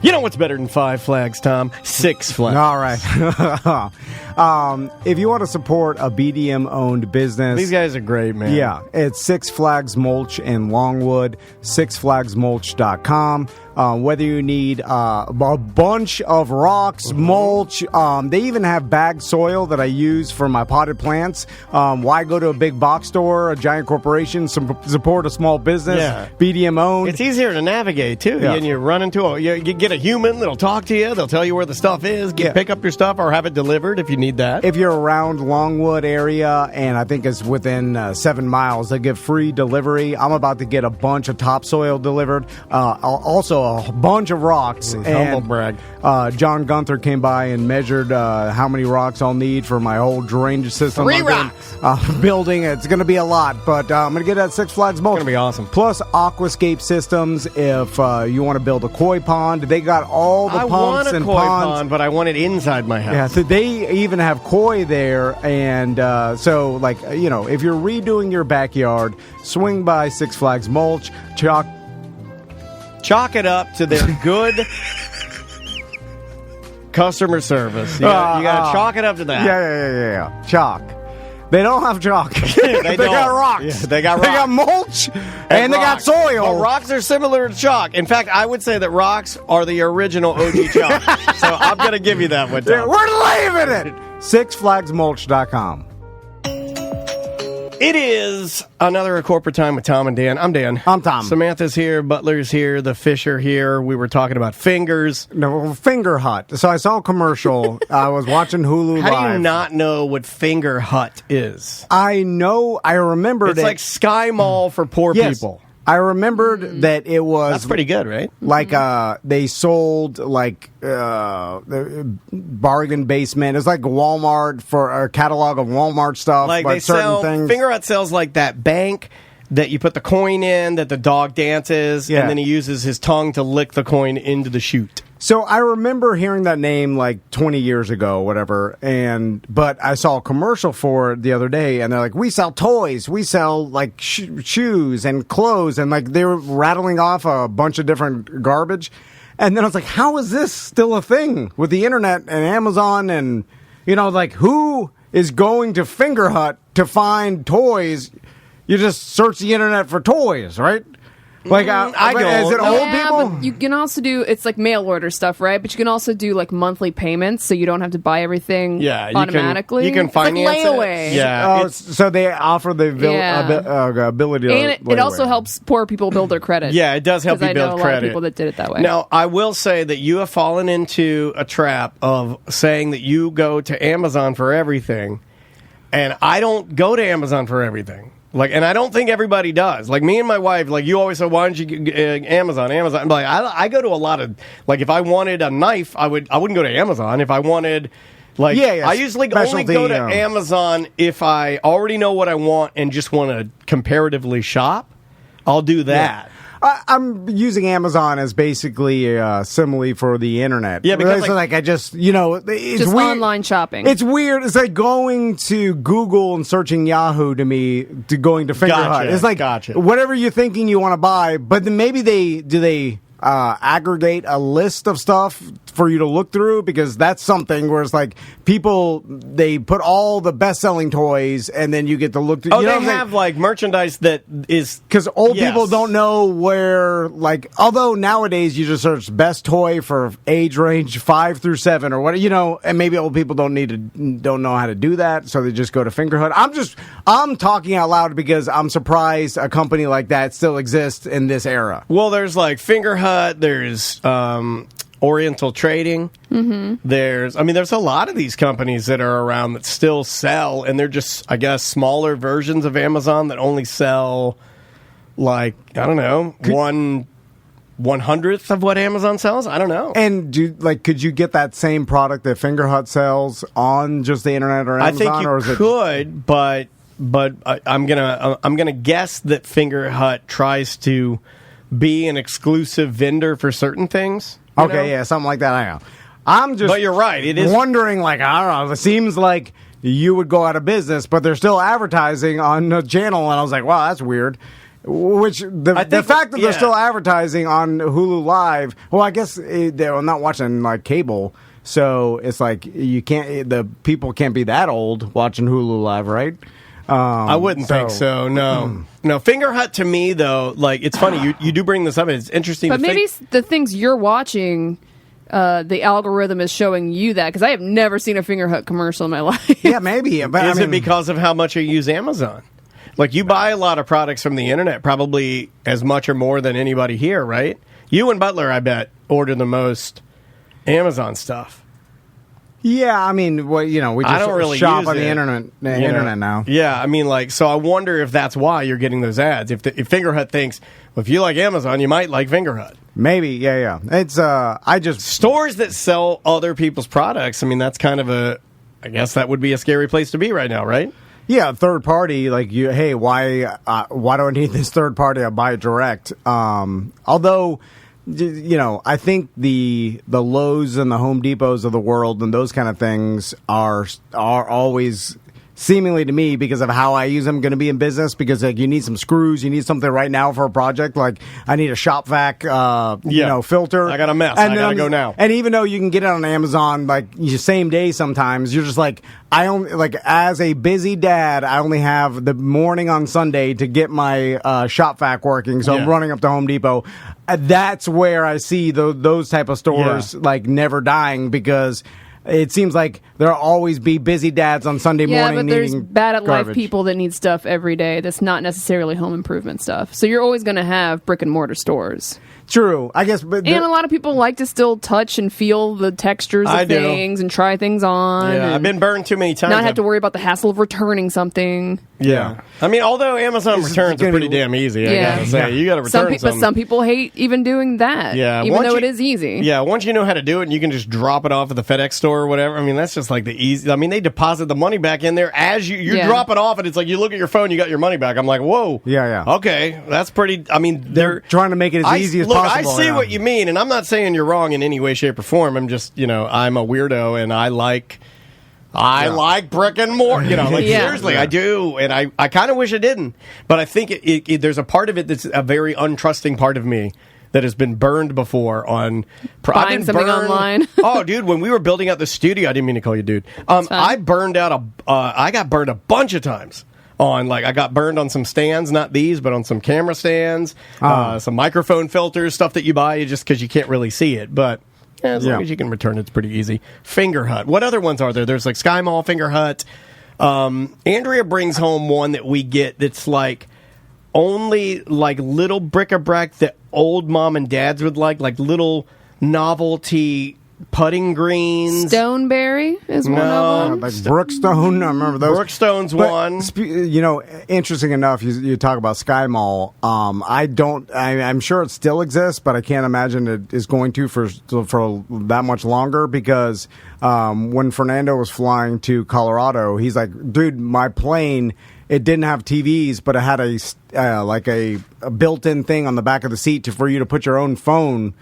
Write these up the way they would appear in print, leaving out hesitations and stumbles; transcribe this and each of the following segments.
You know what's better than Five Flags, Tom? Six Flags. All right. If you want to support a BDM-owned business... These guys are great, man. Yeah. It's Six Flags Mulch in Longwood, sixflagsmulch.com. Whether you need a bunch of rocks, mulch, they even have bagged soil that I use for my potted plants. Why go to a big box store, a giant corporation, support a small business, BDM-owned? It's easier to navigate, too. Yeah. And you run into you get a human that'll talk to you. They'll tell you where the stuff is. Pick up your stuff or have it delivered if you need that. If you're around Longwood area, and I think it's within 7 miles, they give free delivery. I'm about to get a bunch of topsoil delivered. Also, a bunch of rocks. Humble brag. John Gunther came by and measured how many rocks I'll need for my whole drainage system. Three rocks. Building. It's going to be a lot, but I'm going to get that Six Flags mulch. It's going to be awesome. Plus, aquascape systems. If you want to build a koi pond, they got all the pumps and ponds. I want a koi pond, but I want it inside my house. Yeah, so they even have koi there, and if you're redoing your backyard, swing by Six Flags Mulch, chalk it up to their good customer service. You got to chalk it up to that. Yeah. Chalk. They don't have chalk. they got rocks. Yeah, they got rocks. They got mulch, and they got soil. Well, rocks are similar to chalk. In fact, I would say that rocks are the original OG chalk. So I'm going to give you that one, Tom. We're leaving it. SixFlagsMulch.com. It is another corporate time with Tom and Dan. I'm Dan. I'm Tom. Samantha's here. Butler's here. The fish are here. We were talking about fingers. No, Finger Hut. So I saw a commercial. I was watching Hulu Live. How do you not know what Finger Hut is? I know. I remembered it's like Sky Mall for poor people. I remembered that it was... That's pretty good, right? Like, they sold, the bargain basement. It's like Walmart for a catalog of Walmart stuff. Like, but they certain sell... things. Finger Hut sells, like, that bank that you put the coin in, that the dog dances, and then he uses his tongue to lick the coin into the chute. So I remember hearing that name like 20 years ago, whatever, but I saw a commercial for it the other day, and they're like, we sell toys, we sell like shoes and clothes, and like they were rattling off a bunch of different garbage. And then I was like, how is this still a thing with the internet and Amazon? And, who is going to Finger Hut to find toys? You just search the internet for toys, right? Like, I don't. Is it old people? But you can also do, it's like mail order stuff, right? But you can also do like monthly payments, so you don't have to buy everything automatically. You can finance it's like layaway. it. Yeah. So they offer the ability to And it also helps poor people build their credit. Yeah, it does help you build credit. I know a lot of people that did it that way. Now, I will say that you have fallen into a trap of saying that you go to Amazon for everything, and I don't go to Amazon for everything. And I don't think everybody does. Like, me and my wife, you always say, why don't you get Amazon? I'm like, I go to a lot of, if I wanted a knife, I wouldn't go to Amazon. If I wanted, I usually only go to Amazon if I already know what I want and just want to comparatively shop. I'll do that. Yeah. I'm using Amazon as basically a simile for the internet. Yeah, because it's just weird. online shopping. It's weird. It's like going to Google and searching Yahoo to me to going to Finger Hut. It's like whatever you're thinking you want to buy, but then maybe they aggregate a list of stuff for you to look through, because that's something where it's like they put all the best-selling toys and then you get to look through. They have merchandise that is... Because old people don't know where, although nowadays you just search best toy for age range 5 through 7 or what, and maybe old people don't know how to do that, so they just go to Finger Hut. I'm talking out loud because I'm surprised a company like that still exists in this era. Well, there's Finger Hut, there's Oriental Trading. Mm-hmm. There's a lot of these companies that are around that still sell, and they're just, I guess, smaller versions of Amazon that only sell, I don't know, 1/100th of what Amazon sells. I don't know. And could you get that same product that Finger Hut sells on just the internet or Amazon? I think you could, but I'm gonna guess that Finger Hut tries to be an exclusive vendor for certain things. Okay, yeah, something like that. I know. But you're right. It is wondering, I don't know. It seems like you would go out of business, but they're still advertising on the channel, and I was like, wow, that's weird. Which the fact that they're still advertising on Hulu Live. Well, I guess they're not watching like cable, so it's like you can't. The people can't be that old watching Hulu Live, right? I wouldn't think so. No, no. Finger Hut to me though, like it's funny. You do bring this up. And it's interesting. But maybe the things you're watching. The algorithm is showing you that because I have never seen a Finger Hut commercial in my life. Yeah, maybe. But it because of how much you use Amazon? Like, you buy a lot of products from the internet, probably as much or more than anybody here, right? You and Butler, I bet, order the most Amazon stuff. Yeah, I mean, well, we just really shop on the internet now. Yeah, I mean, like, so I wonder if that's why you're getting those ads. If Finger Hut thinks, well, if you like Amazon, you might like Finger Hut. Maybe, yeah. It's stores that sell other people's products. I mean, that's kind of I guess that would be a scary place to be right now, right? Yeah, third party, like hey, why do I need this third party? I buy it direct. Although, I think the Lowe's and the Home Depots of the world and those kind of things are always, seemingly to me, because of how I use them, going to be in business, because like you need some screws, you need something right now for a project. Like I need a shop vac, filter. I got a mess. I gotta go now. And even though you can get it on Amazon like same day, sometimes you're just like, I only like as a busy dad, I only have the morning on Sunday to get my shop vac working. So I'm running up to Home Depot. That's where I see those type of stores like never dying, because it seems like there'll always be busy dads on Sunday morning. Yeah, but there's bad at garbage. life people that need stuff every day that's not necessarily home improvement stuff. So you're always going to have brick and mortar stores. True, I guess. But and a lot of people like to still touch and feel the textures of things and try things on. Yeah, I've been burned too many times. Not have to worry about the hassle of returning something. Yeah. I mean, although Amazon returns are pretty damn easy, I gotta say. You gotta return something. But some people hate even doing that. Yeah. Even though it is easy. Yeah, once you know how to do it and you can just drop it off at the FedEx store or whatever, I mean, that's just like the easy. I mean, they deposit the money back in there as you drop it off, and it's like you look at your phone, you got your money back. I'm like, whoa. Yeah. Okay, that's pretty. I mean, they're trying to make it as easy as possible. I see what you mean, and I'm not saying you're wrong in any way, shape, or form. I'm just, I'm a weirdo, and I like brick and mortar. Seriously, I do, and I kind of wish I didn't. But I think there's a part of it that's a very untrusting part of me that has been burned before on buying something online. Oh, dude, when we were building out the studio, I didn't mean to call you dude. I got burned a bunch of times. I got burned on some stands, not these, but on some camera stands, some microphone filters, stuff that you buy just because you can't really see it. But as long as you can return it, it's pretty easy. Finger Hut. What other ones are there? There's like Sky Mall, Finger Hut. Andrea brings home one that we get that's like only like little bric-a-brac that old mom and dads would like little novelty putting greens. Stoneberry is one of them. Like Brookstone, I remember those. Brookstone's one. Interesting enough, you talk about Sky Mall. I'm sure it still exists, but I can't imagine it is going to for that much longer, because when Fernando was flying to Colorado, he's like, dude, my plane, it didn't have TVs, but it had a built-in thing on the back of the seat for you to put your own phone.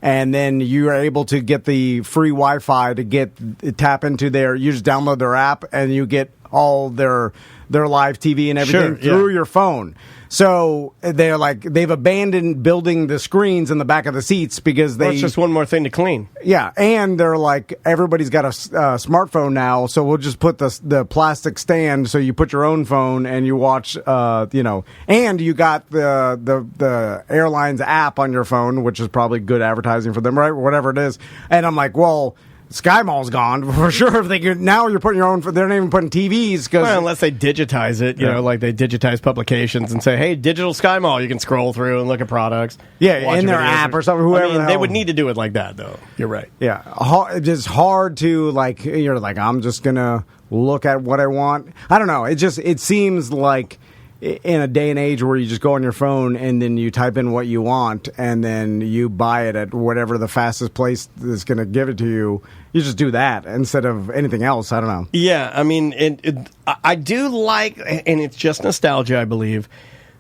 And then you are able to get the free Wi-Fi to tap into you just download their app and you get all their live TV and everything through your phone. So they've abandoned building the screens in the back of the seats because it's just one more thing to clean. Yeah, and they're like, everybody's got a smartphone now, so we'll just put the plastic stand so you put your own phone and you watch, and you got the airline's app on your phone, which is probably good advertising for them, right? Whatever it is. And I'm like, well, Sky Mall's gone for sure. If now you're putting your own. They're not even putting TVs unless they digitize it. Like they digitize publications and say, "Hey, digital Sky Mall, you can scroll through and look at products." Yeah, in their app or something. Whoever they would need to do it like that, though. You're right. Yeah, it's just hard to You're like, I'm just gonna look at what I want. I don't know. It seems like, in a day and age where you just go on your phone and then you type in what you want and then you buy it at whatever the fastest place is going to give it to you, you just do that instead of anything else. I don't know. Yeah, I mean, I do like, and it's just nostalgia, I believe,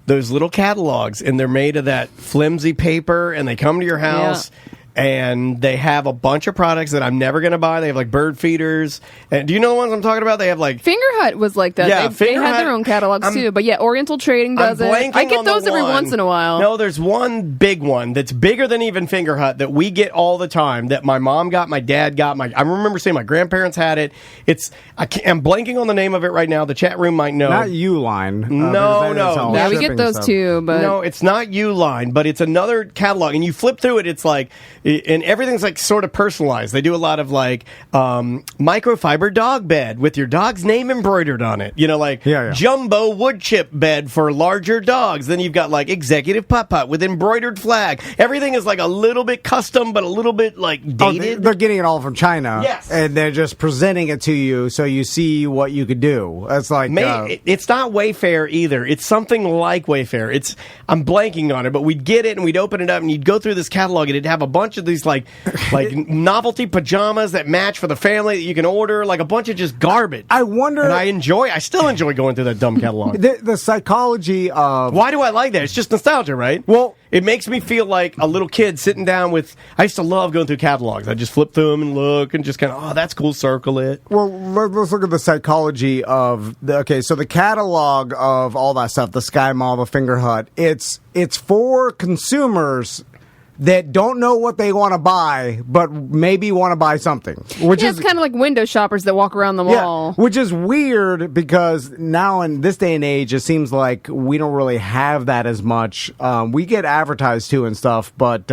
those little catalogs, and they're made of that flimsy paper, and they come to your house. and they have a bunch of products that I'm never going to buy. They have like bird feeders. And do you know the ones I'm talking about? They have like Finger Hut was like that. Yeah, they had their own catalogs too. But yeah, Oriental Trading does it. I get those every once in a while. No, there's one big one that's bigger than even Finger Hut that we get all the time. That my mom got, my dad got. I remember saying my grandparents had it. I'm blanking on the name of it right now. The chat room might know. Not Uline. No. Yeah, we get those stuff. too. But no, it's not Uline, but it's another catalog. And you flip through it, it's like, and everything's like sort of personalized. They do a lot of like microfiber dog bed with your dog's name embroidered on it. You know, like jumbo wood chip bed for larger dogs. Then you've got like executive putt-putt with embroidered flag. Everything is like a little bit custom, but a little bit like dated. They're getting it all from China. Yes. And they're just presenting it to you so you see what you could do. It's like... it's not Wayfair either. It's something like Wayfair. I'm blanking on it, but we'd get it and we'd open it up and you'd go through this catalog and it'd have a bunch of these like novelty pajamas that match for the family that you can order, like a bunch of just garbage. I wonder... And I still enjoy going through that dumb catalog. The psychology of... Why do I like that? It's just nostalgia, right? Well... It makes me feel like a little kid sitting down with... I used to love going through catalogs. I just flip through them and look and just kind of, that's cool, circle it. Well, let's look at the psychology of... so the catalog of all that stuff, the Sky Mall, the Finger Hut, it's for consumers that don't know what they want to buy, but maybe want to buy something. Which is it's kind of like window shoppers that walk around the mall. Which is weird because now in this day and age, it seems like we don't really have that as much. We get advertised to and stuff, but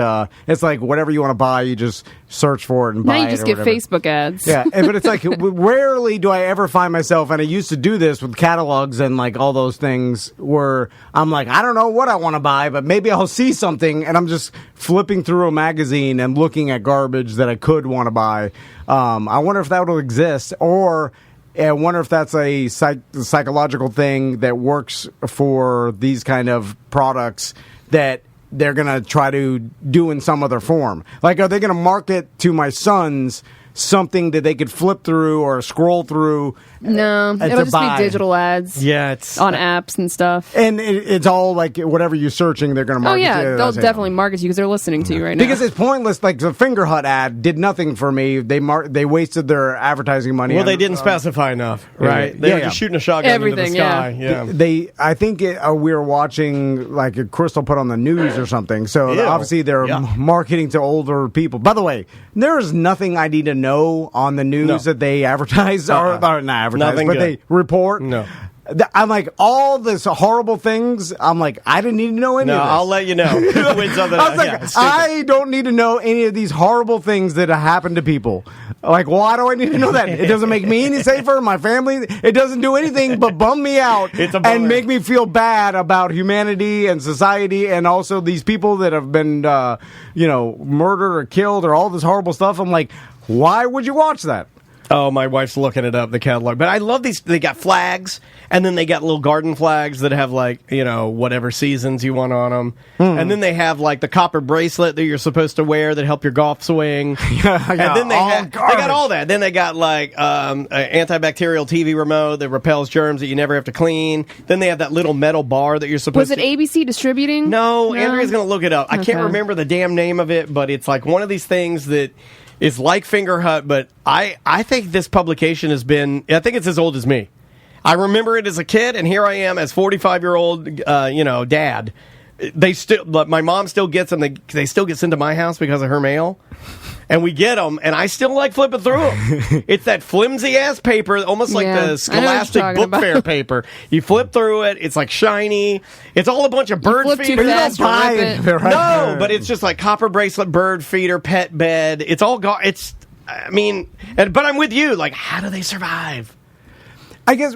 it's like whatever you want to buy, you just search for it and buy it. Now you just get Facebook ads. Yeah, but it's like rarely do I ever find myself, and I used to do this with catalogs and like all those things where I'm like, I don't know what I want to buy, but maybe I'll see something, and I'm just flipping through a magazine and looking at garbage that I could want to buy. I wonder if that will exist, or I wonder if that's a psychological thing that works for these kind of products that they're going to try to do in some other form. Like, are they going to market to my sons something that they could flip through or scroll through? No, it'll just be digital ads. Yeah, it's on apps and stuff. And it's all like whatever you're searching, they're going to market. Oh yeah, they'll definitely market you because they're listening to you right now. Because it's pointless. Like the Finger Hut ad did nothing for me. They wasted their advertising money. Well, they didn't specify enough, right? They were just shooting a shotgun into the sky. Yeah. I think we were watching like Crystal put on the news or something. So obviously they're marketing to older people. By the way, there is nothing I need to know on the news that they advertise or not advertise, nothing but good. They report. No. I'm like, all this horrible things, I'm like, I didn't need to know any of this. I'll let you know. I was like, I don't need to know any of these horrible things that happen to people. Like, why do I need to know that? It doesn't make me any safer, my family. It doesn't do anything but bum me out and make me feel bad about humanity and society and also these people that have been, murdered or killed or all this horrible stuff. I'm like, why would you watch that? Oh, my wife's looking it up, the catalog. But I love these. They got flags, and then they got little garden flags that have, like, whatever seasons you want on them. And then they have, like, the copper bracelet that you're supposed to wear that help your golf swing. And then they got all that. Then they got, like, an antibacterial TV remote that repels germs that you never have to clean. Then they have that little metal bar that you're supposed to... Was it ABC Distributing? No, Andrea's going to look it up. I can't remember the damn name of it, but it's, like, one of these things that... It's like Finger Hut, but I think this publication has been... I think it's as old as me. I remember it as a kid, and here I am as 45-year-old, dad. My mom still gets them. They still get sent to my house because of her mail. And we get them, and I still like flipping through them. It's that flimsy-ass paper, almost like the Scholastic Book Fair paper. You flip through it, it's like shiny. It's all a bunch of bird feeders. You don't buy it. No, but it's just like copper bracelet, bird feeder, pet bed. It's all but I'm with you. Like, how do they survive? I guess,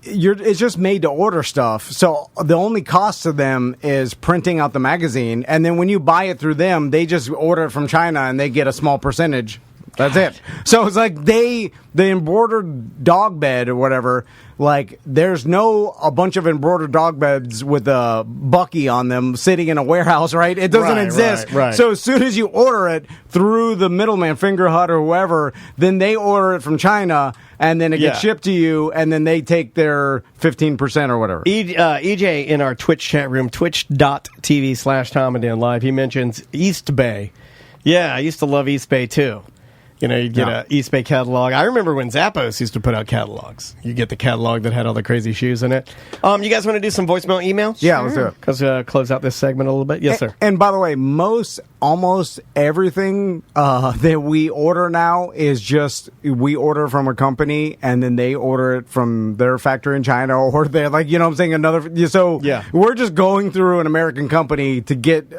it's just made to order stuff. So the only cost to them is printing out the magazine. And then when you buy it through them, they just order it from China and they get a small percentage. That's it. So it's like the embroidered dog bed or whatever, like there's a bunch of embroidered dog beds with a Bucky on them sitting in a warehouse, right? It doesn't exist. Right. So as soon as you order it through the middleman, Finger Hut or whoever, then they order it from China and then it gets shipped to you and then they take their 15% or whatever. EJ in our Twitch chat room, twitch.tv/Tom and Dan Live, he mentions East Bay. Yeah, I used to love East Bay too. You know, you'd get a East Bay catalog. I remember when Zappos used to put out catalogs. You get the catalog that had all the crazy shoes in it. You guys want to do some voicemail emails? Yeah, let's do it. Because close out this segment a little bit. Yes, sir. And by the way, almost everything that we order now is just we order from a company and then they order it from their factory in China, or they're like, you know what I'm saying? So we're just going through an American company to get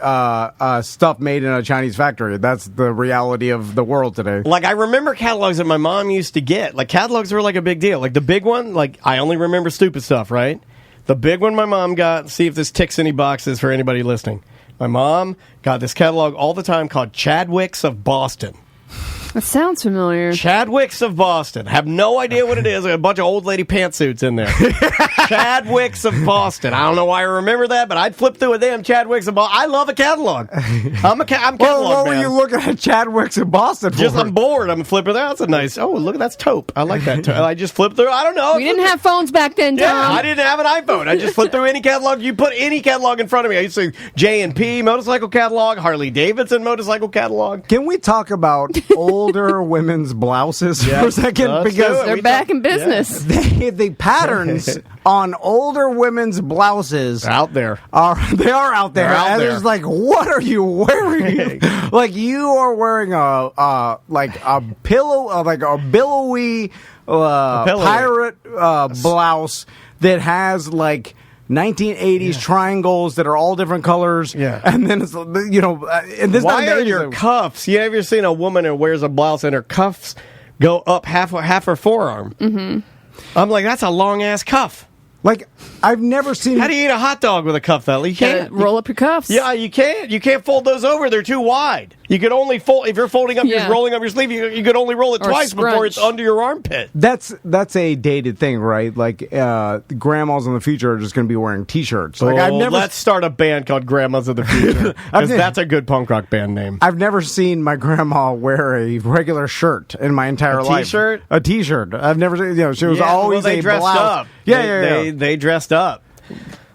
stuff made in a Chinese factory. That's the reality of the world today. Like, I remember catalogs that my mom used to get. Like, catalogs were like a big deal. Like, the big one, like, I only remember stupid stuff, right? The big one my mom got, see if this ticks any boxes for anybody listening. My mom got this catalog all the time called Chadwick's of Boston. That sounds familiar. Chadwick's of Boston. Have no idea what it is. A bunch of old lady pantsuits in there. Chadwick's of Boston. I don't know why I remember that, but I'd flip through a damn Chadwick's of Boston. I love a catalog. I'm catalog what man. were you looking at Chadwick's in Boston for? Just I'm bored. I'm flipping. That's a nice. Oh, look, that's taupe. I like that. I just flipped through. I don't know. We didn't have phones back then, Tom. Yeah, I didn't have an iPhone. I just flipped through any catalog. You put any catalog in front of me. I used to J&P motorcycle catalog, Harley Davidson motorcycle catalog. Can we talk about older women's blouses for a second? Because they're back in business. The patterns on older women's blouses out there are out there. Out there. It's like, what are you wearing? Like, you are wearing a pillow, like a billowy pirate blouse that has like 1980s triangles that are all different colors. Yeah. And then it's, you know, and this why are your cuffs? You ever seen a woman who wears a blouse and her cuffs go up half her forearm? Mm-hmm. I'm like, that's a long ass cuff. Like, I've never seen. How do you eat a hot dog with a cuff that? You can't roll up your cuffs. Yeah, you can't. You can't fold those over. They're too wide. You could only fold if you're folding up, you're rolling up your sleeve. You could only roll it twice before it's under your armpit. That's a dated thing, right? Like, grandmas in the future are just going to be wearing T-shirts. Like, let's start a band called Grandmas of the Future, because that's a good punk rock band name. I've never seen my grandma wear a regular shirt in my entire life. T-shirt? A T-shirt. I've never seen. You know, she was always they dressed blouse. up. Yeah. They dressed up.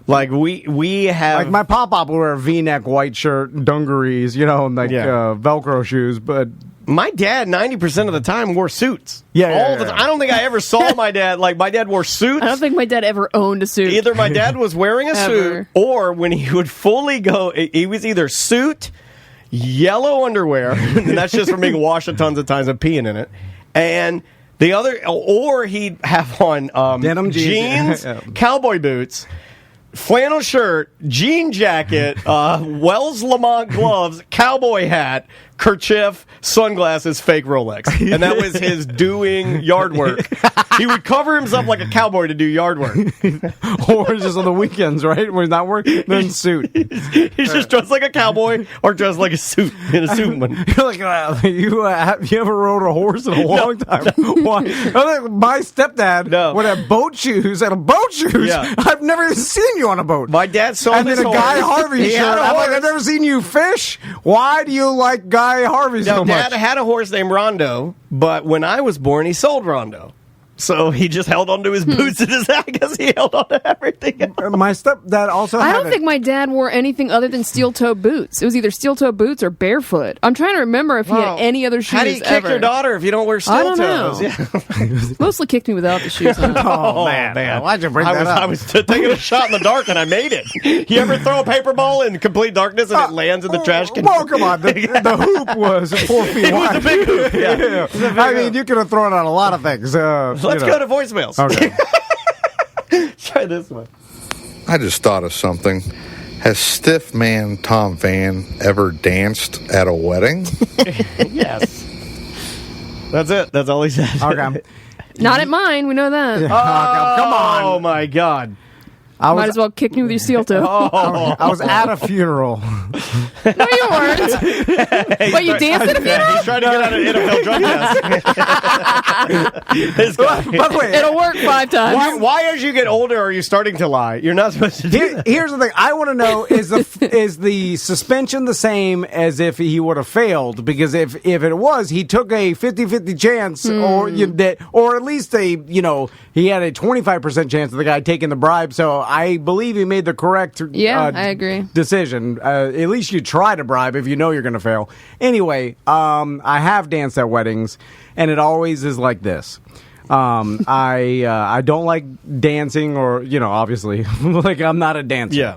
Like we have, like my pop would wear a V-neck white shirt, dungarees, you know, and like Velcro shoes. But my dad, 90% of the time, wore suits. All the time. I don't think I ever saw my dad. Like, my dad wore suits. I don't think my dad ever owned a suit. Either my dad was wearing a suit, or when he would fully go, he was either suit, yellow underwear, and that's just from being washed tons of times and peeing in it, and the other, or he'd have on denim jeans, cowboy boots, flannel shirt, jean jacket, Wells Lamont gloves, cowboy hat, kerchief, sunglasses, fake Rolex. And that was his doing yard work. He would cover himself like a cowboy to do yard work. Or just on the weekends, right? When he's not working, then suit. He's just dressed like a cowboy or dressed like a suit, in a suit one. You're like, you ever rode a horse in a long time? Why? My stepdad would have boat shoes and a boat shoes. Yeah. I've never even seen you on a boat. My dad sold and his then a horse. Guy Harvey shirt. I'm like, I've never seen you fish. Why do you like Guy Harvey so much? Dad had a horse named Rondo, but when I was born, he sold Rondo. So he just held onto his boots and his hat because he held onto everything else. My stepdad also I don't think my dad wore anything other than steel-toe boots. It was either steel-toe boots or barefoot. I'm trying to remember if he had any other shoes. How do you kick your daughter if you don't wear steel toes? Yeah. Mostly kicked me without the shoes on. Oh, man. Why'd you bring that up? I was taking a shot in the dark and I made it. You ever throw a paper ball in complete darkness and it lands in the trash can? Well, come on. The hoop was 4 feet wide. It was a big hoop, yeah. I mean, you could have thrown it on a lot of things. Let's go to voicemails. Okay. Try this one. I just thought of something. Has Stiff Man Tom Van ever danced at a wedding? Yes. That's it. That's all he said. Okay. Not at mine. We know that. Come on. Oh, my God. Might as well kick me with your steel toe. I was at a funeral. No, you weren't. But you danced at a funeral? He's trying to get out of NFL drug test. This guy. By the way, it'll work 5 times. Why, as you get older, are you starting to lie? You're not supposed to do that. Here's the thing. I want to know, is the suspension the same as if he would have failed? Because if it was, he took a 50-50 chance, or at least he had a 25% chance of the guy taking the bribe. So I believe he made the correct Yeah, I agree. decision. At least you try to bribe if you know you're going to fail. Anyway, I have danced at weddings, and it always is like this. I don't like dancing, or obviously, like I'm not a dancer. Yeah.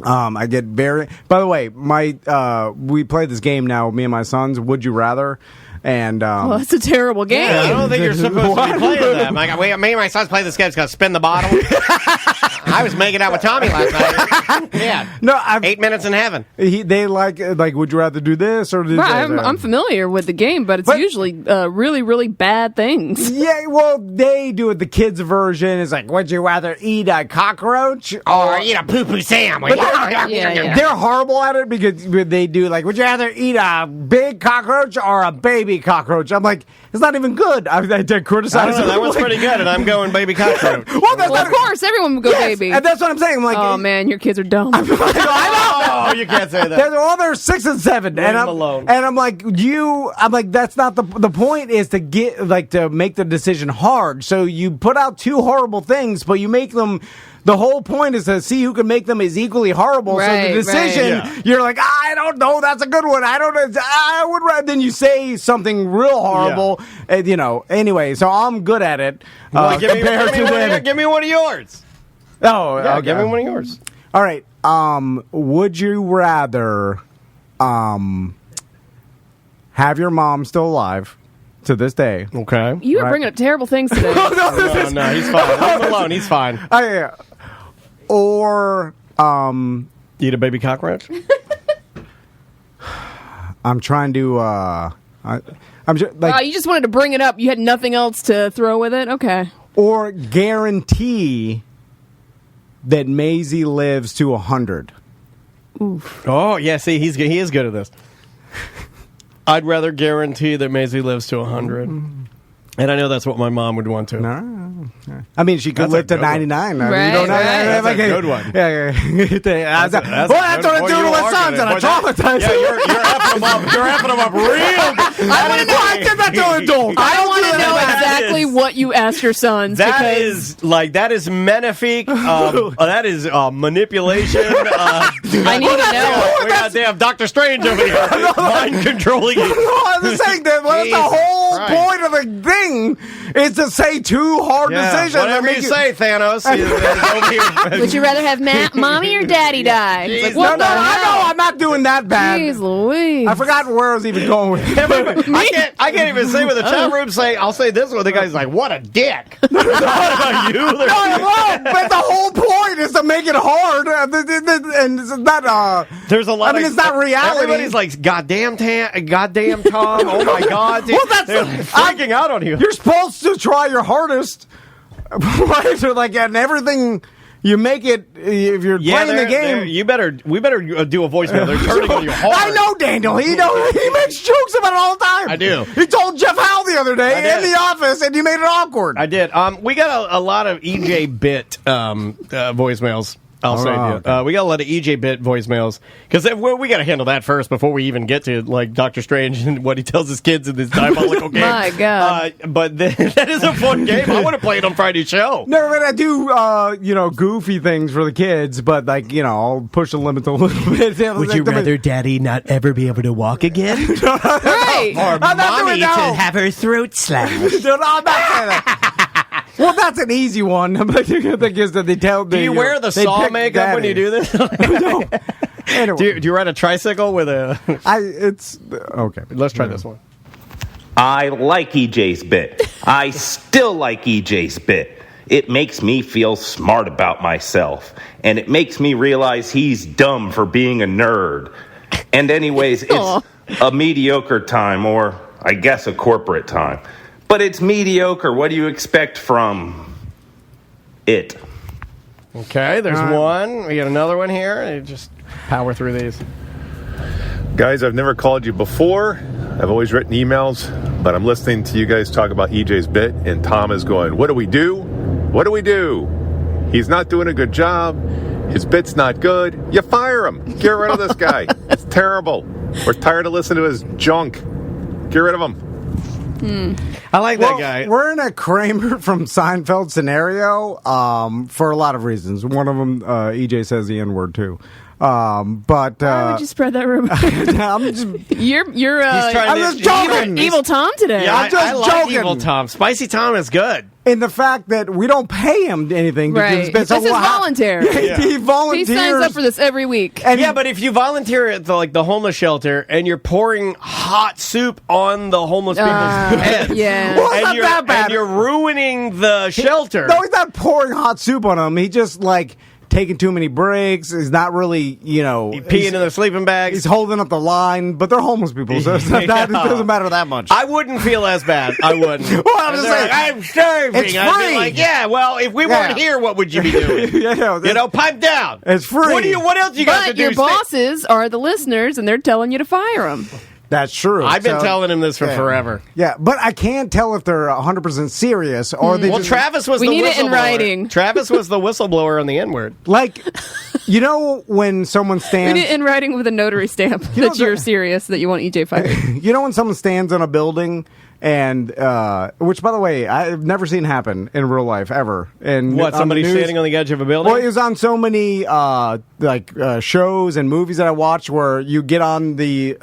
I get very. By the way, we play this game now. Me and my sons. Would you rather? And Well, that's a terrible game. I don't think you're supposed to be playing that. Like, me and my sons play this game. It's going to spin the bottle. I was making out with Tommy last night. Yeah. No, 8 minutes in heaven. They like. Would you rather do this or do Right, this? I'm familiar with the game, but it's usually really, really bad things. Yeah, well, they do it. The kids' version is like, would you rather eat a cockroach Or eat a poo-poo sandwich. Yeah. They're horrible at it because they do like, would you rather eat a big cockroach or a baby cockroach? I'm like, it's not even good. I criticize I don't know, it. that one's pretty good, and I'm going baby cockroach. Well, of course, everyone would go baby. And that's what I'm saying. I'm like, Oh man, your kids are dumb. I know. Oh, you can't say that. They're 6 and 7, Leave and them alone. I'm like, that's not the point. Is to get to make the decision hard. So you put out two horrible things, but you make them. The whole point is to see who can make them as equally horrible. Right, so the decision, right. you're like, I don't know, that's a good one. I don't know. I would rather. Then you say something real horrible. And, anyway, so I'm good at it. Give me one of yours. Oh, Yeah, okay. give me one of yours. All right. Would you rather have your mom still alive to this day? Okay. You are Right. bringing up terrible things today. No, he's fine. Leave him alone. He's fine. Or Eat a baby cockroach? I'm trying to. I'm just Wow, you just wanted to bring it up. You had nothing else to throw with it? Okay. or guarantee that Maisie lives to 100. Oh, yeah, see, he is good at this. I'd rather guarantee that Maisie lives to 100. And I know that's what my mom would want to. No. I mean, she could That's live a to good one. 99. I mean, Right, you don't know. right. That's a good one. Yeah. That's that's what I good. do Boy, to you my are sons, good and at I it. traumatize Yeah, them. you're effing them up. You're effing them up real good. I want to know. I did that to an adult. I want to know that exactly is- what you asked your sons. That because is magnifique. That is manipulation. I need to know. We got damn Dr. Strange over here, mind controlling you. No, I'm just saying that that's the Jesus whole Christ. point of the thing is to say two hard decisions. that Whatever make you say, Thanos. Is over here. Would you rather have mommy or daddy die? It's like, Jeez, what No, the I know. hell? I'm not doing that bad. Jeez Louise. I forgot where I was even going with it. I can't even say with the chat room. I'll say this one. The guy's like, "What a dick." What about you? No, I won't. But the whole point is to make it hard, and it's not. There's a lot. I mean, it's not reality. Everybody's like, "Goddamn Tom! Oh my God!" Well, that's They're freaking out on you. You're supposed to try your hardest, right? So like, and everything you make it if you're playing the game. We better do a voicemail. They're turning on you hard. I know Daniel. He makes jokes about it all the time. I do. He told Jeff Howe the other I day did. in the office, and you made it awkward. I did. We got a lot of EJ Bit voicemails. I'll say to you. okay. We got a lot of EJ Bit voicemails because we got to handle that first before we even get to like Doctor Strange and what he tells his kids in this diabolical game. My God. But that is a fun game. I want to play it on Friday's show. No, but I do, goofy things for the kids, but I'll push the limits a little bit. Would you rather Daddy not ever be able to walk again? Right. Or I'm not Mommy doing to that. have her throat slashed? No, I'm not saying that. Well, that's an easy one. But the thing is that they tell. Do you wear the saw makeup when you do this? No. Anyway, do you ride a tricycle with a? it's okay. Let's try this one. I like EJ's bit. I still like EJ's bit. It makes me feel smart about myself. And it makes me realize he's dumb for being a nerd. And anyways, it's a mediocre time, or I guess a corporate time. But it's mediocre. What do you expect from it? Okay, there's one. We got another one here. Just power through these. Guys, I've never called you before. I've always written emails, but I'm listening to you guys talk about EJ's bit, and Tom is going, what do we do? What do we do? He's not doing a good job. His bit's not good. You fire him. Get rid of this guy. It's terrible. We're tired of listening to his junk. Get rid of him. I like that guy. We're in a Kramer from Seinfeld scenario for a lot of reasons. One of them, EJ says the N-word too. But Why would you spread that rumor? I'm just, You're I'm just joking. evil Tom today. Yeah, I'm just I like joking. Evil Tom. Spicy Tom is good. in the fact that we don't pay him anything to do Right. this. This is voluntary. He volunteers. He signs up for this every week. And Yeah, but if you volunteer at the homeless shelter and you're pouring hot soup on the homeless people's heads, yeah. Well, it's and not that bad. and you're ruining the shelter. No, he's not pouring hot soup on him. He just like taking too many breaks. He's not really, peeing in their sleeping bags. He's holding up the line, but they're homeless people, so it's not that, it doesn't matter that much. I wouldn't feel as bad. I wouldn't. Well, I'm And just they're saying, like, I'm starving. it's I'd be free. like, yeah, well, if we weren't here, what would you be doing? Pipe down. It's free. What else you got to But do? your bosses are the listeners, and they're telling you to fire them. That's true. I've been So- telling him this for forever. Yeah, but I can't tell if they're 100% serious or they Well, just Travis was We the need it in whistleblower. writing. Travis was the whistleblower on the N-word. like, when someone We stands. need it in writing with a notary stamp know, that you're serious, that you want EJ fired. When someone stands in a building and which, by the way, I've never seen happen in real life ever. And What, somebody standing on the edge of a building? Well, it was on so many shows and movies that I watched where you get on the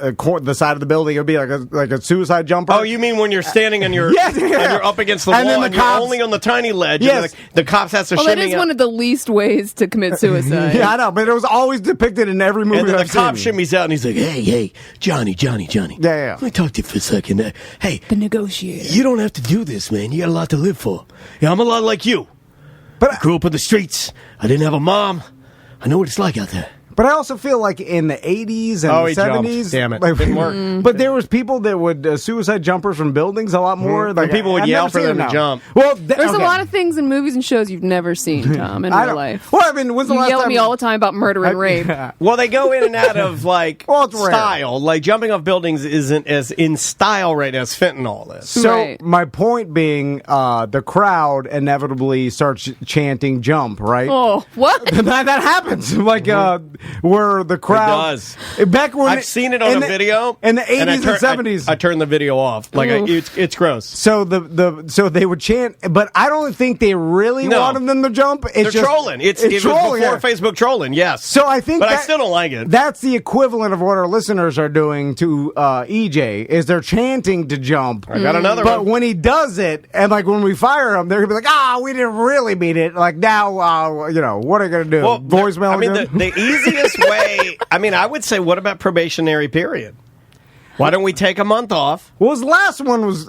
side of the building. It would be like a suicide jumper. Oh, you mean when you're standing and you're Yes, yeah. and you're up against the And then wall the and cops- you're only on the tiny ledge? Yes. And the cops has to Well, shimmy that is up. one of the least ways to commit suicide. Yeah, I know, but it was always depicted in every movie And then that the I've cop seen. shimmies out and he's like, hey, Johnny. Yeah. Let me talk to you for a second. Hey, The negotiator. you don't have to do this, man. You got a lot to live for. Yeah, I'm a lot like you. But I grew up in the streets. I didn't have a mom. I know what it's like out there. But I also feel like in the 80s and he the jumped. 70s, Damn it. like, Didn't work. But there was people that would suicide jumpers from buildings a lot more. Like, And people would I've yell never for seen them to now. jump. Well, There's a lot of things in movies and shows you've never seen, Tom, in I real don't- life. Well, I mean, when's the You last yell at time me all the time about murder and rape. Well, they go in and out of like Well, it's rare. style. Like jumping off buildings isn't as in style right now as fentanyl is. So Right. my point being, the crowd inevitably starts chanting "jump," right? Oh, what? that happens. Like where the crowd does. Back when I've seen it on a video in the 80s I and turn- 70s. I turned the video off. Like it's gross. So so they would chant, but I don't think they really No. wanted them to jump. It's They're just, trolling. It was trolling, before yeah. Facebook trolling. Yes. So I think, but I still don't like it. That's the equivalent of what our listeners are doing to EJ. Is they're chanting to jump. I got another But one. when he does it, and like when we fire him, they're gonna be like, we didn't really mean it. Like now, what are you gonna do? Voicemail? I mean, again? the easiest way. I mean, I would say, what about probationary period? Why don't we take a month off? Well, his last one was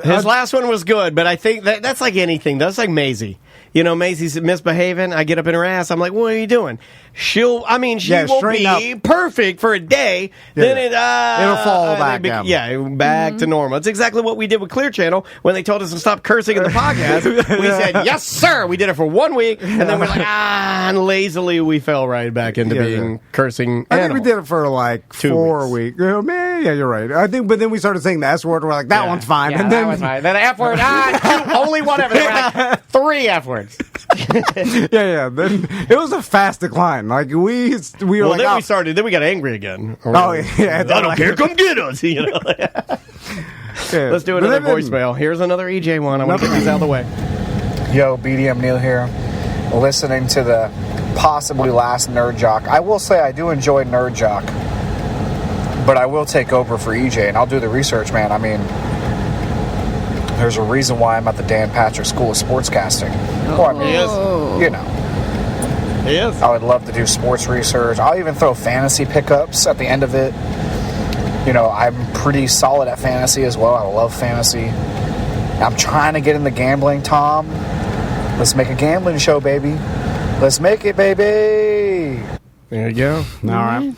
His last one was good, but I think that's like anything. That's like Maisie. Maisie's misbehaving. I get up in her ass. I'm like, what are you doing? She will straighten be perfect for a day. Then It'll fall back down. Back to normal. It's exactly what we did with Clear Channel when they told us to stop cursing in the podcast. We said, yes, sir. We did it for 1 week, and then we're like, and lazily we fell right back into being cursing I think animals. we did it for like 2 4 weeks. Yeah, you're right. I think, but then we started saying the S word. We're like, that one's fine. Yeah, and then that was fine. Then the F word, only one F word. We're like, 3 F words. yeah. Then it was a fast decline. Like we were Well, like, then we started. Then we got angry again. Oh, yeah. I don't care. Come get us. yeah. Let's do But another then- voicemail. Here's another EJ one. I want to get these out of the way. Yo, BDM Neil here. Listening to the possibly last Nerd Jock. I will say I do enjoy Nerd Jock, but I will take over for EJ, and I'll do the research, man. I mean, there's a reason why I'm at the Dan Patrick School of Sportscasting. Well, I mean, He is. He is. I would love to do sports research. I'll even throw fantasy pickups at the end of it. I'm pretty solid at fantasy as well. I love fantasy. I'm trying to get into gambling, Tom. Let's make a gambling show, baby. Let's make it, baby. There you go. All right.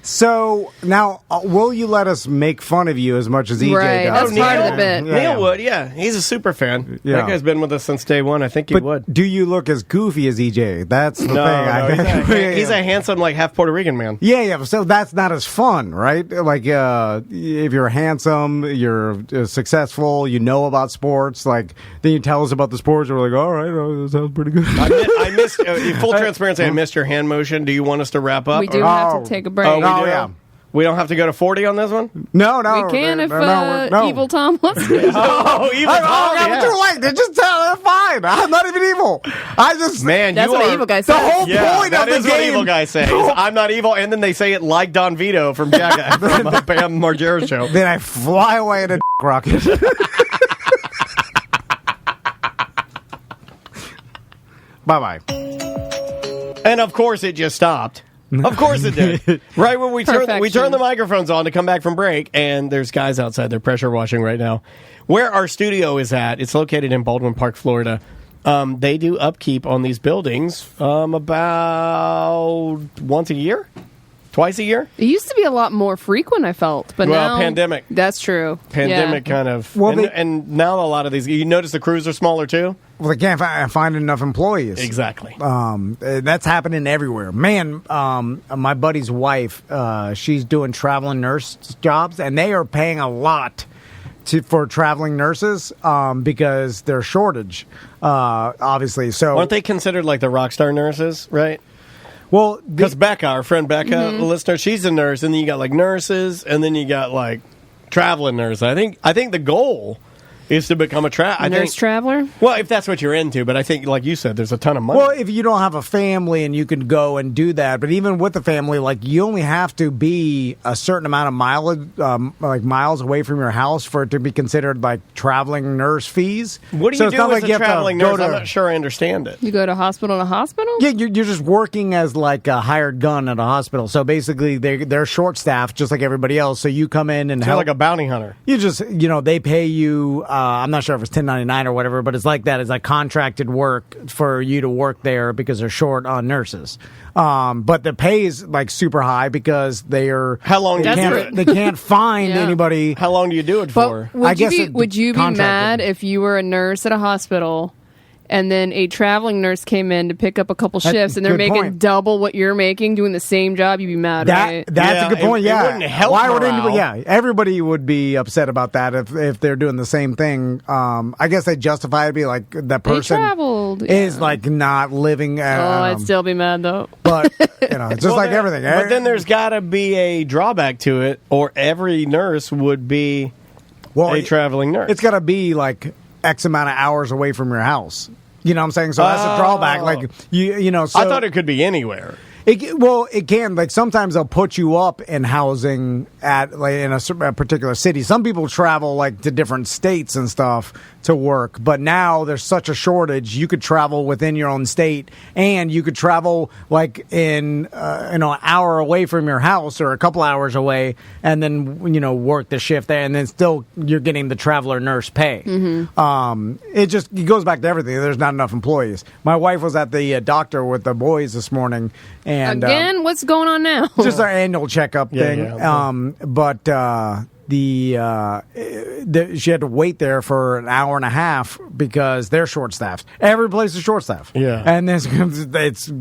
So now, will you let us make fun of you as much as EJ Right, does? that's part of the bit. Neil would, yeah. He's a super fan. Yeah. That guy's been with us since day one. I think he But would. do you look as goofy as EJ? That's the No, thing. he's a handsome, like half Puerto Rican man. Yeah. So that's not as fun, right? Like, if you're handsome, you're successful, you know about sports. Like, then you tell us about the sports, and we're like, all right, that sounds pretty good. I missed. Full transparency. I missed your hand motion. Do you want us to wrap up? We do or- have to take a break. Oh, yeah. We don't have to go to 40 on this one? No, no. We can if no. Evil Tom wants to. Oh, evil Tom, I'm yeah. too late. They just tell them fine. I'm not even evil. I just Man, That's you what are, an evil guy the says. whole Yeah, point that of the is what game. evil guys say. is, I'm not evil, and then they say it like Don Vito from Jackass, from Pam Margera's show. Then I fly away in a rocket. Bye-bye. And of course, it just stopped. Of course it did. Right when we turn Perfection. the microphones on to come back from break, and there's guys outside. They're pressure washing right now. Where our studio is at, it's located in Baldwin Park, Florida. They do upkeep on these buildings about once a year, twice a year. It used to be a lot more frequent, I felt, but Well, now pandemic. That's true. Pandemic Yeah. kind of. Well, and now a lot of these. You notice the crews are smaller too. Well, they can't find enough employees. Exactly. That's happening everywhere. Man, my buddy's wife, she's doing traveling nurse jobs, and they are paying a lot for traveling nurses because there's shortage, obviously. So Aren't they considered like the rock star nurses, right? well, Because Becca, our friend Becca, the listener, she's a nurse, and then you got like nurses, and then you got like traveling nurses. I think the goal is to become a Nurse traveler? Well, if that's what you're into, but I think, like you said, there's a ton of money. well, if you don't have a family and you can go and do that, but even with the family, like you only have to be a certain amount of miles away from your house for it to be considered like traveling nurse fees. what do So you it's do not as like you a have to traveling go nurse? to- I'm not sure I understand it. You go to hospital to hospital? Yeah, you're just working as like a hired gun at a hospital. So basically, they're short staffed just like everybody else. So you come in and You're help. like a bounty hunter. You just, they pay you, I'm not sure if it's 1099 or whatever, but it's like that. It's like contracted work for you to work there because they're short on nurses. But the pay is like super high because How long do you do it? they can't find Yeah. anybody. How long do you do it for? But I guess would you be contracted. mad if you were a nurse at a hospital and then a traveling nurse came in to pick up a couple That's shifts and a they're good making point. double what you're making doing the same job? You'd be mad, right? That's Yeah, a good point. it Yeah, wouldn't help Why would morale. anybody? Yeah, everybody would be upset about that if they're doing the same thing. I guess they justify it, be like that They person traveled. is yeah. like not living. I'd still be mad though. but it's just Well, like everything. But then there's got to be a drawback to it, or every nurse would be a traveling nurse. It's got to be like X amount of hours away from your house. You know what I'm saying? So that's a drawback. Like you know. So I thought it could be anywhere. It can. Like sometimes they'll put you up in housing at like in a particular city. Some people travel like to different states and stuff to work, but now there's such a shortage. You could travel within your own state, and you could travel like in an hour away from your house or a couple hours away, and then work the shift there, and then still you're getting the traveler nurse pay. It goes back to everything. There's not enough employees. My wife was at the doctor with the boys this morning. And Again, what's going on now? just our annual checkup thing. Yeah. But she had to wait there for an hour and a half because they're short staffed. Every place is short staffed. Yeah. And it's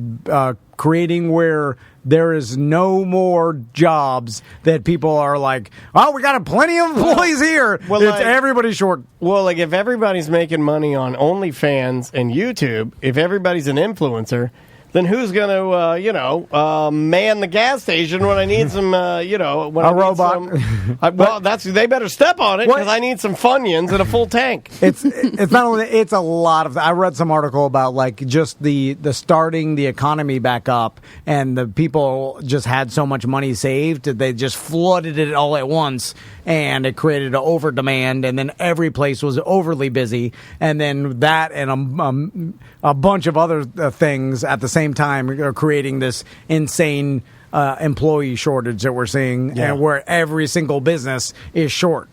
creating where there is no more jobs that people are like, oh, we got plenty of employees here. Well, it's like- everybody's short. Well, like if everybody's making money on OnlyFans and YouTube, if everybody's an influencer, then who's going to, man the gas station when I need some, when I need robot. they better step on it because What? I need some Funyuns and a full tank. It's not only it's a lot of. I read some article about like just the starting the economy back up, and the people just had so much money saved that they just flooded it all at once, and it created an over demand, and then every place was overly busy, and then that and a bunch of other things at the same time are creating this insane employee shortage that we're seeing, and where every single business is short.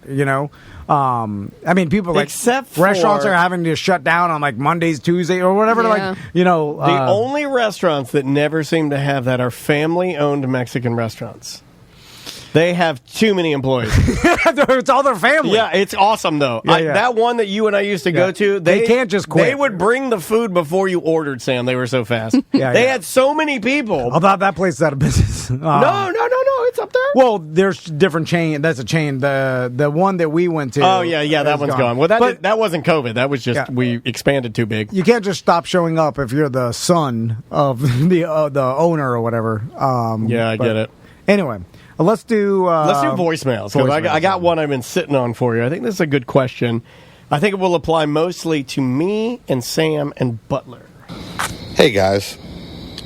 I mean, people like Except for- restaurants are having to shut down on like Mondays, Tuesday, or whatever. Yeah. The only restaurants that never seem to have that are family-owned Mexican restaurants. They have too many employees. it's all their family. Yeah, it's awesome though. Yeah. That one that you and I used to go to, They can't just quit. They would bring the food before you ordered, Sam. They were so fast. Yeah, They yeah. had so many people. Although that place is out of business. No, it's up there. Well, there's different chain. That's a chain. The one that we went to. Oh yeah, that is one's gone. Well, But that wasn't COVID. That was just Yeah. we expanded too big. you can't just stop showing up if you're the son of the owner or whatever. Yeah, I get it. Anyway, Let's do voicemails. 'Cause I got one I've been sitting on for you. I think this is a good question. I think it will apply mostly to me and Sam and Butler. Hey guys,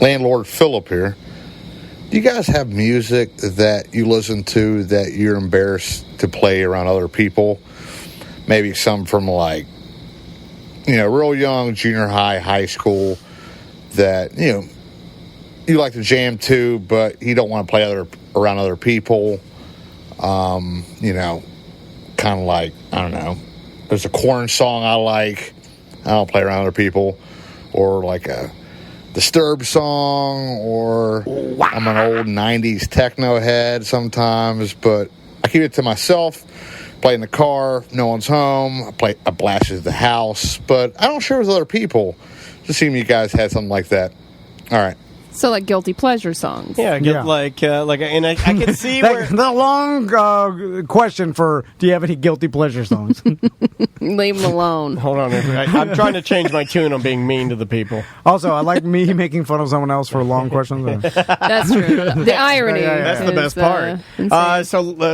landlord Philip here. Do you guys have music that you listen to that you're embarrassed to play around other people? Maybe some from like, real young, junior high, high school that, you like to jam to, but you don't want to play around other people. Kind of like, I don't know, there's a Korn song I like. I don't play around other people. Or like a Disturbed song, or I'm an old 90s techno head sometimes, but I keep it to myself. Play in the car, no one's home. I blast it at the house, but I don't share with other people. Just seemed you guys had something like that. All right. So like guilty pleasure songs. Yeah, and I can see where the long question for do you have any guilty pleasure songs? Leave them alone. Hold on, I'm trying to change my tune on being mean to the people. Also, I like me making fun of someone else for long questions. That's true. The irony. That's the best part.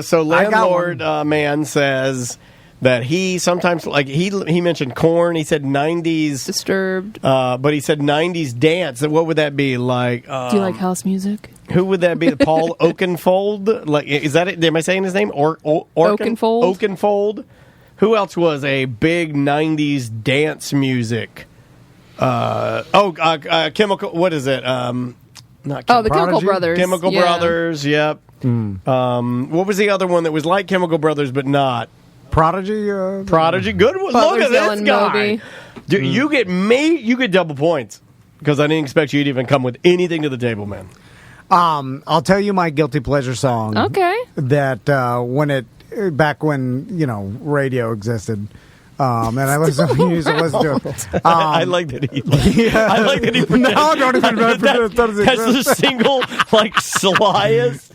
So landlord man says that he sometimes, like, he mentioned Korn. He said 90s Disturbed, but he said 90s dance. What would that be like? do you like house music? Who would that be? Paul Oakenfold? Like, is that it? Am I saying his name? Oakenfold. Oakenfold. Who else was a big 90s dance music? Chemical. What is it? Not the Chemical Brothers. Chemical Brothers. Yep. What was the other one that was like Chemical Brothers but not? Prodigy. Good one. Look at this guy. Moby. Dude, you get double points because I didn't expect you to even come with anything to the table, man. I'll tell you my guilty pleasure song. Okay. That back when radio existed. And I used to listen to it. I like that he. I like that he. No, don't even. That's the single slyest,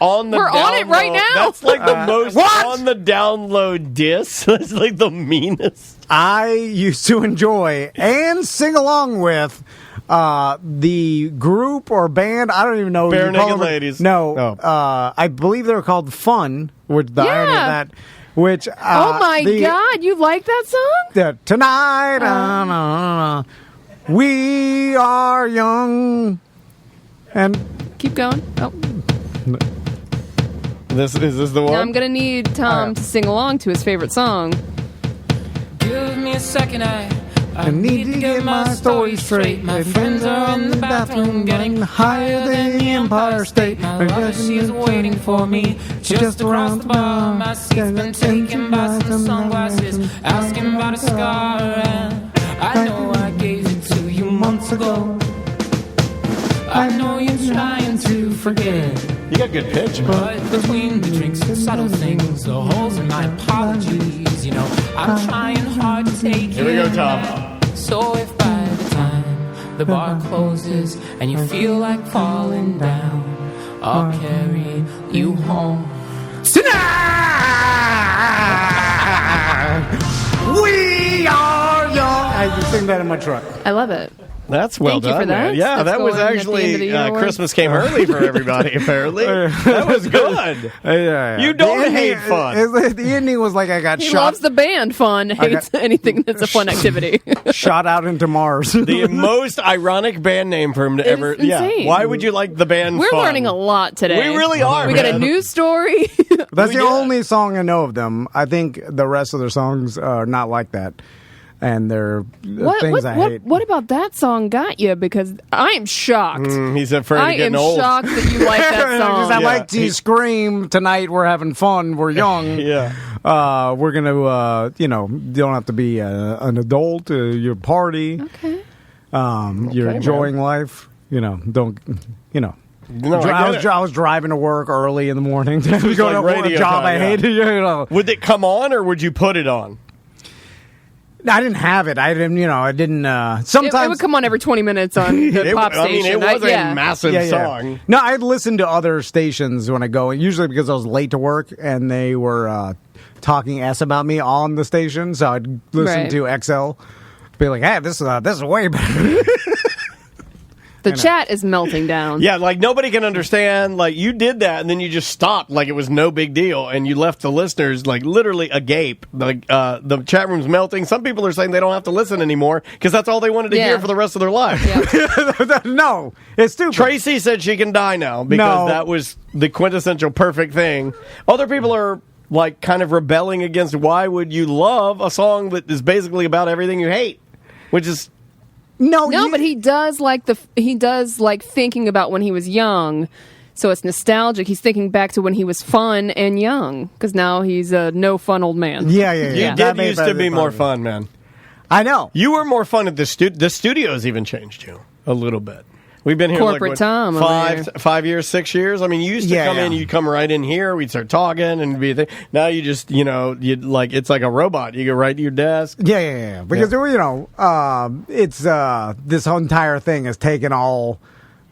on the. We're download. on it right now. That's the most on the download diss. That's the meanest. I used to enjoy and sing along with the group or band. I don't even know. Bare Naked Ladies. No, I believe they were called Fun. With the irony of that. Which oh my God, you like that song? Tonight, we are young, and keep going. Oh, is this the one? now I'm gonna need Tom to sing along to his favorite song. Give me a second, I need to get my story straight. My friends are in the bathroom getting higher than the Empire State. My mother, she's waiting for me just across the bar. My seat's been taken by some sunglasses, asking about a scar. And I know I gave it to you months ago. I know you're trying to forget. You got good pitch, man. But between the drinks and subtle things, the holes in my apologies, I'm trying hard to take it. Here we go, Tom. So if by the time the bar closes and you feel like falling down, I'll carry you home. Tonight, we are young. I can sing that in my truck. I love it. That's well Thank you done, for that. man. Yeah, That's that was going at the end of the actually year Christmas came early for everybody. Apparently, that was good. Yeah. You don't hate fun. The ending was like I got He shot. loves the band. Fun. Hates anything that's a fun activity. Shot out into Mars. The most ironic band name for him to ever. is insane. Yeah. Why would you like the band? We're Fun? learning a lot today. We really are. We man. got a news story. That's the only song I know of them. I think the rest of their songs are not like that. And they're things I hate. What about that song got you? Because I am shocked. He's afraid of I am getting old. shocked that you like that song. I like to scream tonight. We're having fun. We're young. Yeah. We're gonna. You don't have to be an adult. You party. Okay. You're enjoying life. Don't. No, I was driving to work early in the morning to go to a job I hated. Would it come on or would you put it on? I didn't have it. I didn't. Sometimes it would come on every 20 minutes on the pop station. it was a massive song. No, I'd listen to other stations when I go, usually because I was late to work and they were talking ass about me on the station. So I'd listen to XL, be like, "Hey, this is way better." The chat is melting down. Yeah, like nobody can understand. Like you did that, and then you just stopped, like it was no big deal, and you left the listeners like literally agape. Like the chat room's melting. Some people are saying they don't have to listen anymore because that's all they wanted to hear for the rest of their life. No, it's stupid. Tracy said she can die now because that was the quintessential perfect thing. Other people are like kind of rebelling against why would you love a song that is basically about everything you hate, which is. No, but he does like thinking about when he was young, so it's nostalgic. He's thinking back to when he was fun and young, because now he's a no fun old man. Yeah. You did used to be more fun, man. I know. You were more fun at the studio. The studio's even changed you a little bit. We've been here corporate Tom 5 years, 6 years. I mean, you used to come in, you'd come right in here, we'd start talking, and now you just, you'd like it's like a robot. You go right to your desk. Yeah. Because it's this whole entire thing has taken all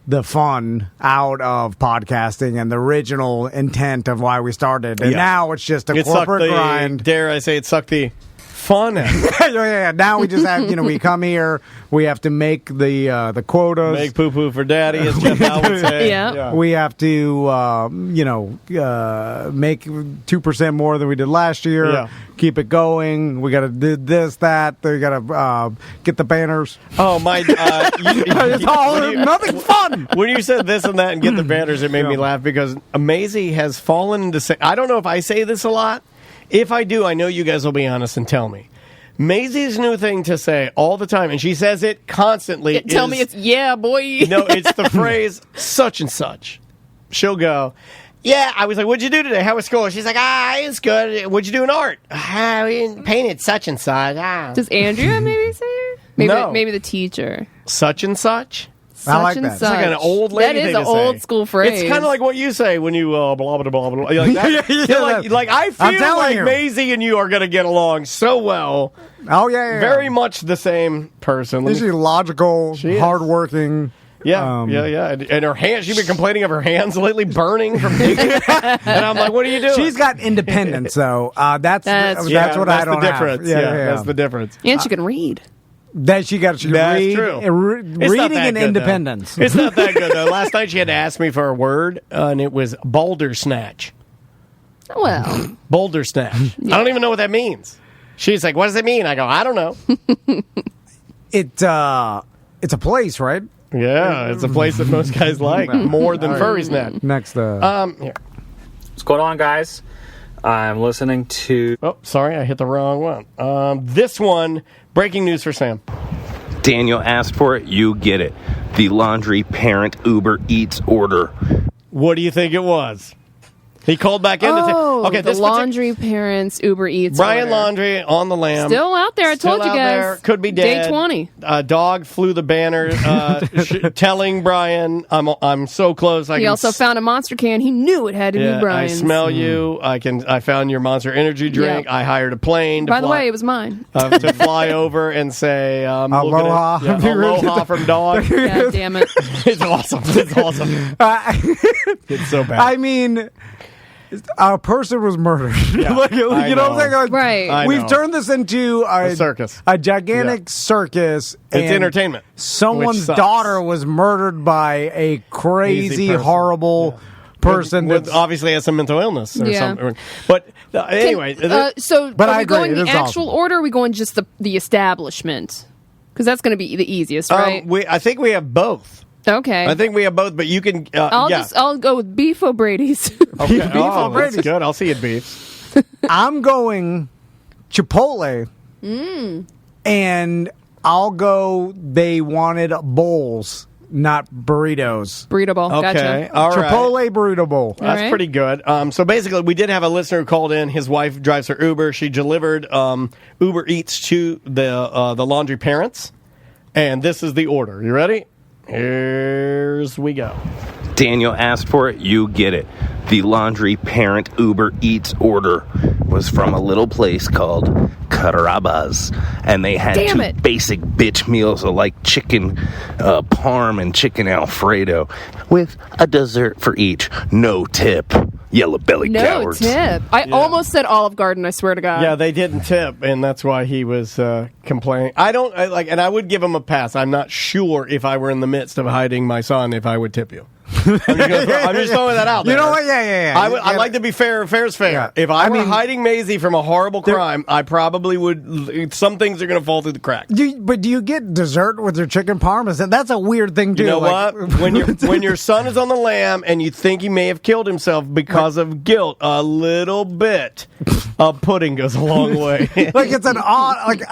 the fun out of podcasting and the original intent of why we started, and now it's just a corporate grind. Dare I say, it sucked the fun out. Yeah. Now we just have, we come here, we have to make the quotas. Make poo-poo for daddy, as Jeff Al would say. Yeah. We have to, make 2% more than we did last year. Yeah. Keep it going. We got to do this, that. We got to get the banners. Oh, my. It's all nothing fun. When you said this and that and get the banners, it made me laugh because Maisie has fallen into... I don't know if I say this a lot. If I do, I know you guys will be honest and tell me. Maisie's new thing to say all the time, and she says it constantly. Tell me it's, yeah, boy. No, it's the phrase, such and such. She'll go, yeah, I was like, what'd you do today? How was school? She's like, it's good. What'd you do in art? We painted such and such. Does Andrea maybe say it? Maybe the teacher. Such and such? I like and that. Such. It's like an old lady thing thing to say. That is an old school phrase. It's kind of like what you say when you blah, blah, blah, blah. Like that. Like I feel like Maisie and you are going to get along so well. Oh, yeah. Very much the same person. She's logical, hardworking. Yeah. And her hands, she's been complaining of her hands lately burning from digging. And I'm like, what are you doing? She's got independence, though. That's what I don't have. That's the difference. And she can read. That she got read, reading and independence. It's not that good, though. Last night she had to ask me for a word, and it was boulder snatch. Well. Boulder snatch. Yeah. I don't even know what that means. She's like, what does it mean? I go, I don't know. It's a place, right? Yeah, it's a place that most guys like more than furry snatch. Next, here. What's going on, guys? I'm listening to... Oh, sorry, I hit the wrong one. This one, breaking news for Sam. Daniel asked for it, you get it. The laundry parent Uber Eats order. What do you think it was? He called back in. The laundry parents Uber Eats. Brian order. Laundry on the lam. Still out there. I told you guys. There. Could be dead. Day 20. Dog flew the banner, telling Brian, "I'm so close." He also found a Monster can. He knew it had to be Brian's. I smell you. I found your Monster Energy drink. Yep. I hired a plane. By the way, it was mine. To fly over and say aloha. Aloha from Dog. God damn it! It's awesome. It's awesome. It's so bad. I mean, a person was murdered. Yeah, you know what I'm saying? Right. We've turned this into a circus, a gigantic circus. It's entertainment. Someone's daughter was murdered by a crazy, horrible person that obviously has some mental illness or something. But anyway, are we going the actual order? Or are we going just the establishment? Because that's going to be the easiest, right? I think we have both. Okay. I think we have both, but you can. I'll go with Beef O'Brady's. Okay. Beef O'Brady's. That's good. I'll see you at Beef's. I'm going Chipotle. And I'll go. They wanted bowls, not burritos. Burrito bowl. Okay. Gotcha. All right. Chipotle burrito bowl. That's pretty good. So basically, we did have a listener who called in. His wife drives her Uber. She delivered Uber Eats to the laundry parents, and this is the order. You ready? Here's we go. Daniel asked for it, you get it. The laundry parent Uber Eats order was from a little place called Carrabba's, and they had two basic bitch meals of like chicken parm and chicken Alfredo with a dessert for each. No tip. Yellow belly No cowards. tip. I almost said Olive Garden, I swear to God. Yeah, they didn't tip, and that's why he was complaining. And I would give him a pass. I'm not sure if I were in the midst of hiding my son if I would tip you. I'm just throwing that out there. You know what? Yeah. I like to be fair. Fair's fair. Yeah. If I were hiding Maisie from a horrible crime, I probably would. Some things are going to fall through the cracks. But do you get dessert with your chicken parmesan? That's a weird thing too. You know what? When your son is on the lam and you think he may have killed himself because of guilt, a little bit of pudding goes a long way. Like it's an odd. Like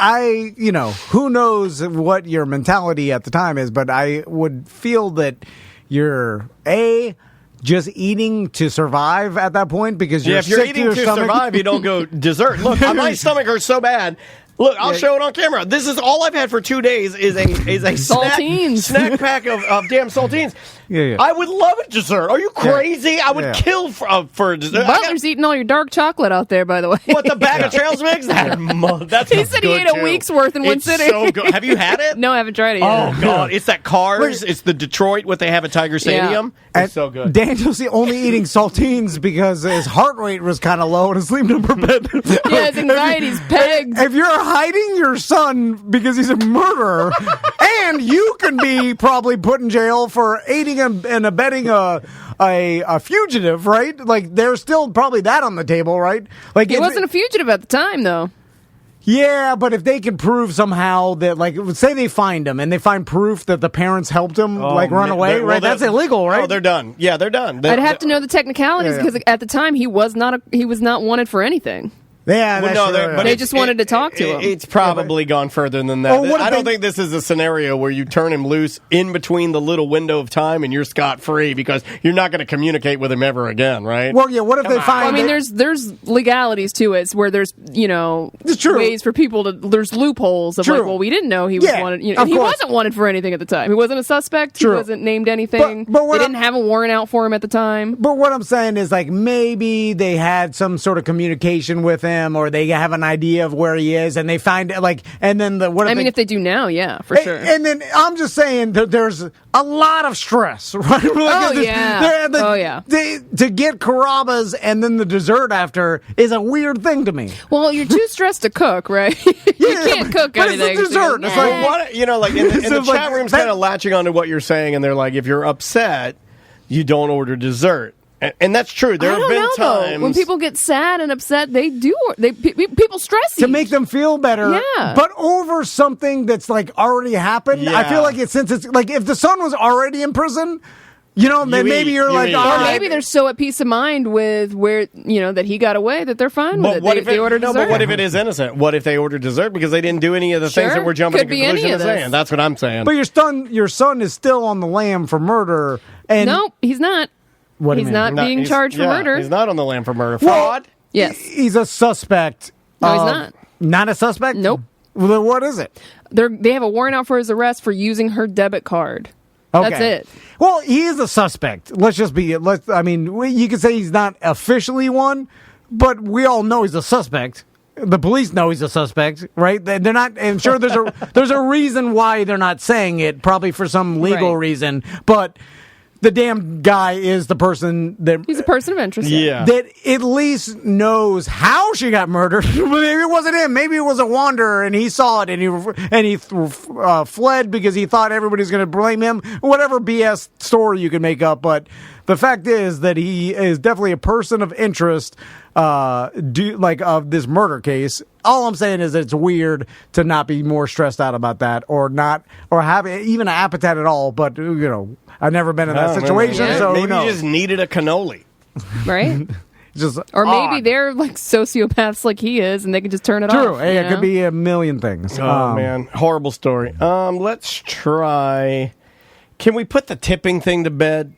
who knows what your mentality at the time is, but I would feel that you're just eating to survive at that point because you're if you're sick eating to your to stomach. survive, you don't go dessert. Look, my stomach hurts so bad. Look, I'll show it on camera. This is all I've had for 2 days is a Saltines. snack pack of damn saltines. Yeah. I would love a dessert. Are you crazy? I would kill for a dessert. Butler's eating all your dark chocolate out there, by the way. What, the bag of Trails Mix? That's He said he ate a week's worth in one sitting. So good. Have you had it? No, I haven't tried it yet. Oh, God. It's that Cars. It's the Detroit, what they have at Tiger Stadium. It's so good. Daniel's only eating saltines because his heart rate was kind of low and his sleep number bed. Yeah, his anxiety's pegged. If you're hiding your son because he's a murderer, and you can be probably put in jail for aiding and abetting a fugitive, right? Like, there's still probably that on the table, right? Like, He wasn't a fugitive at the time, though. Yeah, but if they can prove somehow that, like, say they find him and they find proof that the parents helped him, run away, right? That's illegal, right? Oh, they're done. Yeah, they're done. I'd have to know the technicalities because at the time he was not wanted for anything. Yeah, but they just wanted to talk to him. It's probably gone further than that. I don't think this is a scenario where you turn him loose in between the little window of time and you're scot-free because you're not going to communicate with him ever again, right? Well, yeah, what if they find... I mean, there's legalities to it where there's, ways for people to... There's loopholes of like, well, we didn't know he was wanted. And he wasn't wanted for anything at the time. He wasn't a suspect. He wasn't named anything. But they didn't have a warrant out for him at the time. But what I'm saying is, like, maybe they had some sort of communication with him or they have an idea of where he is and they find it, like, and then if they do now, yeah, for sure. And then I'm just saying that there's a lot of stress, right? To get Carrabba's and then the dessert after is a weird thing to me. Well, you're too stressed to cook, right? You can't cook anything. It's a dessert. It's like, what, like in the chat room's kind of latching onto what you're saying, and they're like, if you're upset, you don't order dessert. And that's true. There have been times when people get sad and upset, people stress to make them feel better. Yeah, but over something that's like already happened. Yeah. I feel like since it's like if the son was already in prison. Then maybe you're like, or maybe they're so at peace of mind with where that he got away that they're fine with it. What if they order dessert? But what if it is innocent? What if they order dessert because they didn't do any of the things that we're jumping to conclusion of saying? That's what I'm saying. But your son is still on the lam for murder. And nope, he's not. He's not being charged for murder. He's not on the lam for murder. Fraud? Yes. He's a suspect. No, he's not. Not a suspect? Nope. Well, then what is it? They have a warrant out for his arrest for using her debit card. Okay. That's it. Well, he is a suspect. You could say he's not officially one, but we all know he's a suspect. The police know he's a suspect, right? They're not. I'm sure there's a reason why they're not saying it, probably for some legal reason, but the damn guy is the person that... He's a person of interest. Yeah. That at least knows how she got murdered. Maybe it wasn't him. Maybe it was a wanderer and he saw it and he fled because he thought everybody was going to blame him. Whatever BS story you can make up. But the fact is that he is definitely a person of interest of this murder case. All I'm saying is that it's weird to not be more stressed out about that or have even an appetite at all. But, I've never been in that situation. Yeah. So maybe you just needed a cannoli. Right? Or maybe they're like sociopaths like he is and they can just turn it off. True. Hey, it could be a million things. Oh, man. Horrible story. Let's try... Can we put the tipping thing to bed?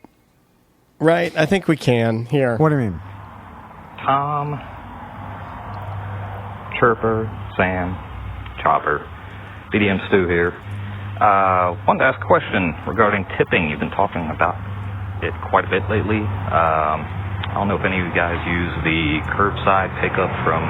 Right? I think we can. Here. What do you mean? Tom, Chirper, Sam, Chopper, BDM Stu here. Wanted to ask a question regarding tipping. You've been talking about it quite a bit lately. I don't know if any of you guys use the curbside pickup from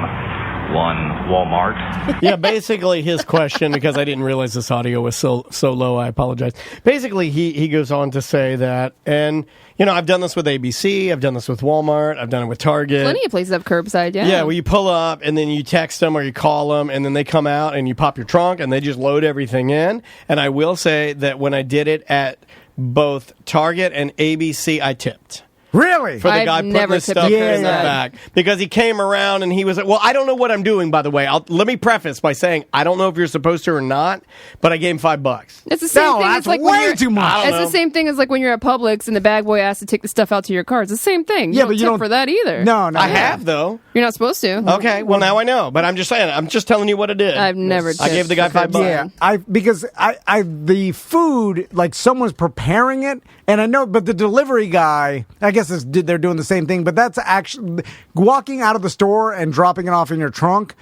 one Walmart. Yeah, basically his question, because I didn't realize this audio was so low, I apologize. Basically, he goes on to say that, and, you know, I've done this with ABC, I've done this with Walmart, I've done it with Target. Plenty of places have curbside, yeah. Yeah, well, you pull up, and then you text them or you call them, and then they come out, and you pop your trunk, and they just load everything in. And I will say that when I did it at both Target and ABC, I tipped. Really? For the guy putting his stuff in the Yeah. back. Because he came around and he was like, well, I don't know what I'm doing, by the way. Let me preface by saying, I don't know if you're supposed to or not, but I gave him $5. It's the same thing. that's It's like way too much. It's the same thing as like when you're at Publix and the bag boy asks to take the stuff out to your car. It's the same thing. You don't tip for that either. No, I have, though. You're not supposed to. Okay, well, now I know. But I'm just saying, I'm just telling you what it is. I've never tipped. I gave the guy $5. Yeah, because the food, like someone's preparing it, and I know, but the delivery guy, I guess they're doing the same thing, but that's actually walking out of the store and dropping it off in your trunk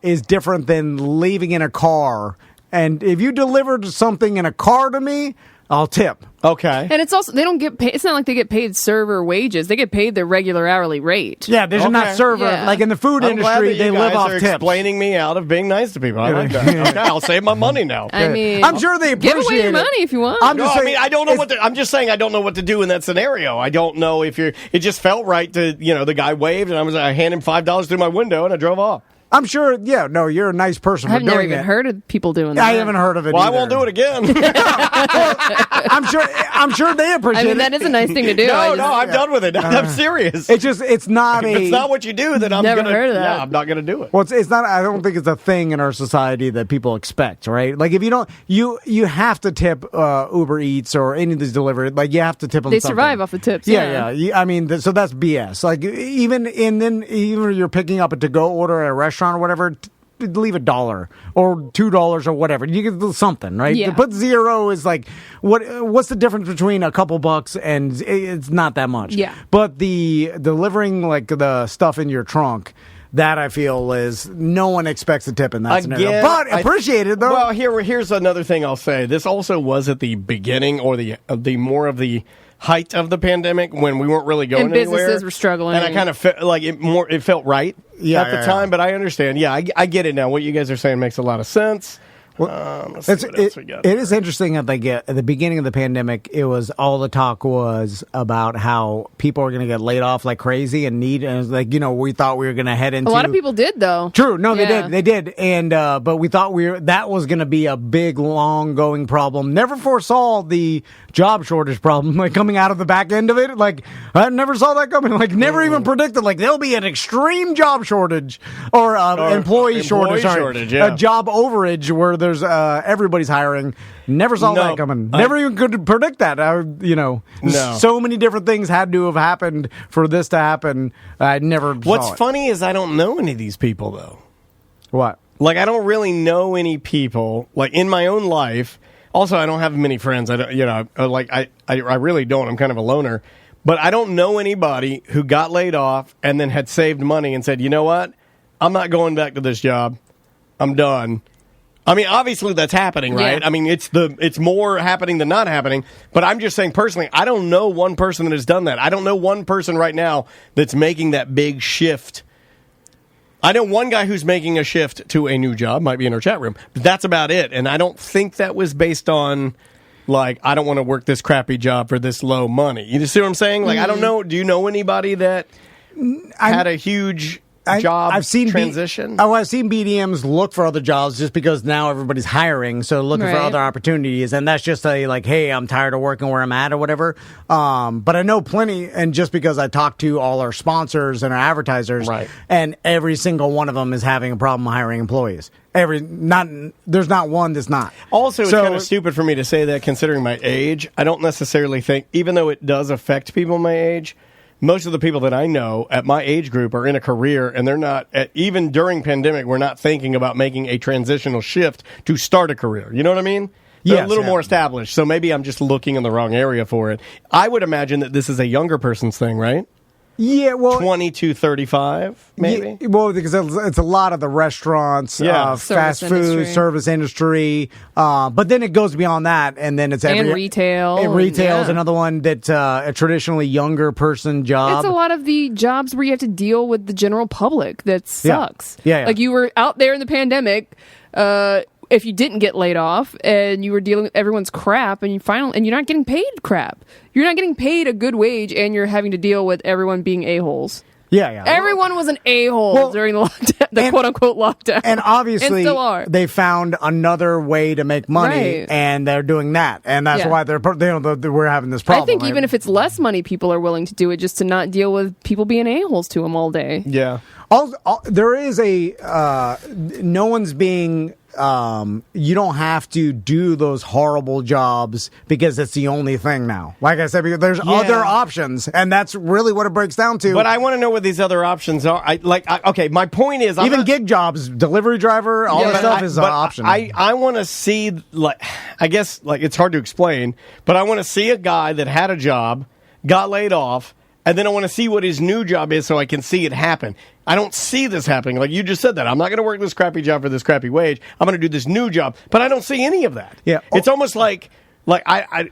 is different than leaving in a car. And if you delivered something in a car to me, I'll tip. Okay. And it's also, they don't get paid, it's not like they get paid server wages. They get paid their regular hourly rate. Yeah, there's not server. Yeah. Like in the food I'm glad industry, that you they live guys off are tips. explaining me out of being nice to people. I like that. Okay, I'll save my money now. I mean, I'm sure they appreciate give away your it. money if you want. I'm No, just I saying, mean, I don't know what I'm just saying I don't know what to do in that scenario. I don't know if it just felt right to, the guy waved and I handed him $5 through my window and I drove off. I'm sure, you're a nice person. I've for never doing even it. heard of people doing that. I haven't heard of it. Well, either. I won't do it again. I'm sure they appreciate I mean, it. that is a nice thing to do. I'm done with it. I'm serious. It's not if it's not what you do, then I'm Never gonna. heard of that. Yeah, I'm not gonna do it. Well, it's not. I don't think it's a thing in our society that people expect, right? Like if you don't, you have to tip Uber Eats or any of these delivery. Like you have to tip them. They something. survive off the tips. Yeah. I mean, so that's BS. Like even if you're picking up a to-go order at a restaurant or whatever. Leave $1 or $2 or whatever. You get something, right? Yeah. To put zero is like what's the difference between a couple bucks and it's not that much. Yeah. But the delivering like the stuff in your trunk, that I feel is no one expects a tip in that scenario. But appreciate it though. Well, here's another thing I'll say. This also was at the beginning or the more of the height of the pandemic when we weren't really going and businesses anywhere. were struggling. And I kind of felt like it felt right at the time, but I understand. Yeah, I get it now. What you guys are saying makes a lot of sense. Let's see what else we got. It is interesting at the beginning of the pandemic, it was all the talk was about how people are going to get laid off like crazy and it was like, we thought we were going to head into. A lot of people did though. True. No, they did. And, but we thought that was going to be a big, long going problem. Never foresaw the job shortage problem, like coming out of the back end of it. Like I never saw that coming. Like never even predicted, like there'll be an extreme job shortage or employee shortage. Yeah. A job overage where there's everybody's hiring. Never saw that coming. Never even could predict that. No. So many different things had to have happened for this to happen. I never. What's funny is I don't know any of these people though. What? Like I don't really know any people like in my own life. Also, I don't have many friends. I don't, I really don't. I'm kind of a loner. But I don't know anybody who got laid off and then had saved money and said, you know what? I'm not going back to this job. I'm done. I mean, obviously that's happening, right? Yeah. I mean, it's more happening than not happening. But I'm just saying personally, I don't know one person that has done that. I don't know one person right now that's making that big shift. I know one guy who's making a shift to a new job, might be in our chat room, but that's about it. And I don't think that was based on, like, I don't want to work this crappy job for this low money. You see what I'm saying? Like, I don't know. Do you know anybody that had a huge job transition? I've seen BDMs look for other jobs just because now everybody's hiring, so looking for other opportunities, and that's just like, hey, I'm tired of working where I'm at or whatever. But I know plenty, and just because I talk to all our sponsors and our advertisers, and every single one of them is having a problem hiring employees. There's not one that's not. Also, it's kind of stupid for me to say that considering my age. I don't necessarily think, even though it does affect people my age, most of the people that I know at my age group are in a career, and they're not, even during pandemic, we're not thinking about making a transitional shift to start a career. You know what I mean? They're a little more established, so maybe I'm just looking in the wrong area for it. I would imagine that this is a younger person's thing, right? Yeah, well, 20 to 35, maybe. Yeah, well, because it's a lot of the restaurants, fast food, service industry. But then it goes beyond that, and then it's retail. And retail is another one that's a traditionally younger person job. It's a lot of the jobs where you have to deal with the general public. That sucks. Yeah. Like you were out there in the pandemic. If you didn't get laid off and you were dealing with everyone's crap and you're not getting paid crap. You're not getting paid a good wage and you're having to deal with everyone being a-holes. Yeah. Everyone was an a-hole during the lockdown, the quote-unquote lockdown. And obviously, and still are. They found another way to make money, right. And they're doing that. And that's why we're having this problem. I think even if it's less money, people are willing to do it just to not deal with people being a-holes to them all day. Yeah. There is no one's being... you don't have to do those horrible jobs because it's the only thing now. Like I said, because there's other options, and that's really what it breaks down to. But I want to know what these other options are. Okay, my point is... Even gig jobs, delivery driver, all that stuff is an option. I want to see, I guess, it's hard to explain, but I want to see a guy that had a job, got laid off, and then I want to see what his new job is so I can see it happen. I don't see this happening. Like you just said that. I'm not going to work this crappy job for this crappy wage. I'm going to do this new job. But I don't see any of that. Yeah. It's almost like I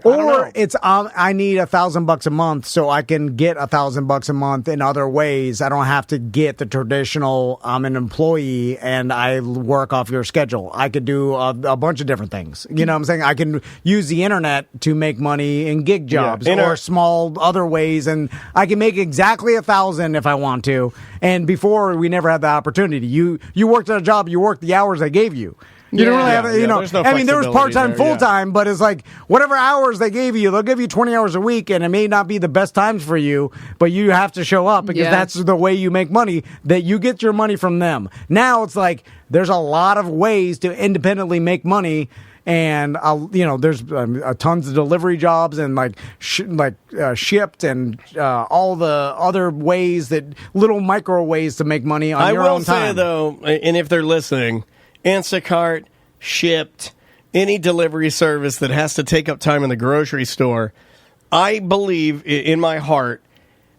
don't know. It's I need $1,000 a month so I can get $1,000 a month in other ways. I don't have to get the traditional I'm an employee and I work off your schedule. I could do a bunch of different things. You know what I'm saying? I can use the internet to make money in gig jobs or small other ways, and I can make exactly $1,000 if I want to. And before, we never had the opportunity. You worked at a job, you worked the hours they gave you. You don't really have, no I mean, there was part-time, there, full-time, but it's like whatever hours they gave you, they'll give you 20 hours a week, and it may not be the best times for you, but you have to show up because that's the way you make money, that you get your money from them. Now it's like there's a lot of ways to independently make money, and there's tons of delivery jobs and shipped and all the other ways, that little micro ways to make money on your own time. I will say, though, and if they're listening, Instacart, Shipped, any delivery service that has to take up time in the grocery store, I believe in my heart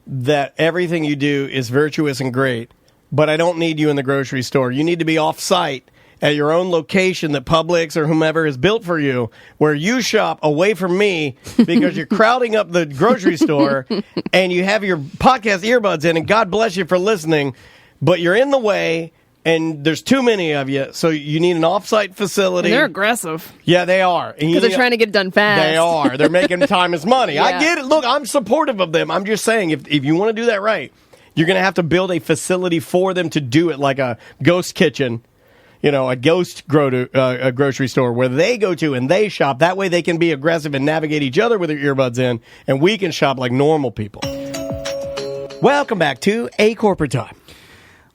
that everything you do is virtuous and great, but I don't need you in the grocery store. You need to be off-site at your own location that Publix or whomever has built for you, where you shop away from me because you're crowding up the grocery store and you have your podcast earbuds in, and God bless you for listening, but you're in the way. And there's too many of you, so you need an off-site facility. And they're aggressive. Yeah, they are. Because they're trying to get it done fast. They are. They're making time as money. I get it. Look, I'm supportive of them. I'm just saying, if you want to do that right, you're going to have to build a facility for them to do it, like a ghost kitchen, a ghost grocery store where they go to and they shop. That way they can be aggressive and navigate each other with their earbuds in, and we can shop like normal people. Welcome back to A Corporate Time.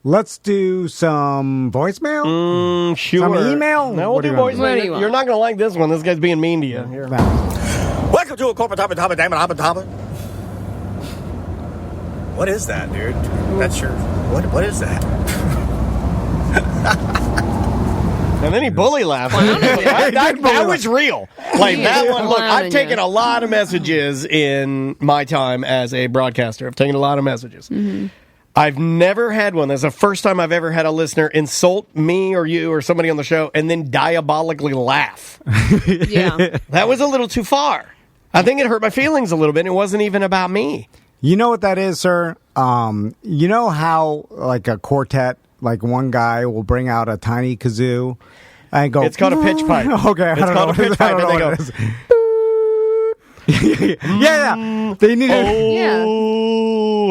Let's do some voicemail? Sure. Some email? No, we'll do voicemail. You're not going to like this one. This guy's being mean to you. Here. Welcome to a corporate topic. What is that, dude? That's your... What is that? And then he bully laughed. That was real. Like that one. Look, I've taken a lot of messages in my time as a broadcaster. I've taken a lot of messages. Mm-hmm. I've never had one. That's the first time I've ever had a listener insult me or you or somebody on the show and then diabolically laugh. Yeah. That was a little too far. I think it hurt my feelings a little bit. It wasn't even about me. You know what that is, sir? You know how, like a quartet, like one guy will bring out a tiny kazoo and go... It's called a pitch pipe. Okay. It's called a pitch pipe. And they go... yeah. They need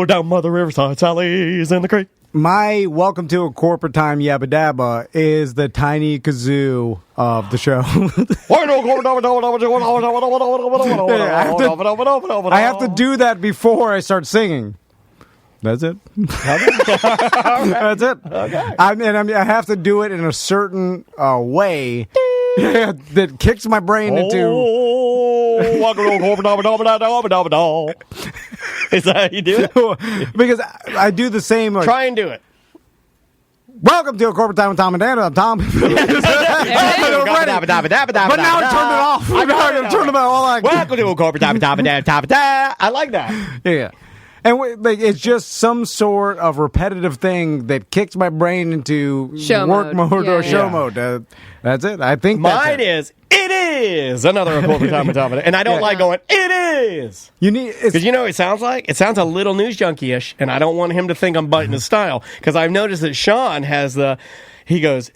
down Mother Riverside, Sally's in the creek. My welcome to a corporate time yabba dabba is the tiny kazoo of the show. I have to do that before I start singing. That's it. That's it. Okay. I have to do it in a certain way that kicks my brain into... Is that how you do it? Because I do the same. Like, try and do it. Welcome to a corporate time with Tom and Dan. I'm Tom. But now I turned it off. I turned it off. Welcome to a corporate time with Tom and Dan. I like that. Yeah. And it's just some sort of repetitive thing that kicks my brain into show work mode or show mode. That's it. I think mine is. It is another quote time on top of it, and I don't like going. It is. You need because you know what it sounds like. It sounds a little news junkie-ish, and I don't want him to think I'm biting his style because I've noticed that Sean has he goes.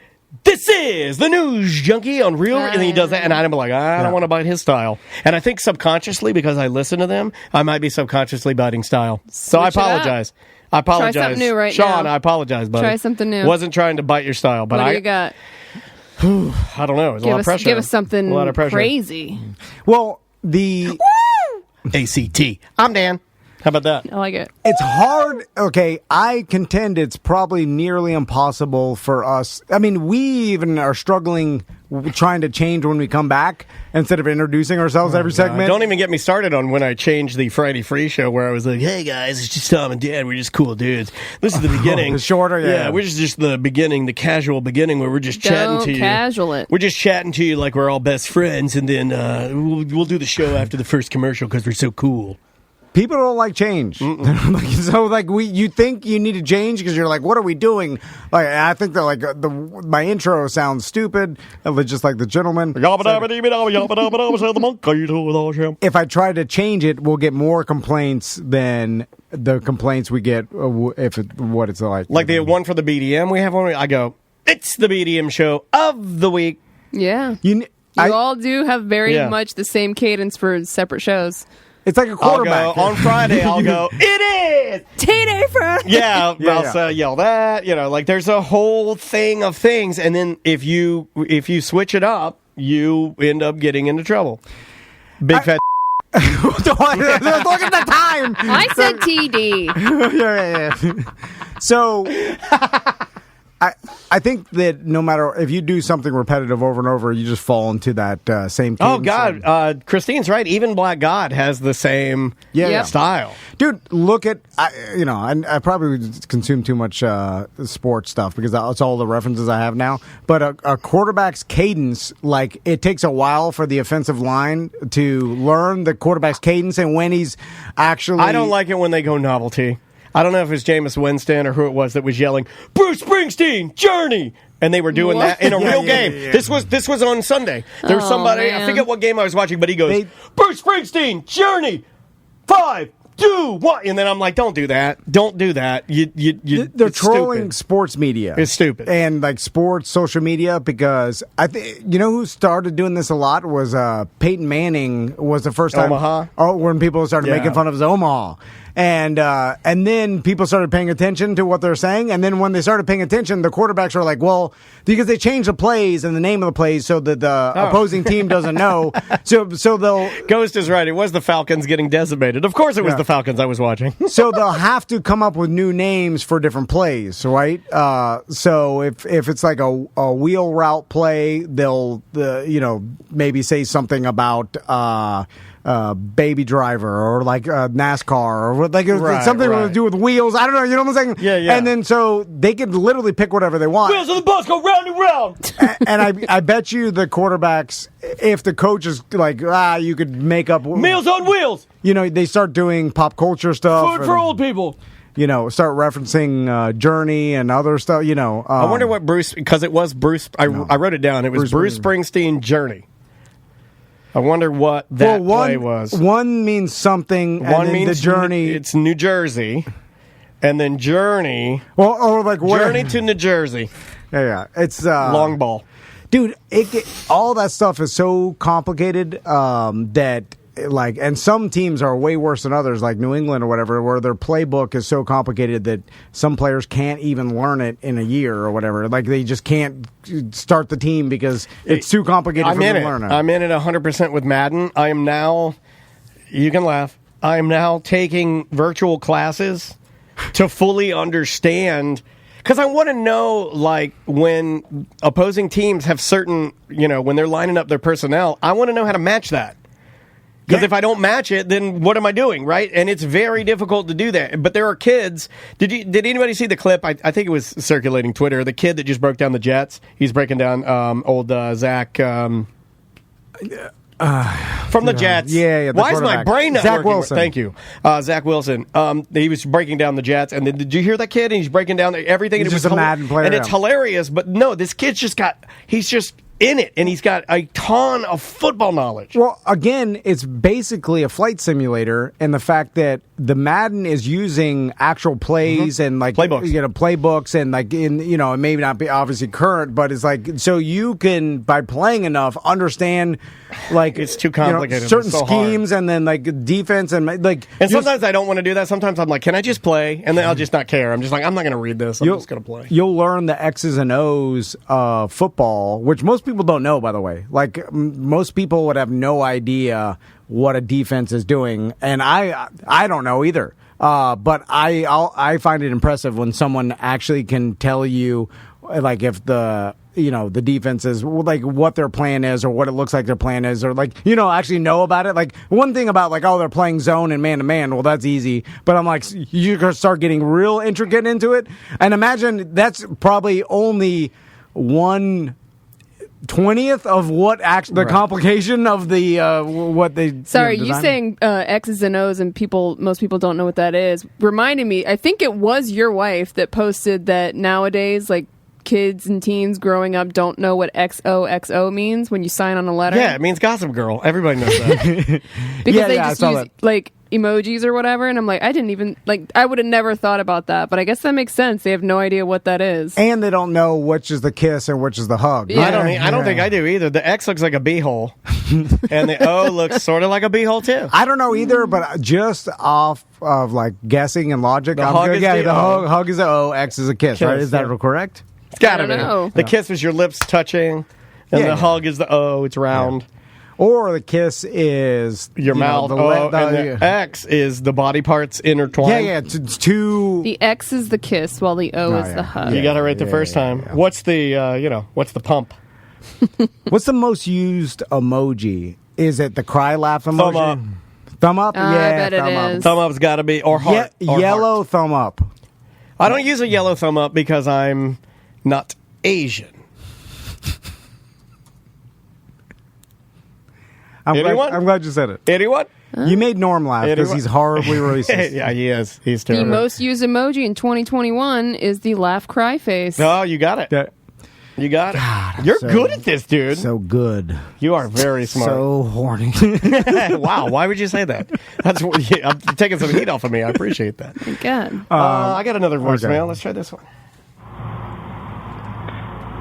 This is the news junkie on Real, and he does that, and I'm like, I don't want to bite his style. And I think subconsciously, because I listen to them, I might be subconsciously biting style. So I apologize. I apologize. Try something new right Sean, now. I apologize, buddy. Try something new. Wasn't trying to bite your style, but what do you got? I don't know. It's a lot of pressure. Give us something a lot of pressure. crazy. Well, the ACT. I'm Dan. How about that? I like it. It's hard. Okay, I contend it's probably nearly impossible for us. I mean, we even are struggling trying to change when we come back instead of introducing ourselves every segment. Don't even get me started on when I changed the Friday Free show where I was like, hey guys, it's just Tom and Dan. We're just cool dudes. This is the beginning. It's shorter, yeah. We're just the beginning, the casual beginning where we're just chatting to you. Casual it. We're just chatting to you like we're all best friends, and then we'll do the show after the first commercial because we're so cool. People don't like change. You think you need to change because you're like, what are we doing? Like, I think that my intro sounds stupid, just like the gentleman. If I try to change it, we'll get more complaints than the complaints we get what it's like. Like the one for the BDM we have one. I go, it's the BDM show of the week. Yeah, you all do have very much the same cadence for separate shows. It's like a quarterback. On Friday, I'll go, it is! TD Friday! Yeah, I'll yell that. Like there's a whole thing of things, and then if you switch it up, you end up getting into trouble. Big fat. Look at the time! I said TD. Yeah. So... I think that no matter if you do something repetitive over and over, you just fall into that same cadence. Oh, God. Christine's right. Even Black God has the same style. Dude, look at, I probably consume too much sports stuff because that's all the references I have now. But a quarterback's cadence, like, it takes a while for the offensive line to learn the quarterback's cadence and when he's actually... I don't like it when they go novelty. I don't know if it was Jameis Winston or who it was that was yelling, Bruce Springsteen, Journey! And they were doing that in a real game. Yeah. This was on Sunday. There was somebody, I forget what game I was watching, but he goes, Bruce Springsteen, Journey, 5, 2, 1. And then I'm like, don't do that. Don't do that. They're trolling sports media. It's stupid. And like sports social media because you know who started doing this a lot was Peyton Manning was the first time. Omaha? Oh, when people started making fun of his Omaha. And then people started paying attention to what they're saying. And then when they started paying attention, the quarterbacks are like, well, because they changed the plays and the name of the plays so that the opposing team doesn't know. So they'll... Ghost is right. It was the Falcons getting decimated. Of course it was the Falcons I was watching. So they'll have to come up with new names for different plays, right? So if it's like a wheel route play, they'll maybe say something about... Baby Driver or like NASCAR or like something to do with wheels. I don't know. You know what I'm saying? Yeah. And then so they could literally pick whatever they want. Wheels of the bus go round and round. And I bet you the quarterbacks, if the coach is like, you could make up Meals on Wheels. They start doing pop culture stuff. Food for old people. Start referencing Journey and other stuff. I wonder what Bruce, because it was Bruce. I wrote it down. It was Bruce Springsteen Journey. I wonder what that play was. One means something, one means the journey. It's New Jersey, and then Journey. Well, or like what? Journey to New Jersey. Yeah. It's long ball, dude. All that stuff is so complicated that. And some teams are way worse than others, like New England or whatever, where their playbook is so complicated that some players can't even learn it in a year or whatever. Like they just can't start the team because it's too complicated for them to learn it. I'm in it 100% with Madden. I am now, you can laugh, I am now taking virtual classes to fully understand, because I want to know, like, when opposing teams have certain, when they're lining up their personnel, I want to know how to match that. Because if I don't match it, then what am I doing, right? And it's very difficult to do that. But there are kids. Did anybody see the clip? I think it was circulating Twitter. The kid that just broke down the Jets. He's breaking down old Zach. From the Jets. Yeah. Why is my brain not Zach working? Wilson. Thank you. Zach Wilson. He was breaking down the Jets. And then, did you hear that kid? And he's breaking down everything. He's and just a Madden player. And it's hilarious. But no, this kid's he's just in it. And he's got a ton of football knowledge. Well, again, it's basically a flight simulator. And the fact that the Madden is using actual plays and like playbooks and like in, you know, it may not be obviously current, but it's like, so you can, by playing enough, understand like it's too complicated, certain so schemes hard. And then like defense and like. And sometimes I don't want to do that. Sometimes I'm like, can I just play? And then I'll just not care. I'm just like, I'm not going to read this. I'm just going to play. You'll learn the X's and O's of football, which most people don't know, by the way. Like most people would have no idea what a defense is doing, and I don't know either. But I find it impressive when someone actually can tell you, like, if the defense is like what their plan is or what it looks like their plan is, or like, actually know about it. Like one thing about like, oh, they're playing zone and man to man. Well, that's easy. But I'm like, you're gonna start getting real intricate into it, and imagine that's probably only 1/20th of what the complication of the what they. Sorry, you saying X's and O's and most people don't know what that is. Reminded me, I think it was your wife that posted that nowadays, like, kids and teens growing up don't know what XOXO means when you sign on a letter. Yeah, it means Gossip Girl. Everybody knows that. Because they just use like emojis or whatever, and I'm like, I didn't even I would have never thought about that, but I guess that makes sense. They have no idea what that is, and they don't know which is the kiss and which is the hug. Yeah. I don't think I do either. The X looks like a beehole, and the O looks sort of like a beehole too. I don't know either, but just off of like guessing and logic, the hug is the hug is the O, X is a kiss. Right? Is that correct? It's gotta be. The kiss is your lips touching, and the hug is the O. It's round. Yeah. Or the kiss is your mouth. And the X is the body parts intertwined. Yeah. It's two. The X is the kiss, while the O is the hug. You got it right the first time. Yeah. What's the what's the pump? What's the most used emoji? Is it the cry laugh emoji? Thumb up. Thumb up? I bet it is. Thumb up's got to be, or heart. Or yellow heart. Thumb up. I don't use a yellow thumb up because I'm not Asian. I'm glad you said it. Anyone? You made Norm laugh because he's horribly racist. Yeah, he is. He's terrible. The most used emoji in 2021 is the laugh cry face. Oh, you got it. You got it. God, you're good at this, dude. So good. You are very smart. So horny. Wow, why would you say that? I'm taking some heat off of me. I appreciate that. Thank God. I got another voicemail. Okay. Let's try this one.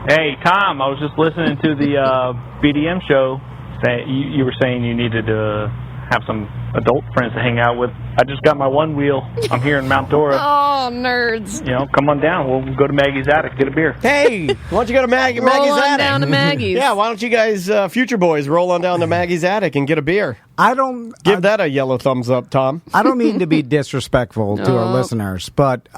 Hey, Tom, I was just listening to the BDM show. You were saying you needed to have some adult friends to hang out with. I just got my one wheel. I'm here in Mount Dora. Oh, nerds. Come on down. We'll go to Maggie's Attic, get a beer. Hey, why don't you go to Maggie's Attic? Roll on down to Maggie's. Yeah, why don't you guys, future boys, roll on down to Maggie's Attic and get a beer? Give that a yellow thumbs up, Tom. I don't mean to be disrespectful to our listeners, but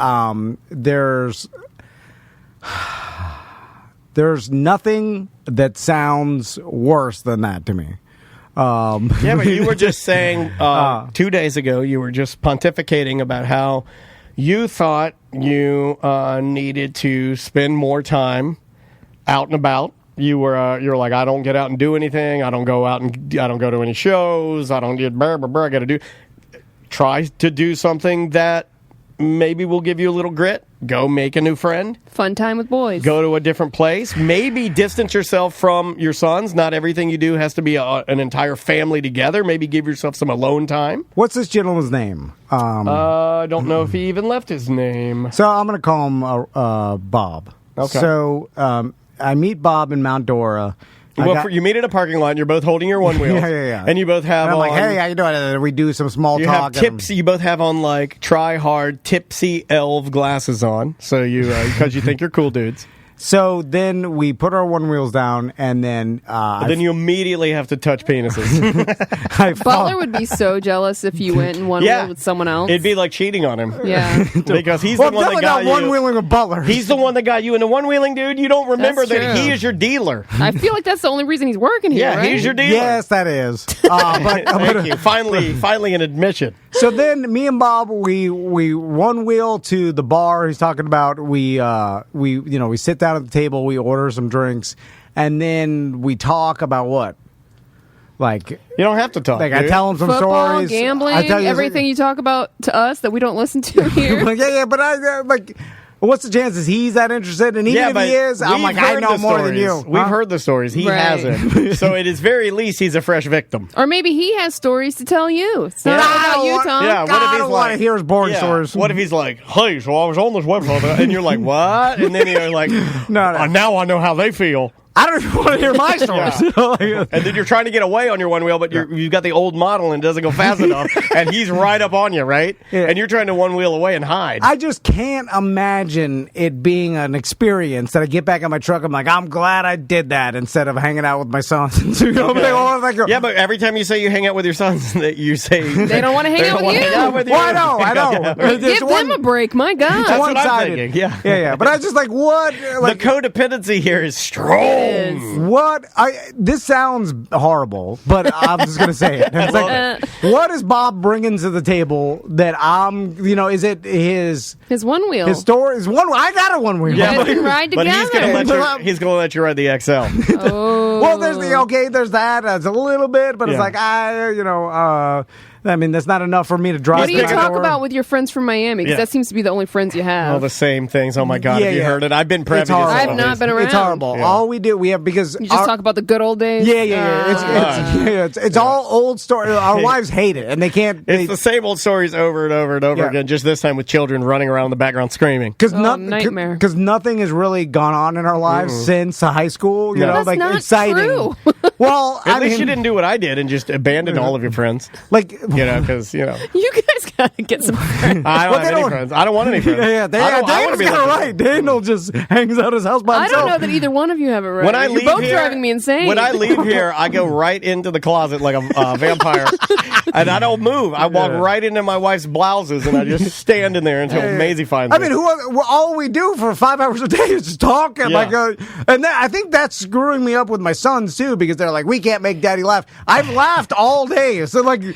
there's nothing that sounds worse than that to me. Yeah, but you were just saying 2 days ago, you were just pontificating about how you thought you needed to spend more time out and about. You're like, I don't get out and do anything. I don't go out and I don't go to any shows. I don't get I got to do. Try to do something that maybe will give you a little grit. Go make a new friend. Fun time with boys. Go to a different place. Maybe distance yourself from your sons. Not everything you do has to be an entire family together. Maybe give yourself some alone time. What's this gentleman's name? I don't know if he even left his name. So I'm going to call him Bob. Okay. So I meet Bob in Mount Dora. You meet at a parking lot, and you're both holding your one wheel. Yeah. And you both have I'm like, hey, how you doing? We do some small talk. You both have on, like, try-hard, tipsy elf glasses on, so because you think you're cool dudes. So then we put our one wheels down, and then... then you immediately have to touch penises. Butler would be so jealous if you went and one wheel with someone else. It'd be like cheating on him. Yeah. Because he's the one that got you. one-wheeling a Butler. He's the one that got you into one-wheeling, dude. You don't remember that he is your dealer. I feel like that's the only reason he's working here, right? He's your dealer. Yes, that is. Thank you. Finally an admission. So then me and Bob, we one wheel to the bar he's talking about. We sit down at the table, we order some drinks, and then we talk about what? Like, you don't have to talk. Like, dude. I tell him some Football, stories. gambling, I tell you everything you talk about to us that we don't listen to here. yeah, but I like. What's the chances he's that interested? And even if he is, I'm like, I know more than you. We've heard the stories. He hasn't. So at his very least, he's a fresh victim. Or maybe he has stories to tell you. It's not about you, Tom. Yeah, what if I he's don't like, want to hear his boring stories. What if he's like, hey, so I was on this website, and you're like, what? And then you're like, no. Now I know how they feel. I don't even want to hear my stories. And then you're trying to get away on your one wheel, but you've got the old model and it doesn't go fast enough, and he's right up on you, right? Yeah. And you're trying to one wheel away and hide. I just can't imagine it being an experience that I get back in my truck. I'm like, I'm glad I did that instead of hanging out with my sons. Yeah, but every time you say you hang out with your sons, that you say they don't want to hang out with you. Well, I know. Give them a break, my God. That's what I'm thinking. Yeah. But I just like what the codependency here is strong. What this sounds horrible, but I'm just gonna say it. It's like, what is Bob bringing to the table that is it his one wheel? His story is one. I got a one wheel. Yeah, but ride together. But he's gonna let you ride the XL. Oh. Well, there's there's that. It's a little bit, but it's like I mean, that's not enough for me to drive. What do you talk about with your friends from Miami? Because that seems to be the only friends you have. All the same things. Oh my God, have you heard it? I've been privy. I've not been around. It's horrible. Yeah. All we do, we have because you just talk about the good old days. It's all old story. Our wives hate it, and they can't. It's the same old stories over and over and over again. Just this time with children running around in the background screaming. Nightmare. Because nothing has really gone on in our lives since high school. You know, that's like not exciting. True. Well, at least you didn't do what I did and just abandon all of your friends. Like because you guys gotta get some friends. I don't have any friends. I don't want any friends. Daniel's got it right. Daniel just hangs out his house by himself. I don't know that either one of you have it right. When I You're leave both here, driving me insane. When I leave here, I go right into the closet like a vampire, and I don't move. I walk right into my wife's blouses, and I just stand in there until Maisie finds me. I mean, all we do for 5 hours a day is just talk. And I think that's screwing me up with my sons too, because they're like, we can't make Daddy laugh. I've laughed all day, so like, you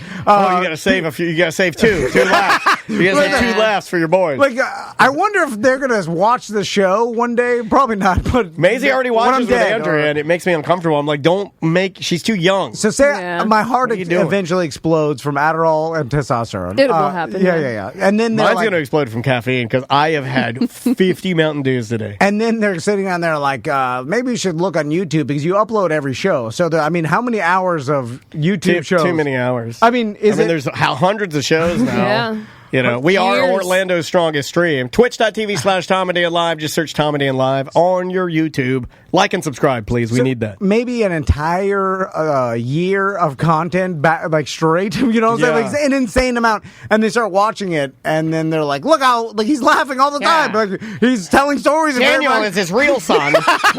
gotta save a few. You gotta save two laughs. You gotta save 2 laughs for your boys. Like, I wonder if they're gonna watch the show one day. Probably not. But Maisie already watches with Andrea, and it makes me uncomfortable. I'm like, she's too young. So my heart eventually explodes from Adderall and testosterone. It will happen. Yeah. And then mine's going to explode from caffeine because I have had 50 Mountain Dews today. And then they're sitting on there like, maybe you should look on YouTube because you upload every show. So how many hours of YouTube shows? Too many hours. I mean, there's hundreds of shows now. Yeah. We are Orlando's strongest stream. Twitch.tv/Tom and Dan Live. Just search Tom and Dan Live on your YouTube. Like and subscribe, please. We need that. Maybe an entire year of content like straight. You know what I'm saying? Like an insane amount. And they start watching it, and then they're like, look how he's laughing all the time. Like, he's telling stories. Daniel is his real son.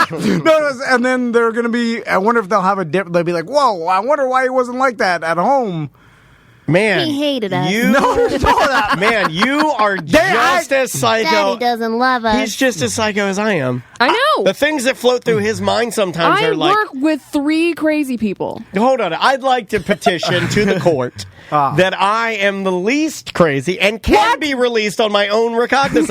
And then they're going to be, I wonder if they'll have they'll be like, whoa, I wonder why he wasn't like that at home. Man, he hated us. Man, you are just as psycho. Daddy doesn't love us. He's just as psycho as I am. I know. The things that float through his mind sometimes are like... I work with 3 crazy people. Hold on. I'd like to petition to the court that I am the least crazy and can be released on my own recognizance.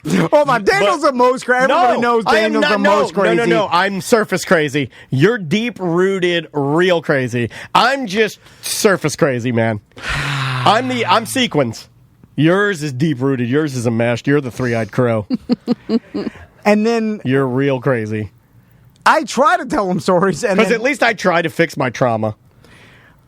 Daniel's the most crazy. Everybody knows Daniel's the most crazy. No. I'm surface crazy. You're deep-rooted, real crazy. I'm just surface crazy, man. I'm sequins. Yours is deep-rooted. Yours is enmeshed. You're the 3-eyed crow. And then... You're real crazy. I try to tell him stories. Because at least I try to fix my trauma.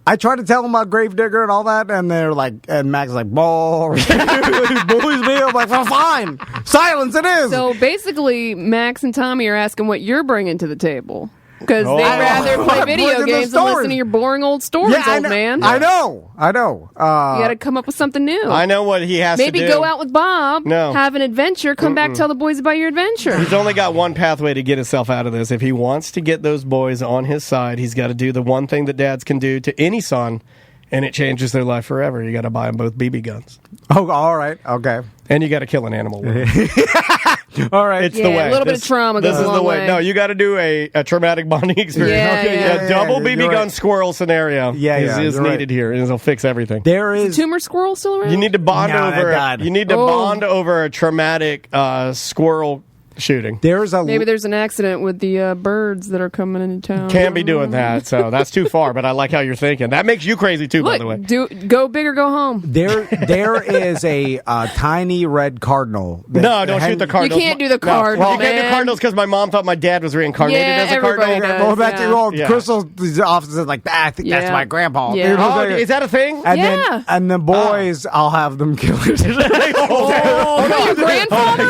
I try to tell them about Gravedigger and all that, and they're like, and Mac's like, bullies me. I'm like, well, fine. Silence it is. So basically, Max and Tommy are asking what you're bringing to the table. Because they'd rather play video games than listen to your boring old stories, old man. I know. You got to come up with something new. I know what he has to do. Maybe go out with Bob, have an adventure, come back, tell the boys about your adventure. He's only got one pathway to get himself out of this. If he wants to get those boys on his side, he's got to do the one thing that dads can do to any son, and it changes their life forever. You got to buy them both BB guns. Oh, all right. Okay. And you got to kill an animal with it. All right. It's the way. A little bit of trauma goes a long way. No, you got to do a traumatic bonding experience. A double BB gun squirrel scenario is needed here, and it'll fix everything. There is tumor squirrel still around? You need to bond over. You need to bond over a traumatic squirrel shooting. Maybe there's an accident with the birds that are coming into town. Can't be doing that, so that's too far. But I like how you're thinking. That makes you crazy too, by the way. Go big or go home. There is a tiny red cardinal. No, don't shoot the cardinals. You can't do the cardinal. Well, you can't do cardinals because my mom thought my dad was reincarnated as a cardinal. Crystal's office is like, I think that's my grandpa. Yeah. Oh, is that a thing? And then boys, I'll have them kill it. Your grandfather?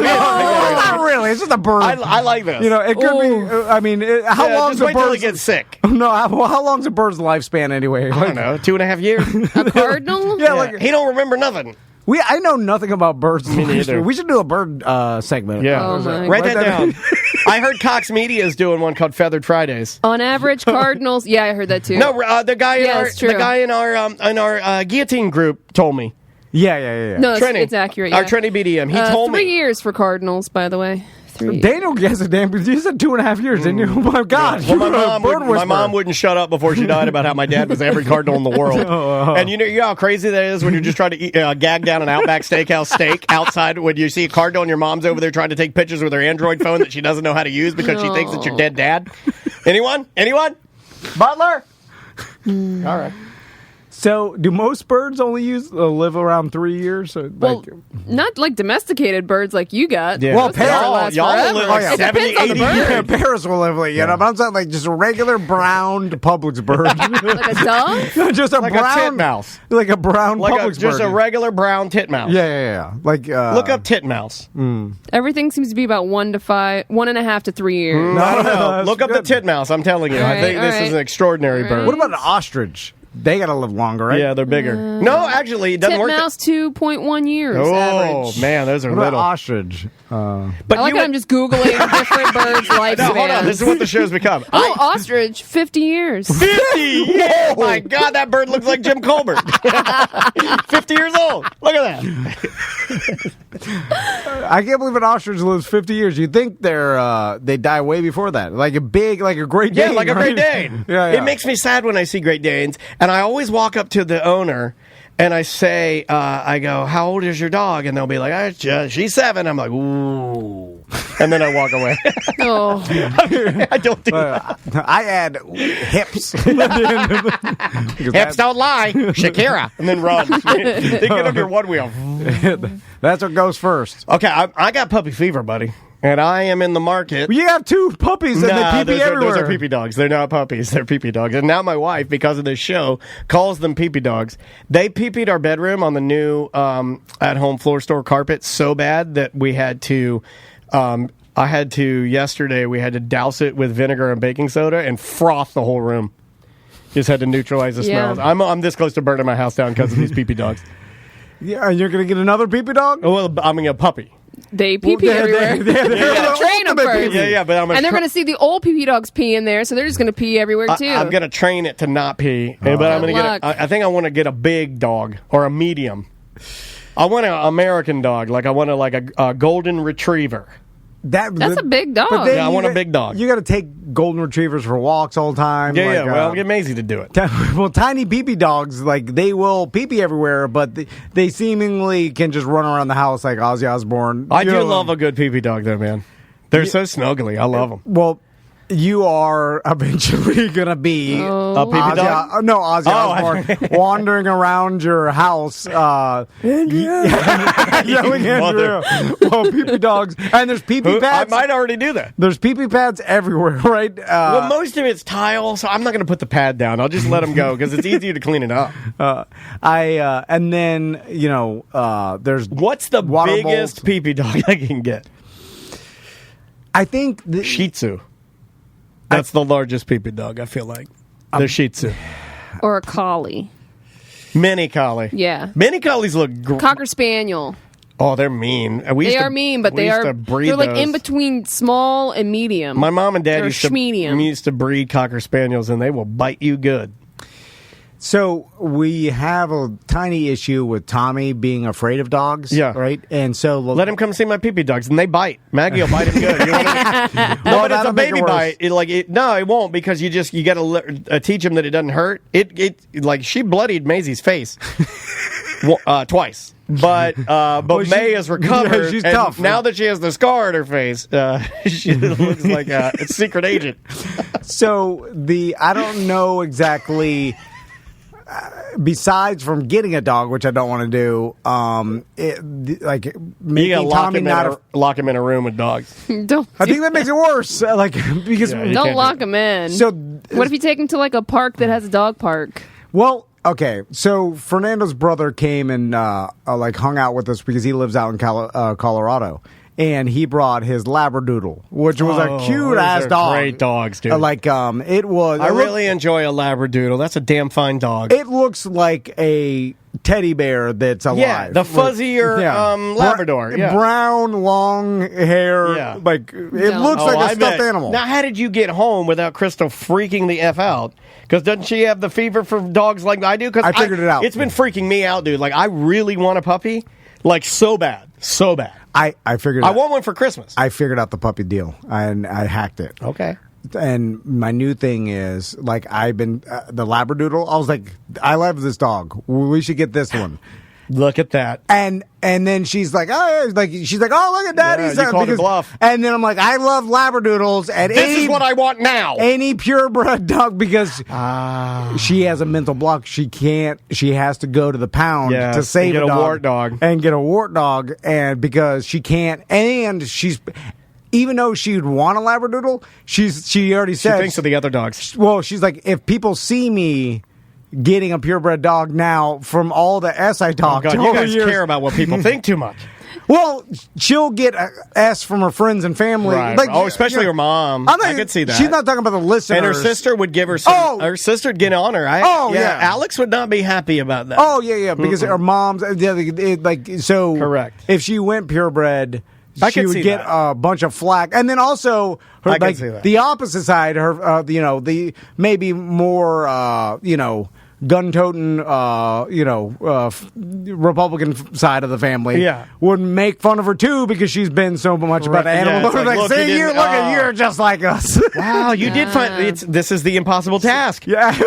Not really. It's just a bird. I like this. It could be. I mean, how long? Just wait till it gets sick. No, how long's a bird's lifespan anyway? I don't know. 2.5 years. A cardinal? Yeah, he don't remember nothing. I know nothing about birds. Me neither. We should do a bird segment. Yeah, write that down. I heard Cox Media is doing one called Feathered Fridays. On average, cardinals. Yeah, I heard that too. No, the guy in our guillotine group told me. Yeah. No, it's accurate. Yeah. Our Trini BDM. He told me 3 years for cardinals, by the way. Daniel has a damn. You said 2.5 years, didn't you? Oh my God! Yeah. Well, my mom wouldn't shut up before she died about how my dad was every cardinal in the world. And you know how crazy that is when you're just trying to eat, gag down an Outback Steakhouse steak outside when you see a cardinal and your mom's over there trying to take pictures with her Android phone that she doesn't know how to use because she thinks it's your dead dad. Anyone? Butler? All right. So, do most birds only live around 3 years? Well, not like domesticated birds like you got. Yeah. Well, y'all will live 70, 80 years. Yeah, Paris will live like, but I'm saying like just a regular brown Publix bird. Like a dove? No, just a like brown a titmouse. Like a brown Publix bird. Just a regular brown titmouse. Yeah. Like look up titmouse. Everything seems to be about 1.5 to 3 years. No. Look up the titmouse. I'm telling you. I think this is an extraordinary bird. What about an ostrich? They got to live longer, right? Yeah, they're bigger. No, actually, it doesn't work. Titmouse 2.1 years average. Man, those are what little. About ostrich? But I like how I'm just Googling different birds' lifespan. No, hold on. This is what the show's become. Ostrich, 50 years. 50? Yeah, my God, that bird looks like Jim Colbert. 50 years old. Look at that. I can't believe an ostrich lives 50 years. You'd think they die way before that. Like a Great Dane. Yeah, like a Great Dane. Yeah. It makes me sad when I see Great Danes, and I always walk up to the owner and I say, I go, how old is your dog? And they'll be like, she's 7. I'm like, ooh. And then I walk away. Oh. I don't do that. I add hips. Hips don't lie. Shakira. And then run. Then get up your one wheel. That's what goes first. Okay, I got puppy fever, buddy. And I am in the market. You have 2 puppies and they pee-pee everywhere. Those are pee-pee dogs. They're not puppies. They're pee-pee dogs. And now my wife, because of this show, calls them pee-pee dogs. They pee-peed our bedroom on the new at-home floor store carpet so bad that we had to... yesterday, we had to douse it with vinegar and baking soda and froth the whole room. Just had to neutralize the smells. I'm this close to burning my house down because of these pee-pee dogs. Yeah, and you're going to get another pee-pee dog? Oh, well, I mean a puppy. They pee-pee everywhere. They're train them first. Yeah, but they're going to see the old pee-pee dogs pee in there, so they're just going to pee everywhere, too. I'm going to train it to not pee, but I'm going to I think I want to get a big dog or a medium. I want an American dog. I want a golden retriever. That's a big dog. I want a big dog. You got to take golden retrievers for walks all the time. Yeah, well, I'll get Maisie to do it. Well, tiny pee-pee dogs, they will pee-pee everywhere, but they seemingly can just run around the house like Ozzy Osbourne. I do love a good pee-pee dog, though, man. They're so snuggly. I love them. Well, you are eventually going to be a pee-pee dog? Ozzy Osbourne wandering around your house yelling Andrew. Well, pee-pee dogs. And there's pee-pee pads. I might already do that. There's pee-pee pads everywhere, right? Well, most of it's tile, so I'm not going to put the pad down. I'll just let them go because it's easier to clean it up. And then, there's... What's the biggest pee-pee dog I can get? I think... Shih Tzu. That's the largest pee-pee dog, I feel like. The Shih Tzu. Or a collie. Mini collie. Yeah. Mini collies look great. Cocker spaniel. Oh, they're mean. They are mean, but they're like in between small and medium. My mom and dad used to breed Cocker spaniels, and they will bite you good. So we have a tiny issue with Tommy being afraid of dogs, right? And so let him come see my pee-pee dogs, and they bite. Maggie will bite him good. But it's a baby bite. No, it won't because you got to teach him that it doesn't hurt. She bloodied Maisie's face. Twice. But May has recovered. Yeah, she's and tough. Now that she has the scar on her face, she looks like a secret agent. So I don't know exactly. Besides from getting a dog, which I don't want to do, making Tommy lock him in a room with dogs. Don't. I think that makes it worse. Because don't lock him in. So what if you take him to like a park that has a dog park? Well, okay. So Fernando's brother came and hung out with us because he lives out in Colorado. And he brought his Labradoodle, which was a cute ass dog. Great dogs, dude. It was. I really enjoy a Labradoodle. That's a damn fine dog. It looks like a teddy bear that's alive. Yeah, the fuzzier Labrador. Yeah. Brown, long hair. Yeah. It looks like a stuffed animal. Now, how did you get home without Crystal freaking the F out? Because doesn't she have the fever for dogs like I do? Because I figured it out. It's been freaking me out, dude. I really want a puppy. So bad. So bad. I figured. I want one for Christmas. I figured out the puppy deal, and I hacked it. Okay. And my new thing is I've been the Labradoodle. I was like, I love this dog. We should get this one. Look at that. And then she's like, oh, look at Daddy's. Yeah, you called it bluff. And then I'm like, I love Labradoodles. And this is what I want now. Any purebred dog, because she has a mental block. She has to go to the pound to save a wart dog. And get a wart dog. And because she can't, and she's, even though she'd want a Labradoodle, she already said. She thinks of the other dogs. Well, she's like, if people see me getting a purebred dog now from all the S I talked to you guys care about what people think too much. Well, she'll get S from her friends and family. Right. Especially her mom. I could see that. She's not talking about the listeners. And her sister would give her some. Her sister would get on her. Alex would not be happy about that. Oh, yeah. Because her mom's. So. Correct. If she went purebred, she would get a bunch of flack. And then also, the opposite side, her, the maybe more, gun-toting, Republican side of the family would make fun of her, too, because she's been so much about animals. You're just like us. Wow, you did find... This is the impossible task. Yeah.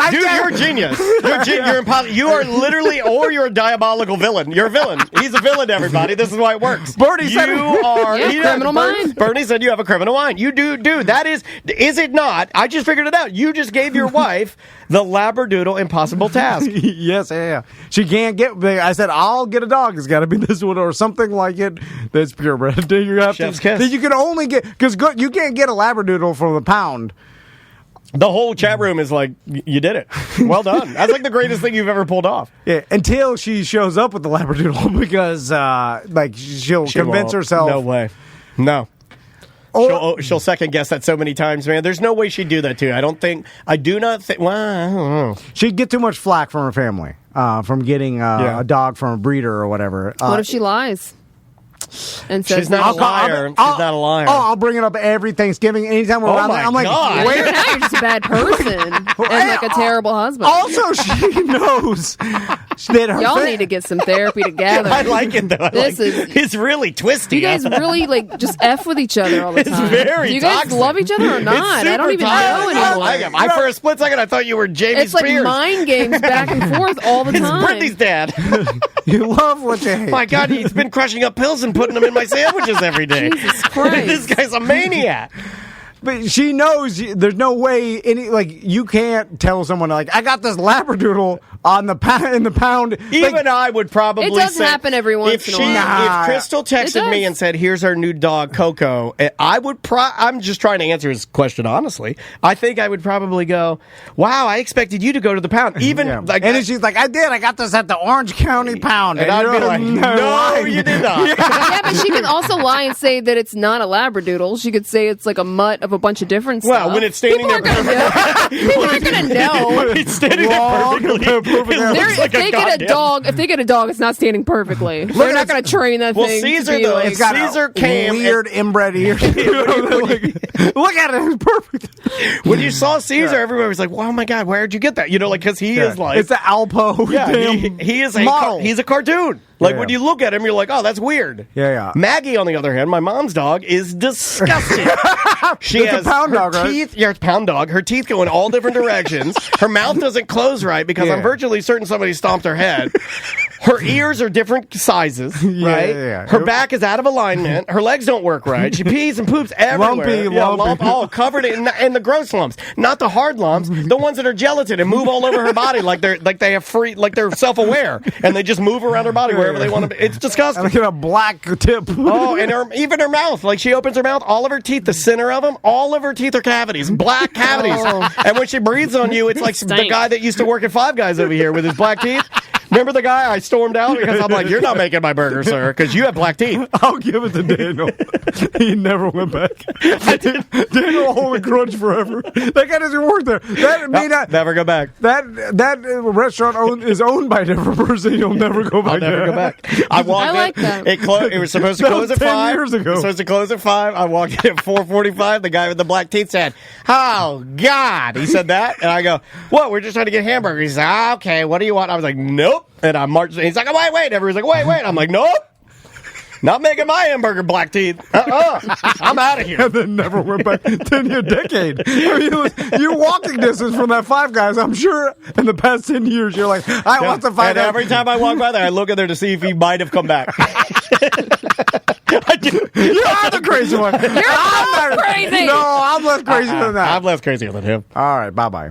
Dude, you're a genius. You're impossible. You are literally... Or you're a diabolical villain. You're a villain. He's a villain, everybody. This is why it works. Bernie said... You have a criminal mind. Bernie said you have a criminal mind. You do. Dude, that is... Is it not? I just figured it out. You just gave your wife the Labradoodle impossible task. Yes, yeah. She can't get. I said, I'll get a dog. It's got to be this one or something like it. That's purebred. You have Chef's kiss. You can only get because you can't get a Labradoodle from the pound. The whole chat room is like, you did it. Well done. That's like the greatest thing you've ever pulled off. Yeah, until she shows up with the Labradoodle because she'll convince herself. No way. No. She'll second guess that so many times, man. There's no way she'd do that to you. I do not think. Well, I don't know. She'd get too much flack from her family from getting a dog from a breeder or whatever. What if she lies? And says she's not a liar. She's not a liar. I'll bring it up every Thanksgiving. Anytime we're around there, I'm like, where now you're just a bad person and like a terrible husband. Also, she knows that her y'all need to get some therapy together. I like it though. It's really twisty. You guys really just F with each other all the time. It's very Do you guys toxic. Love each other or not? I don't even know anymore. For a split second, I thought you were Jamie Spears. It's like mind games back and forth all the time. It's Brittany's dad. You love what you hate. My God, he's been crushing up pills and putting them in my sandwiches every day. Jesus Christ. This guy's a maniac. But she knows there's no way you can't tell someone I got this Labradoodle on the in the pound. Even I would probably. It does happen every once in a while. If Crystal texted me and said, "Here's our new dog Coco," I would. I'm just trying to answer his question honestly. I think I would probably go, "Wow, I expected you to go to the pound." Even and then she's like, "I did. I got this at the Orange County Pound," and I'd be like, "No, you did not." Yeah, but she could also lie and say that it's not a Labradoodle. She could say it's like a mutt of a bunch of different stuff. Well, when it's standing there, people aren't going to know. It's standing there perfectly. If they get a dog, it's not standing perfectly. They're not going to train that thing. Caesar though, it's got Caesar came weird inbred ears. Look at it, it's perfect. When you saw Caesar, everybody was like, "Wow, my God, where'd you get that?" Because he is like it's an Alpo. Yeah, he is a model. He's a cartoon. Like, when you look at him, you're like, oh, that's weird. Yeah. Maggie, on the other hand, my mom's dog, is disgusting. She has a pound dog, teeth. right? Yeah, it's a pound dog. Her teeth go in all different directions. Her mouth doesn't close right because I'm virtually certain somebody stomped her head. Her ears are different sizes, right? Yeah. Her back is out of alignment. Her legs don't work right. She pees and poops everywhere. Lumpy. All covered in the gross lumps, not the hard lumps, the ones that are gelatin and move all over her body like they're self-aware and they just move around her body wherever they want to be. It's disgusting. And like a black tip. Oh, and even her mouth. Like, she opens her mouth, all of her teeth, the center of them, all of her teeth are cavities, black cavities. And when she breathes on you, it's like the guy that used to work at Five Guys over here with his black teeth. Remember the guy I stormed out because I'm like, you're not making my burger, sir, because you have black teeth. I'll give it to Daniel. He never went back. Daniel will hold a grudge forever. That guy doesn't work there. That may not never go back. That restaurant is owned by a different person. You'll never go back. I'll never go back. I walked in. Like that. It was supposed to close at 5 years ago. It was supposed to close at 5. I walked in at 4:45. The guy with the black teeth said, "Oh God!" He said that, and I go, "What? We're just trying to get hamburgers." He said, "Okay, what do you want?" I was like, "Nope." And I marched. He's like, "Oh, wait." Everybody's like, "Wait." I'm like, "Nope. Not making my hamburger black teeth. I'm out of here." And then never went back. 10 year decade. I mean, you're walking distance from that Five Guys. I'm sure in the past 10 years, you're like, I want the Five Guys. Every time I walk by there, I look in there to see if he might have come back. You are the crazy one. You're crazy. No, I'm less crazy than that. I'm less crazy than him. All right, bye-bye.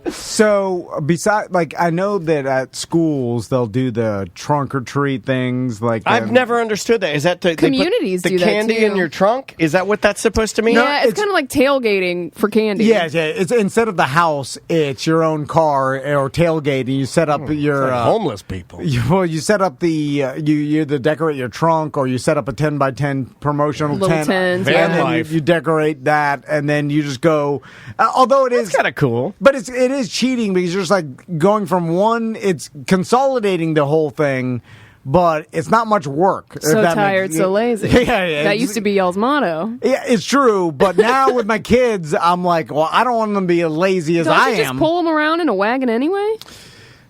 So, besides, like, I know that at schools they'll do the trunk or treat things. Like, I've never understood that. Is that communities the do that candy too. in your trunk? Is that what that's supposed to mean? Yeah, it's kind of like tailgating for candy. Yeah. It's instead of the house, it's your own car or tailgate, and you set up your like homeless people. You set up the you either decorate your trunk or you set up a 10x10 promotional Little tent, tents, and then you decorate that, and then you just go. Although it is kind of cool, but it is cheating because you're just like going from one. It's consolidating the whole thing, but it's not much work. So tired, so lazy. Yeah. That used to be y'all's motto. Yeah, it's true. But now with my kids, I'm like, well, I don't want them to be as lazy as I am. Don't you just pull them around in a wagon anyway?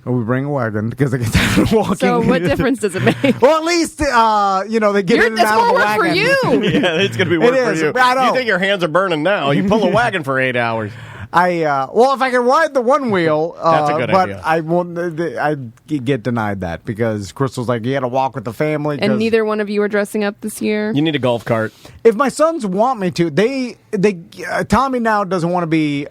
We bring a wagon because they get tired of walking. So what difference does it make? Well, at least, they get in and out of the wagon. That's more work for you. Yeah, it's going to be work for you. I know. You think your hands are burning now. You pull a wagon for 8 hours. Well, if I can ride the one wheel, that's a good idea. I won't. I get denied that because Crystal's like, you got to walk with the family. And neither one of you are dressing up this year. You need a golf cart. If my sons want me to, Tommy now doesn't want to be.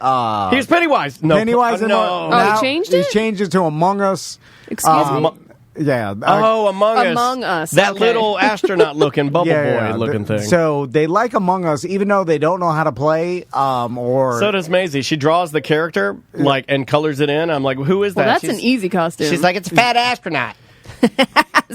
He's Pennywise. No, Pennywise. No. Now he changed it. He's changed it to Among Us. Excuse me. Yeah. Among Us. That little astronaut-looking, bubble boy-looking thing. So they like Among Us, even though they don't know how to play. So does Maisie. She draws the character and colors it in. I'm like, who is that? Well, that's an easy costume. She's like, it's a fat astronaut.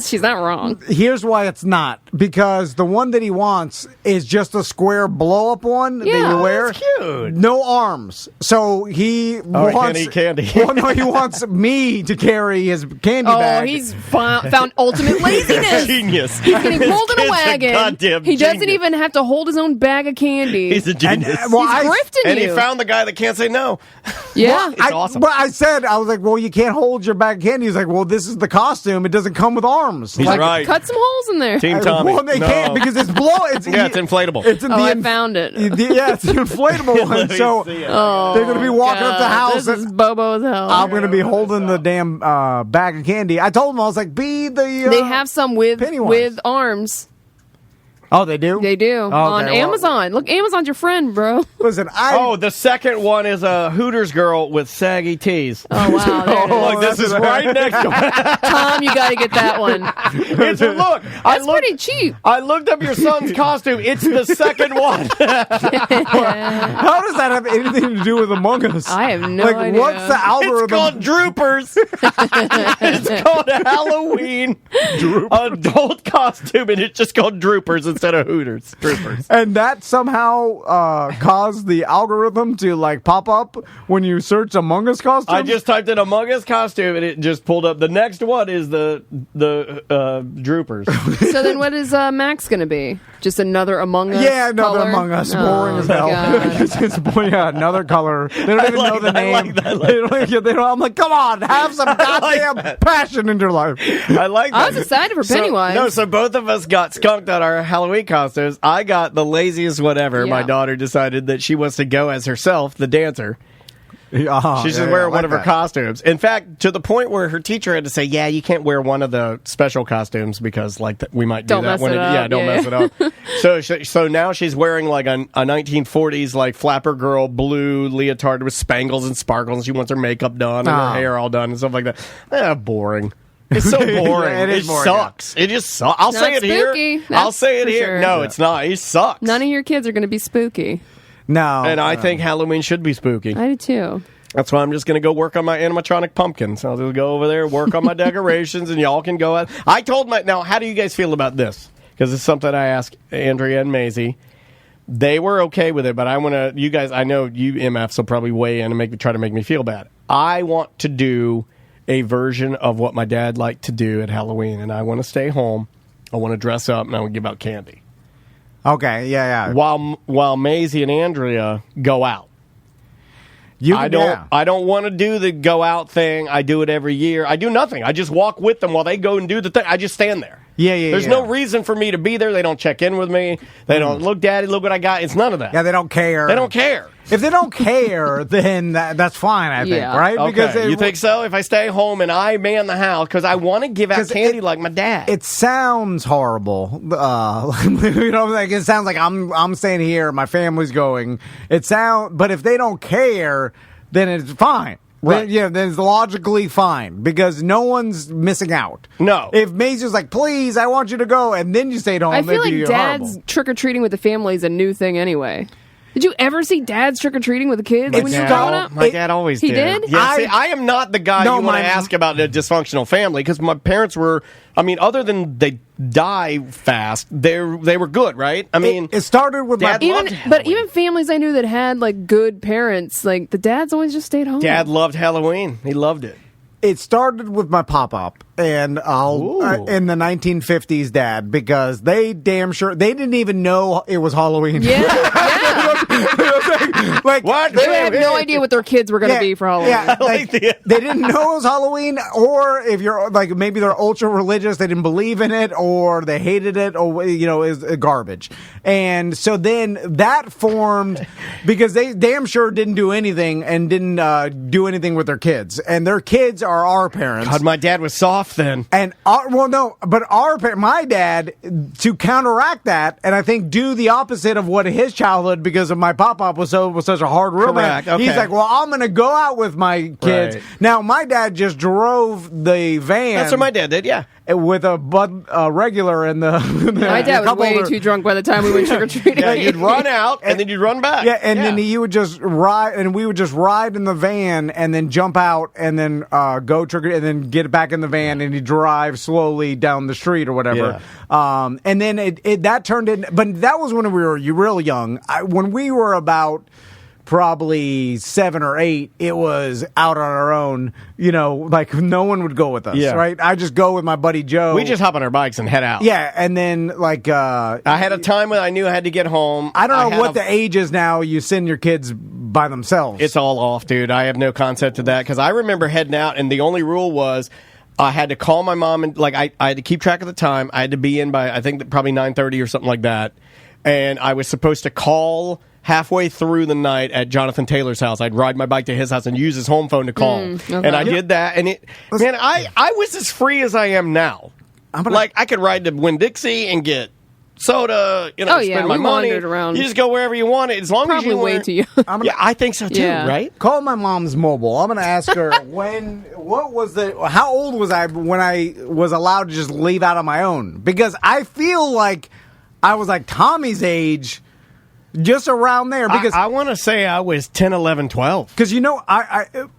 She's not wrong. Here's why it's not. Because the one that he wants is just a square blow-up one that you wear. That's cute. No arms. So he wants... he can't eat candy. Well, no, he wants me to carry his candy bag. Oh, he's found ultimate laziness. Genius. He's getting pulled in a wagon. Goddamn he doesn't genius. even have to hold his own bag of candy. He's a genius. He's grifting and you. he found the guy that can't say no. Yeah. It's awesome. But I was like, well, you can't hold your bag of candy. He's like, well, this is the costume. It doesn't come with arms. He's right. Cut some holes in there. Team Tommy. Well, they can't because it's it's inflatable. It's in I found it. It's the inflatable one. So they're going to be walking up the house. This is Bobo as hell. I'm going to be holding the damn bag of candy. I told them, I was like, they have some with arms. Oh, they do? They do. On Amazon. Look, Amazon's your friend, bro. Listen, the second one is a Hooters girl with saggy tees. Oh, wow. Look, this is right next to it. Tom, you got to get that one. That's pretty cheap. I looked up your son's costume. It's the second one. How does that have anything to do with Among Us? I have no idea. What's the algorithm? It's called Droopers. It's called a Halloween adult costume, and it's just called Droopers instead of Hooters. Droopers. And that somehow caused the algorithm to pop up when you search Among Us costume? I just typed in Among Us costume, and it just pulled up. The next one is the Droopers. So then what is Max going to be? Just another Among Us. Yeah, another color? Among Us. Boring as hell. Another color. They don't even know the name. I'm like, come on, have some goddamn passion in your life. I like that. I was excited for Pennywise. So both of us got skunked on our Halloween costumes. I got the laziest whatever. Yeah. My daughter decided that she wants to go as herself, the dancer. She's just wearing one of her costumes. In fact, to the point where her teacher had to say, "Yeah, you can't wear one of the special costumes because, like, we might do Don't that mess it up. Yeah, don't mess it up." So now she's wearing like a 1940s like flapper girl blue leotard with spangles and sparkles. And she wants her makeup done and her hair all done and stuff like that. Boring. It's so boring. It boring, sucks. It just sucks. I'll say it spooky. here. I'll say it for here. sure. No, it's not. It sucks. None of your kids are going to be spooky. No. And I think Halloween should be spooky. I do too. That's why I'm just going to go work on my animatronic pumpkins. I'll just go over there, work on my decorations, and y'all can go out. I told now, how do you guys feel about this? Because it's something I asked Andrea and Maisie. They were okay with it, but I want to, you guys, I know you MFs will probably weigh in and try to make me feel bad. I want to do a version of what my dad liked to do at Halloween, and I want to stay home. I want to dress up, and I want to give out candy. Okay, yeah. While Maisie and Andrea go out. I don't want to do the go out thing. I do it every year. I do nothing. I just walk with them while they go and do the thing. I just stand there. There's no reason for me to be there. They don't check in with me. They don't look, Daddy, look what I got. It's none of that. Yeah, they don't care. They don't care. If they don't care, then that's fine, I think, right? Okay. Because you think so? If I stay home and I man the house, because I want to give out candy like my dad. It sounds horrible. Like it sounds like I'm staying here, my family's going. But if they don't care, then it's fine. Right. Then it's logically fine because no one's missing out. No. If Maisie's like, please, I want you to go, and then you stayed home, I feel it'd be like dad's horrible. trick-or-treating with the family is a new thing anyway. Did you ever see dads trick-or-treating with the kids when you were growing up? My dad always did. He did? Yeah, I am not the guy you want to ask about a dysfunctional family because my parents were, other than they die fast, they were good, right? It started with Dad even families I knew that had like good parents, like the dads always just stayed home. Dad loved Halloween. He loved it. It started with my pop-up and in the 1950s, Dad, because they damn sure they didn't even know it was Halloween. Like what? They had no idea what their kids were going to be for Halloween. Yeah, they didn't know it was Halloween, or if you're like maybe they're ultra religious, they didn't believe in it, or they hated it, or is garbage. And so then that formed because they damn sure didn't do anything and didn't do anything with their kids, and their kids are our parents. God, my dad was soft then. And my dad, to counteract that, and I think do the opposite of what his childhood, because of my pop-up was such a hard roommate. Okay. He's like, well, I'm going to go out with my kids. Right. Now, my dad just drove the van. That's what my dad did, yeah. With a regular in the. My dad was way too drunk by the time we went trick-or-treating. Yeah, you'd run out, and then you'd run back. Yeah, and then he would just ride, and we would just ride in the van, and then jump out, and then go trick, and then get back in the van, and he'd drive slowly down the street or whatever. Yeah. And then that turned in, but that was when we were real young. When we were about probably 7 or 8, it was out on our own. Like no one would go with us, right? I just go with my buddy Joe. We just hop on our bikes and head out. Yeah, and then like I had a time when I knew I had to get home. I don't know what the age is now. You send your kids by themselves. It's all off, dude. I have no concept of that because I remember heading out, and the only rule was I had to call my mom and I had to keep track of the time. I had to be in by I think probably 9:30 or something like that, and I was supposed to call halfway through the night at Jonathan Taylor's house. I'd ride my bike to his house and use his home phone to call. Okay. And I did that. And I was as free as I am now. I could ride to Winn-Dixie and get soda, spend my money. Around. You just go wherever you want it. As long as you way too young. Yeah, I think so too, right? Call my mom's mobile. I'm going to ask her how old was I when I was allowed to just leave out on my own? Because I feel like I was like Tommy's age. Just around there, because I want to say I was 10, 11, 12. Because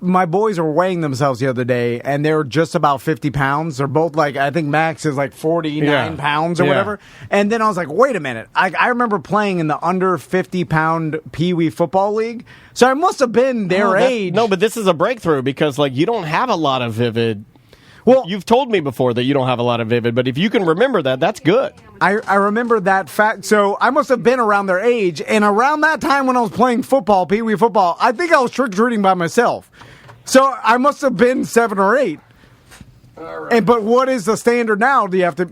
my boys were weighing themselves the other day, and they're just about 50 pounds. They're both like, I think Max is like 49 pounds or whatever. And then I was like, wait a minute. I remember playing in the under 50-pound Pee Wee football league, so I must have been their age. No, but this is a breakthrough because you don't have a lot of vivid. Well, you've told me before that you don't have a lot of vivid, but if you can remember that, that's good. I remember that fact. So I must have been around their age, and around that time when I was playing football, Pee Wee football, I think I was trick-or-treating by myself. So I must have been 7 or 8. All right. But what is the standard now? Do you have to...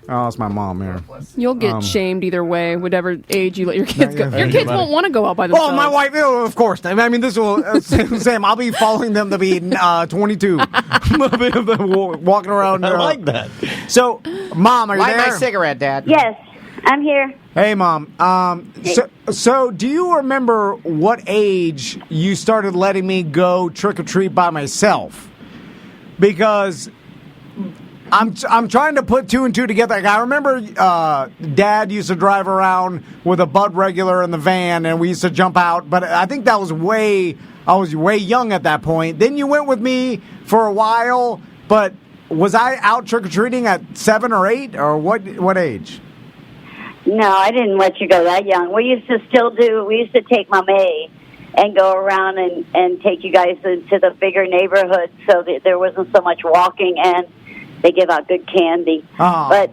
Oh, it's my mom here. You'll get shamed either way, whatever age you let your kids go. Your kids won't want to go out by themselves. Oh, my wife, of course. I mean, this will... Sam, I'll be following them to be 22. Walking around... I like that. So, Mom, are you Light there? my cigarette, Dad. Yes, I'm here. Hey, Mom. So do you remember what age you started letting me go trick-or-treat by myself? Because I'm trying to put 2 and 2 together. Like, I remember Dad used to drive around with a Bud regular in the van, and we used to jump out. But I think that was I was way young at that point. Then you went with me for a while, but was I out trick-or-treating at 7 or 8, or what age? No, I didn't let you go that young. We used to take Mom A and go around and take you guys into the bigger neighborhoods so that there wasn't so much walking, and they give out good candy. Oh. But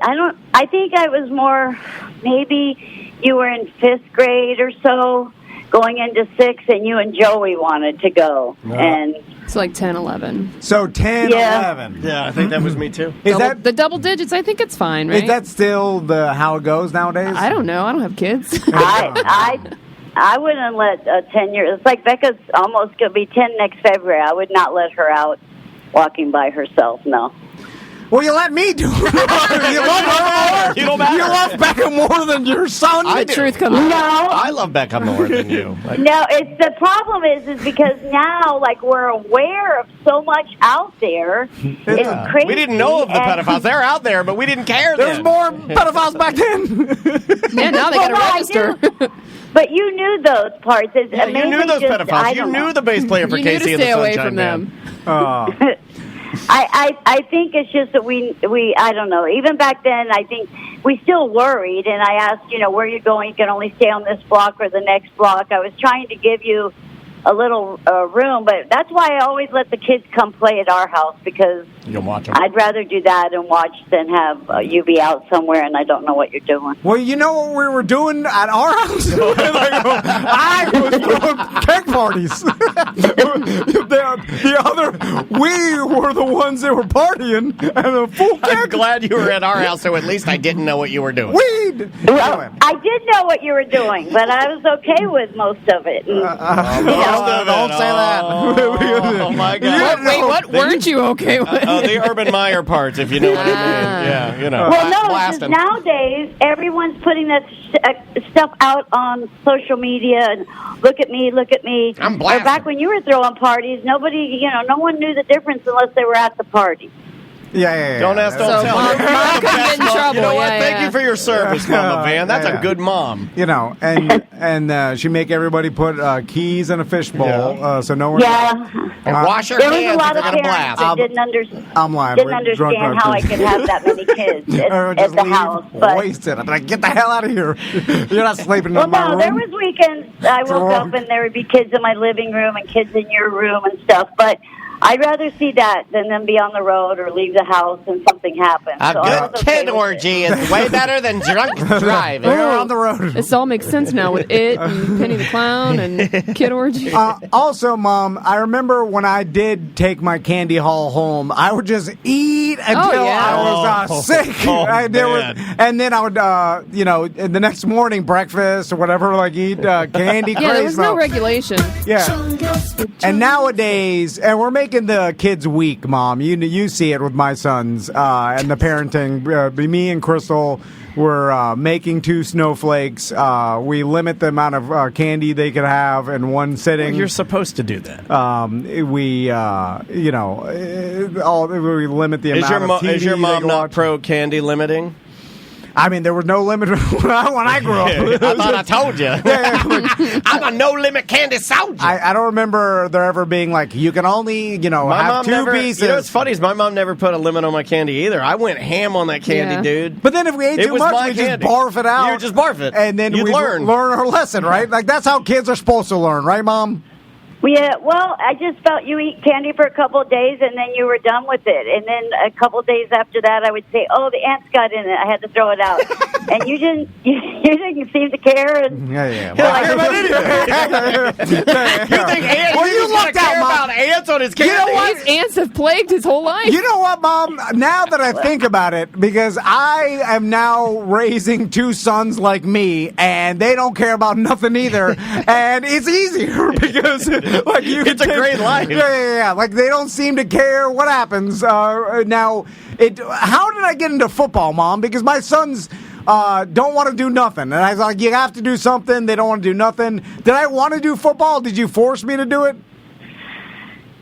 I think I was more, maybe you were in 5th grade or so, going into 6th, and you and Joey wanted to go. No. And it's like 10, 11. So 10, 11. Yeah, I think that was me too. Is that the double digits? I think it's fine, right? Is that still how it goes nowadays? I don't know. I don't have kids. I wouldn't let a 10-year... It's like Becca's almost going to be 10 next February. I would not let her out walking by herself, no. Well, you let me do it. You love her more. You don't matter. You love Becca more than your son. I do. Truth comes out. No. I love Becca more than you. No, the problem is because now, like, we're aware of so much out there. It's crazy. We didn't know of the pedophiles. They're out there, but we didn't care There's then. more pedophiles back then. Yeah, now they got to register. But you knew those parts. You knew those pedophiles. You knew the bass player for You knew Casey to and the stay away Sunshine from them. Band. I think it's just that we I don't know. Even back then, I think we still worried. And I asked, where are you going? You can only stay on this block or the next block. I was trying to give you a little room, but that's why I always let the kids come play at our house, because You'll watch them. I'd rather do that and watch than have you be out somewhere and I don't know what you're doing. Well, you know what we were doing at our house? I was throwing keg parties. We were the ones that were partying and a full keg. I'm glad you were at our house, so at least I didn't know what you were doing. Weed. Well, I did know what you were doing, but I was okay with most of it. And, don't say that. Oh, my God. Wait, what weren't you okay with? The Urban Meyer parts, if you know what I mean. Yeah, Well, no, because blasting. nowadays everyone's putting that stuff out on social media and look at me. I'm blasting. Back when you were throwing parties, nobody, no one knew the difference unless they were at the party. Yeah. Don't ask, don't tell. Mom could get in trouble. You know what? Yeah, Thank you for your service, Mama Van. That's a good mom. And she make everybody put keys in a fishbowl, so no one. Yeah. And wash your There was hands a lot if of you're gonna parents blast. that didn't I'm lying. didn't We're drunk understand how I kids. could have that many kids Or at just the leave house. But wasted. I'm like, get the hell out of here. You're not sleeping well, in my no, room. there was weekends I woke up and there would be kids in my living room and kids in your room and stuff. But I'd rather see that than them be on the road or leave the house and something happens. A good kid orgy is way better than drunk driving. They're on the road. This all makes sense now with it and Penny the Clown and Kid Orgy. Also, Mom, I remember when I did take my candy haul home, I would just eat until I was sick. And then I would, the next morning, breakfast or whatever, eat candy. Yeah, there was no regulation. Yeah. And nowadays, and we're making the kids weak, Mom. You see it with my sons and the parenting. Me and Crystal were making 2 snowflakes. We limit the amount of candy they could have in one sitting. You're supposed to do that. We limit the amount of TV Is your mom they can not watch. pro candy limiting? I mean, there was no limit when I grew up. I thought I told you. I'm a no-limit candy soldier. I don't remember there ever being you can only, have 2 pieces. You know what's funny is my mom never put a limit on my candy either. I went ham on that candy, dude. But then if we ate too much, we just barf it out. You would just barf it. And then You'd we learn our lesson, right? That's how kids are supposed to learn, right, Mom? Yeah, well, I just felt you eat candy for a couple of days and then you were done with it. And then a couple of days after that, I would say, "Oh, the ants got in it. I had to throw it out." And you didn't seem to care. And, yeah. Well, I care about anything. You think ants? Well, you looked out, Mom. about ants on his candy. You know what? These ants have plagued his whole life. You know what, Mom? Now that I think about it, because I am now raising two sons like me, and they don't care about nothing either, and it's easier because like it's a great life. Yeah. Like they don't seem to care what happens. Now, how did I get into football, Mom? Because my sons don't want to do nothing, and I was like, you have to do something. They don't want to do nothing. Did I want to do football? Did you force me to do it?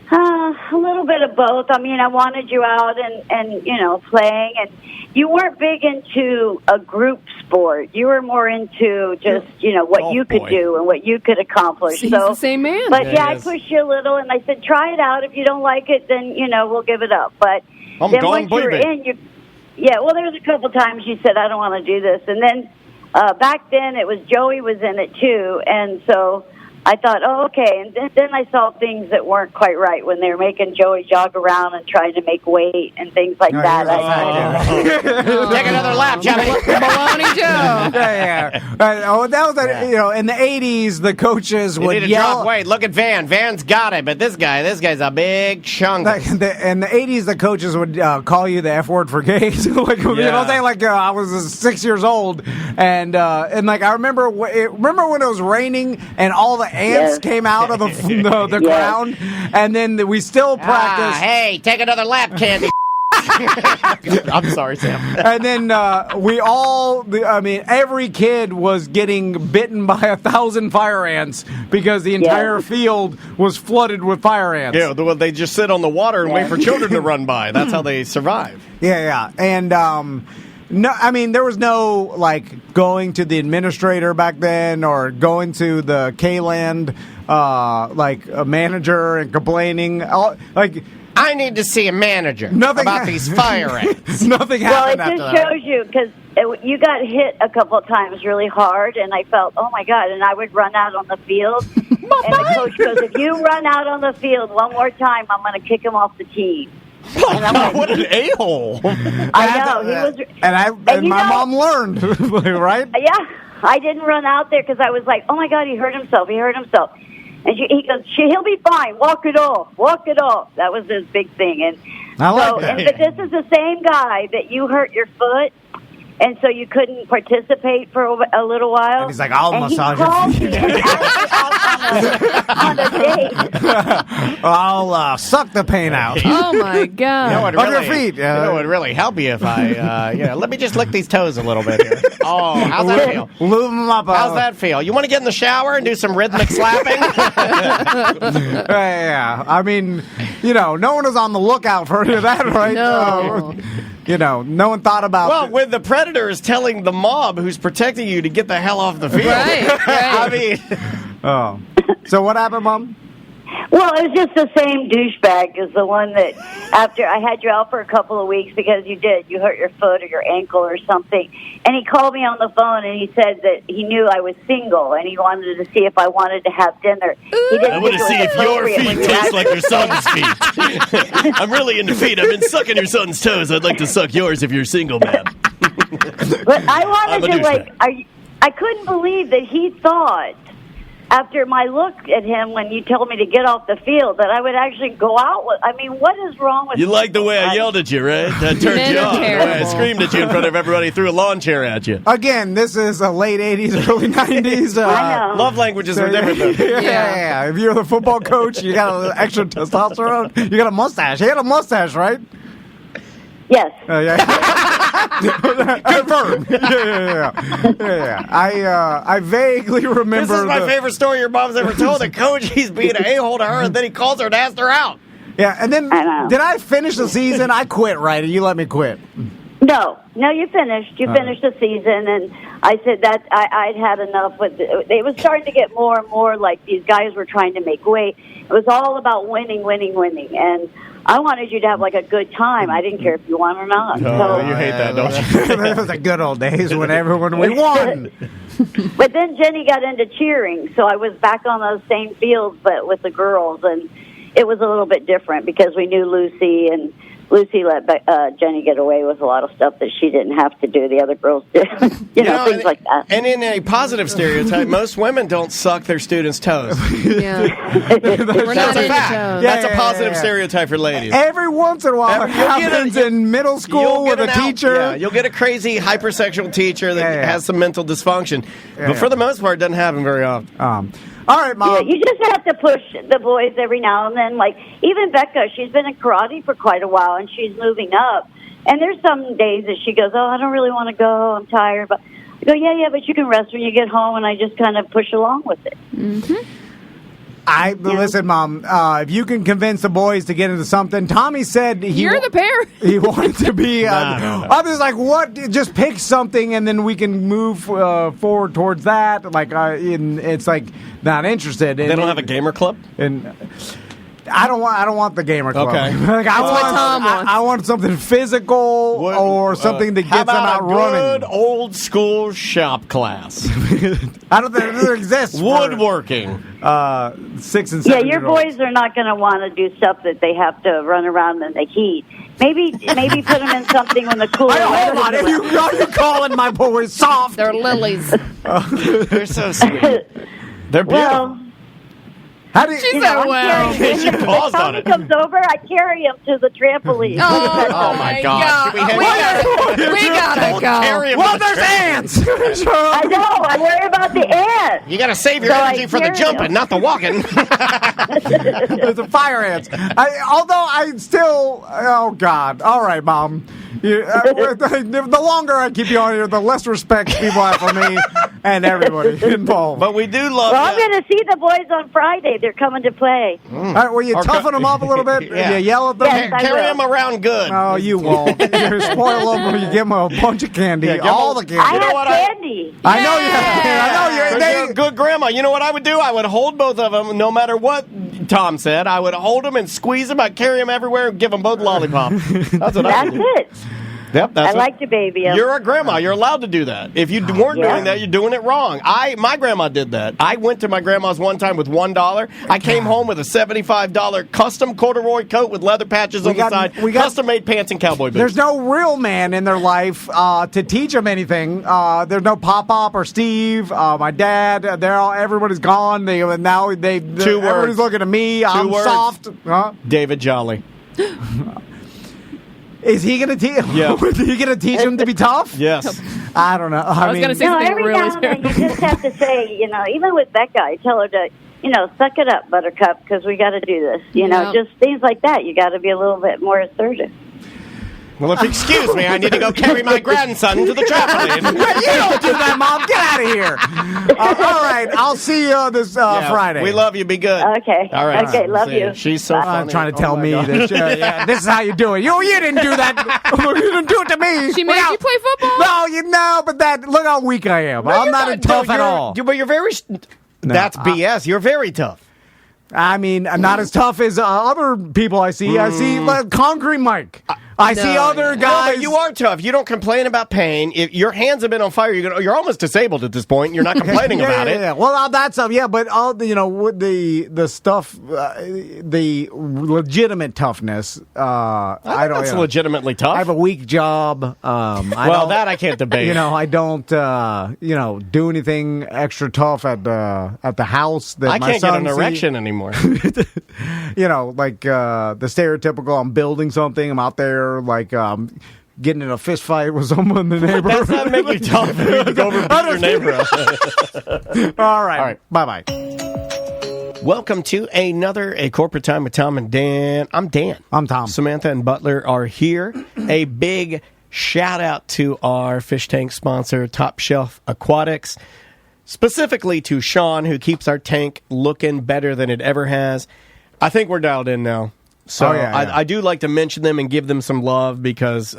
A little bit of both. I mean, I wanted you out and playing, and you weren't big into a group sport. You were more into just what you could do and what you could accomplish. He's the same man. But I pushed you a little, and I said, try it out. If you don't like it, then we'll give it up. But then once you were in, well, there was a couple times you said, I don't want to do this, and then back then it was Joey was in it too, and so I thought, oh, okay. And then I saw things that weren't quite right when they were making Joey jog around and trying to make weight and things like that. Take another lap, Johnny. Baloney Joe. That was in the 80s, the coaches would yell. Drop weight. Look at Van. Van's got it, but this guy's a big chunk. In the 80s, the coaches would call you the F word for gays. I was 6 years old, and like I remember when it was raining and all the ants came out of the ground, and then we still practiced. Hey, take another lap, Candy. I'm sorry, Sam. And then every kid was getting bitten by 1,000 fire ants because the entire field was flooded with fire ants. Yeah, they just sit on the water and wait for children to run by. That's how they survive. Yeah. And no, I mean, there was no, like, going to the administrator back then or going to the K-Land, a manager and complaining. I need to see a manager about these fire ants. Nothing happened after that. Well, it just shows you, because you got hit a couple of times really hard, and I felt, oh, my God, and I would run out on the field. And the coach goes, if you run out on the field one more time, I'm going to kick him off the team. What an a-hole! I know he was, and my mom learned, right? Yeah, I didn't run out there because I was like, "Oh my God, he hurt himself! And he goes, "He'll be fine. Walk it off. That was his big thing. And but this is the same guy that you hurt your foot. And so you couldn't participate for a little while. And he's like, I'll massage your feet. On a date. I'll suck the pain out. Oh, my God. On your feet. It would really help you if I, let me just lick these toes a little bit here. Oh, how's that feel? Lube them up. How's that feel? You want to get in the shower and do some rhythmic slapping? Yeah. I mean, no one was on the lookout for any of that, right? No. No one thought about. Well, when the predator is telling the mob who's protecting you to get the hell off the field. Right. I mean. Oh. So what happened, Mom? Well, it was just the same douchebag as the one that after I had you out for a couple of weeks because you hurt your foot or your ankle or something. And he called me on the phone and he said that he knew I was single and he wanted to see if I wanted to have dinner. He didn't I want to see if your feet taste like your son's feet. I'm really into feet. I've been sucking your son's toes. I'd like to suck yours if you're single, man. But I wanted to, I couldn't believe that he thought, after my look at him when you told me to get off the field, that I would actually go out with. I mean, what is wrong with you? Like the way I yelled at you, right? That turned you off. The way I screamed at you in front of everybody, threw a lawn chair at you. Again, this is a late 80s, early 90s. I know. Love languages are different, though. Yeah. If you're the football coach, you got an extra testosterone. You got a mustache. He had a mustache, right? Yes. Confirm. Yeah. I vaguely remember. This is my favorite story your mom's ever told. The coach, he's being an a-hole to her, and then he calls her and asks her out. Yeah, and then did I finish the season? I quit, right? And you let me quit. No, you finished. You finished the season, and I said that I'd had enough with it. It was starting to get more and more like these guys were trying to make weight. It was all about winning, and I wanted you to have like a good time. I didn't care if you won or not. You hate that, don't you? It was the good old days when we won. But then Jenny got into cheering, so I was back on those same fields, but with the girls, and it was a little bit different because we knew Lucy, and Lucy let Jenny get away with a lot of stuff that she didn't have to do. The other girls did, you know, things like that. And in a positive stereotype, most women don't suck their students' toes. Yeah, that's a fact. That's a positive stereotype for ladies. Every once in a while, it happens in middle school with a teacher. Yeah, you'll get a crazy hypersexual teacher that has some mental dysfunction, but for the most part, it doesn't happen very often. All right, Mom. Yeah, you just have to push the boys every now and then. Like, even Becca, she's been in karate for quite a while, and she's moving up. And there's some days that she goes, I don't really want to go. I'm tired. But I go, yeah, but you can rest when you get home. And I just kind of push along with it. Mm-hmm. Listen, Mom, if you can convince the boys to get into something, Tommy said you're the parent. He wanted to be. I was like, what? Just pick something, and then we can move forward towards that. Like, it's like not interested. They don't have a gamer club, and I don't want the gamer club. Okay, like, I want something physical or something that gets them out running. Good old school shop class. I don't think there exists. Woodworking. 6 and 7. Yeah, your boys are not going to want to do stuff that they have to run around in the heat. Maybe put them in something when the cooler weather. Hold on, are you calling my boys soft? They're lilies. They're so sweet. They're beautiful. Well, how do you? She said, "Well." She paused on it. When Tommy comes over, I carry him to the trampoline. Oh my God! We gotta go. Carry him well, there's ants. I know. I worry about the ants. You got to save your energy for the jumping, not the walking. There's a fire ants. Although I still, oh God! All right, Mom. The longer I keep you on here, the less respect people have for me and everybody involved. But we do love. Well, I'm going to see the boys on Friday. They're coming to play. All right, will you toughen them up a little bit? Yeah. You yell at them? Yes, Carry them around good. No, you won't. You spoil them when you give them a bunch of candy. All the candy. I have candy. I know you have candy. I know You're a good grandma. You know what I would do? I would hold both of them, no matter what Tom said. I would hold them and squeeze them. I'd carry them everywhere and give them both lollipops. That's what I would do. That's it. Yep, that's I like to baby them. You're a grandma. You're allowed to do that. If you weren't doing that, you're doing it wrong. My grandma did that. I went to my grandma's one time with $1. I came home with a $75 custom corduroy coat with leather patches on the side, custom-made pants and cowboy boots. There's no real man in their life to teach them anything. There's no Pop-Pop or Steve. My dad. Everybody's gone. Everybody's looking at me. I'm soft. David Jolly. Is he going to teach? Yeah. Is he going to teach him to be tough? Yes. I don't know. I was going to say something every really now and then you just have to say, even with Becca, I tell her to, suck it up, Buttercup, because we got to do this. Just things like that. You got to be a little bit more assertive. Well, if you excuse me, I need to go carry my grandson to the trampoline. You don't do that, Mom. Get out of here. All right. I'll see you this Friday. We love you. Be good. Okay. All right. Okay. Love you. She's so funny. Trying to tell me that this is how you do it. You didn't do that. You didn't do it to me. She made you play football? No, but look how weak I am. I'm not tough at all. But you're very... That's BS. You're very tough. I mean, I'm not as tough as other people I see. I see Concrete Mike. I see other guys. No, but you are tough. You don't complain about pain. If your hands have been on fire, you're almost disabled at this point. You're not complaining about it. Yeah. Well, that's but all with the stuff, the legitimate toughness. I don't. It's legitimately tough. I have a weak job. That I can't debate. I don't. Do anything extra tough at the house. That I can't get an erection anymore. Like the stereotypical. I'm building something. I'm out there. Getting in a fist fight with someone in the neighborhood. That's not make you tough. You go over beat your neighbor up. All right. Bye-bye. Welcome to A Corporate Time with Tom and Dan. I'm Dan. I'm Tom. Samantha and Butler are here. A big shout out to our fish tank sponsor, Top Shelf Aquatics. Specifically to Sean, who keeps our tank looking better than it ever has. I think we're dialed in now. So I do like to mention them and give them some love because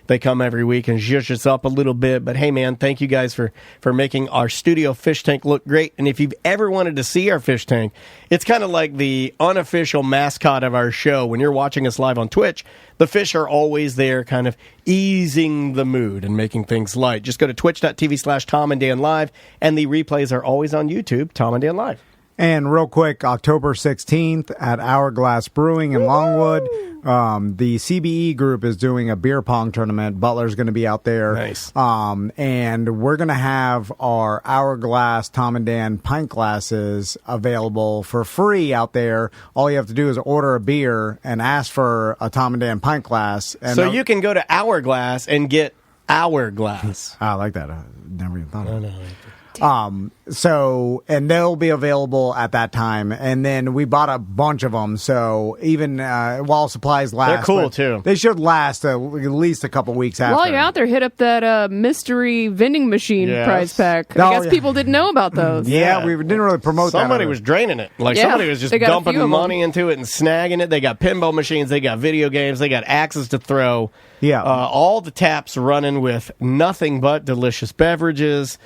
they come every week and zhuzh us up a little bit. But hey, man, thank you guys for making our studio fish tank look great. And if you've ever wanted to see our fish tank, it's kind of like the unofficial mascot of our show. When you're watching us live on Twitch, the fish are always there kind of easing the mood and making things light. Just go to twitch.tv/Tom and Dan Live, and the replays are always on YouTube, Tom and Dan Live. And real quick, October 16th at Hourglass Brewing in Longwood, the CBE group is doing a beer pong tournament. Butler's going to be out there. Nice. And we're going to have our Hourglass Tom and Dan pint glasses available for free out there. All you have to do is order a beer and ask for a Tom and Dan pint glass. And so you can go to Hourglass and get Hourglass. I like that. I never even thought of it. And they'll be available at that time. And then we bought a bunch of them. So even while supplies last, they're cool too. They should last at least a couple weeks after. While you're out there, hit up that mystery vending machine prize pack. I guess people didn't know about those. Yeah, we didn't really promote that. Somebody was draining it. Somebody was just dumping money into it and snagging it. They got pinball machines. They got video games. They got axes to throw. Yeah. All the taps running with nothing but delicious beverages.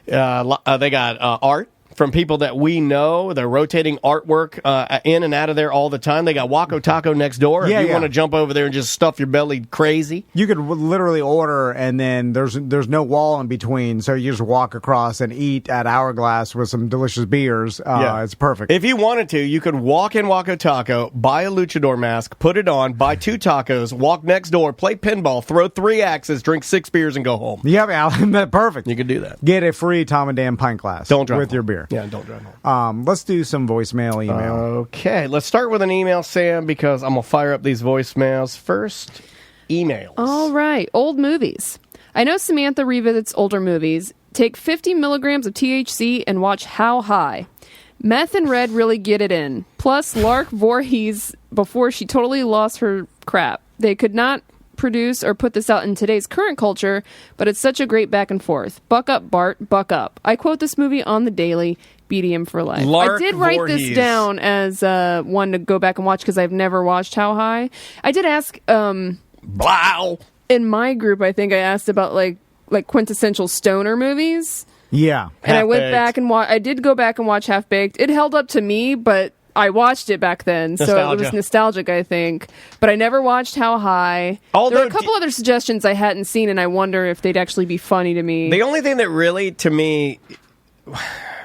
They got art from people that we know. They're rotating artwork in and out of there all the time. They got Waco Taco next door. If you want to jump over there and just stuff your belly crazy. You could literally order, and then there's no wall in between, so you just walk across and eat at Hourglass with some delicious beers. It's perfect. If you wanted to, you could walk in Waco Taco, buy a luchador mask, put it on, buy 2 tacos, walk next door, play pinball, throw 3 axes, drink 6 beers, and go home. Yeah, Alan, perfect. You could do that. Get a free Tom and Dan pint glass. Don't drive with home. Your beer. Yeah, don't drive home. Let's do some voicemail, email. Okay, let's start with an email, Sam, because I'm going to fire up these voicemails first. Emails. All right, old movies. I know Samantha revisits older movies. Take 50 milligrams of THC and watch How High. Meth and Red really get it in. Plus, Lark Voorhees before she totally lost her crap. They could not produce or put this out in today's current culture, but it's such a great back and forth. Buck up, Bart, buck up. I quote this movie on the daily, BDM for life. Lark I did write Voorhees. this down as one to go back and watch because I've never watched How High. I did ask Blow. In my group, I think I asked about like quintessential stoner movies. Yeah. And I went back and I did go back and watch Half Baked. It held up to me, but I watched it back then, so it was nostalgic, I think. But I never watched How High. There were a couple other suggestions I hadn't seen, and I wonder if they'd actually be funny to me. The only thing that really, to me,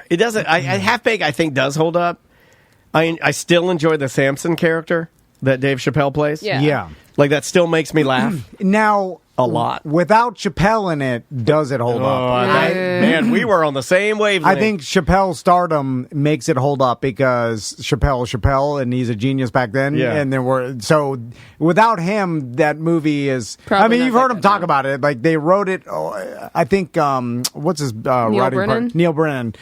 it doesn't. Half Baked, I think, does hold up. I still enjoy the Samson character that Dave Chappelle plays. Yeah. Like, that still makes me laugh. Now, a lot. Without Chappelle in it, does it hold up? Man, we were on the same wavelength. I think Chappelle's stardom makes it hold up because Chappelle, and he's a genius back then. Yeah. And so without him, that movie is. Probably you've heard him talk about it. Like they wrote it. I think what's his writing Brennan? part? Neil Brennan.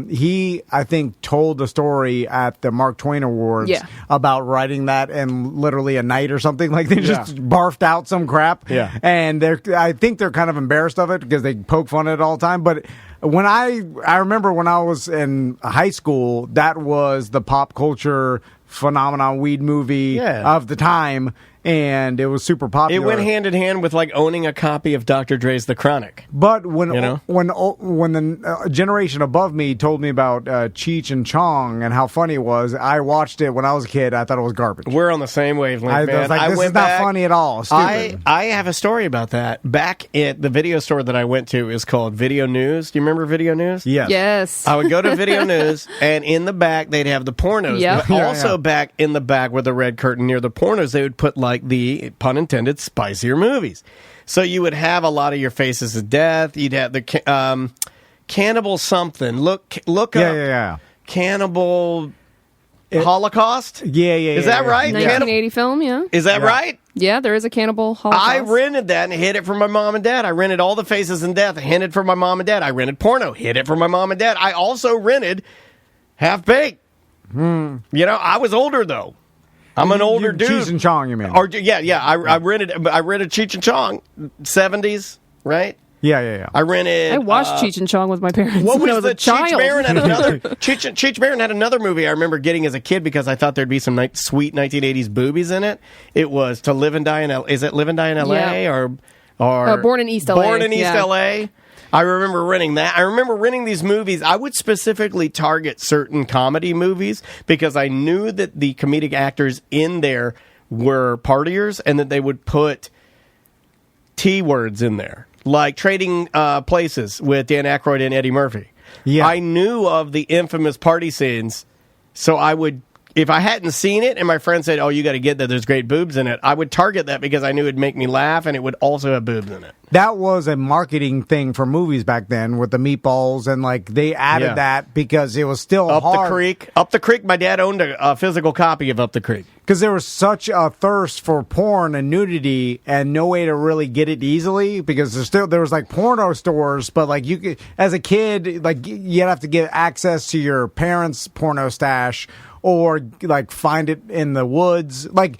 He, I think, told the story at the Mark Twain Awards about writing that in literally a night or something. Like they just barfed out some crap. Yeah. And I think they're kind of embarrassed of it because they poke fun at it all the time. But when I remember when I was in high school, that was the pop culture phenomenon weed movie of the time. And it was super popular. It went hand in hand with like owning a copy of Dr. Dre's The Chronic. But when the generation above me told me about Cheech and Chong and how funny it was, I watched it when I was a kid. I thought it was garbage. We're on the same wavelength, man. I was like, this is not funny at all. Stupid. I have a story about that. Back at the video store that I went to is called Video News. Do you remember Video News? Yes. I would go to Video News, and in the back they'd have the pornos. Yep. But also back in the back with the red curtain near the pornos, they would put like the, pun intended, spicier movies. So you would have a lot of your Faces of Death. You'd have the Cannibal something. Look up. Cannibal Holocaust? Yeah. Is that right? 1980 film, yeah. Is that right? Yeah, there is a Cannibal Holocaust. I rented that and hid it from my mom and dad. I rented all the Faces in Death and hid it from my mom and dad. I rented porno, hid it from my mom and dad. I also rented Half Baked. You know, I was older though. I'm an older dude. Cheech and Chong, you mean? Or I rented Cheech and Chong, 70s, right? Yeah. I rented. I watched Cheech and Chong with my parents What when I was was a the Cheech child. Marin had another Cheech Marin had another movie I remember getting as a kid because I thought there'd be some sweet 1980s boobies in it. It was To Live and Die in L. Is it Live and Die in L.A. or Born in East L.A. Born in East L.A. I remember renting that. I remember renting these movies. I would specifically target certain comedy movies because I knew that the comedic actors in there were partiers and that they would put T words in there. Like Trading Places with Dan Aykroyd and Eddie Murphy. Yeah. I knew of the infamous party scenes, so I would, if I hadn't seen it and my friend said, oh, you got to get that, there's great boobs in it, I would target that because I knew it would make me laugh and it would also have boobs in it. That was a marketing thing for movies back then with the meatballs, and like they added that because it was still Up hard. the Creek. My dad owned a physical copy of Up the Creek because there was such a thirst for porn and nudity, and no way to really get it easily because there was like porno stores, but like you could, as a kid, like you'd have to get access to your parents' porno stash or like find it in the woods, like.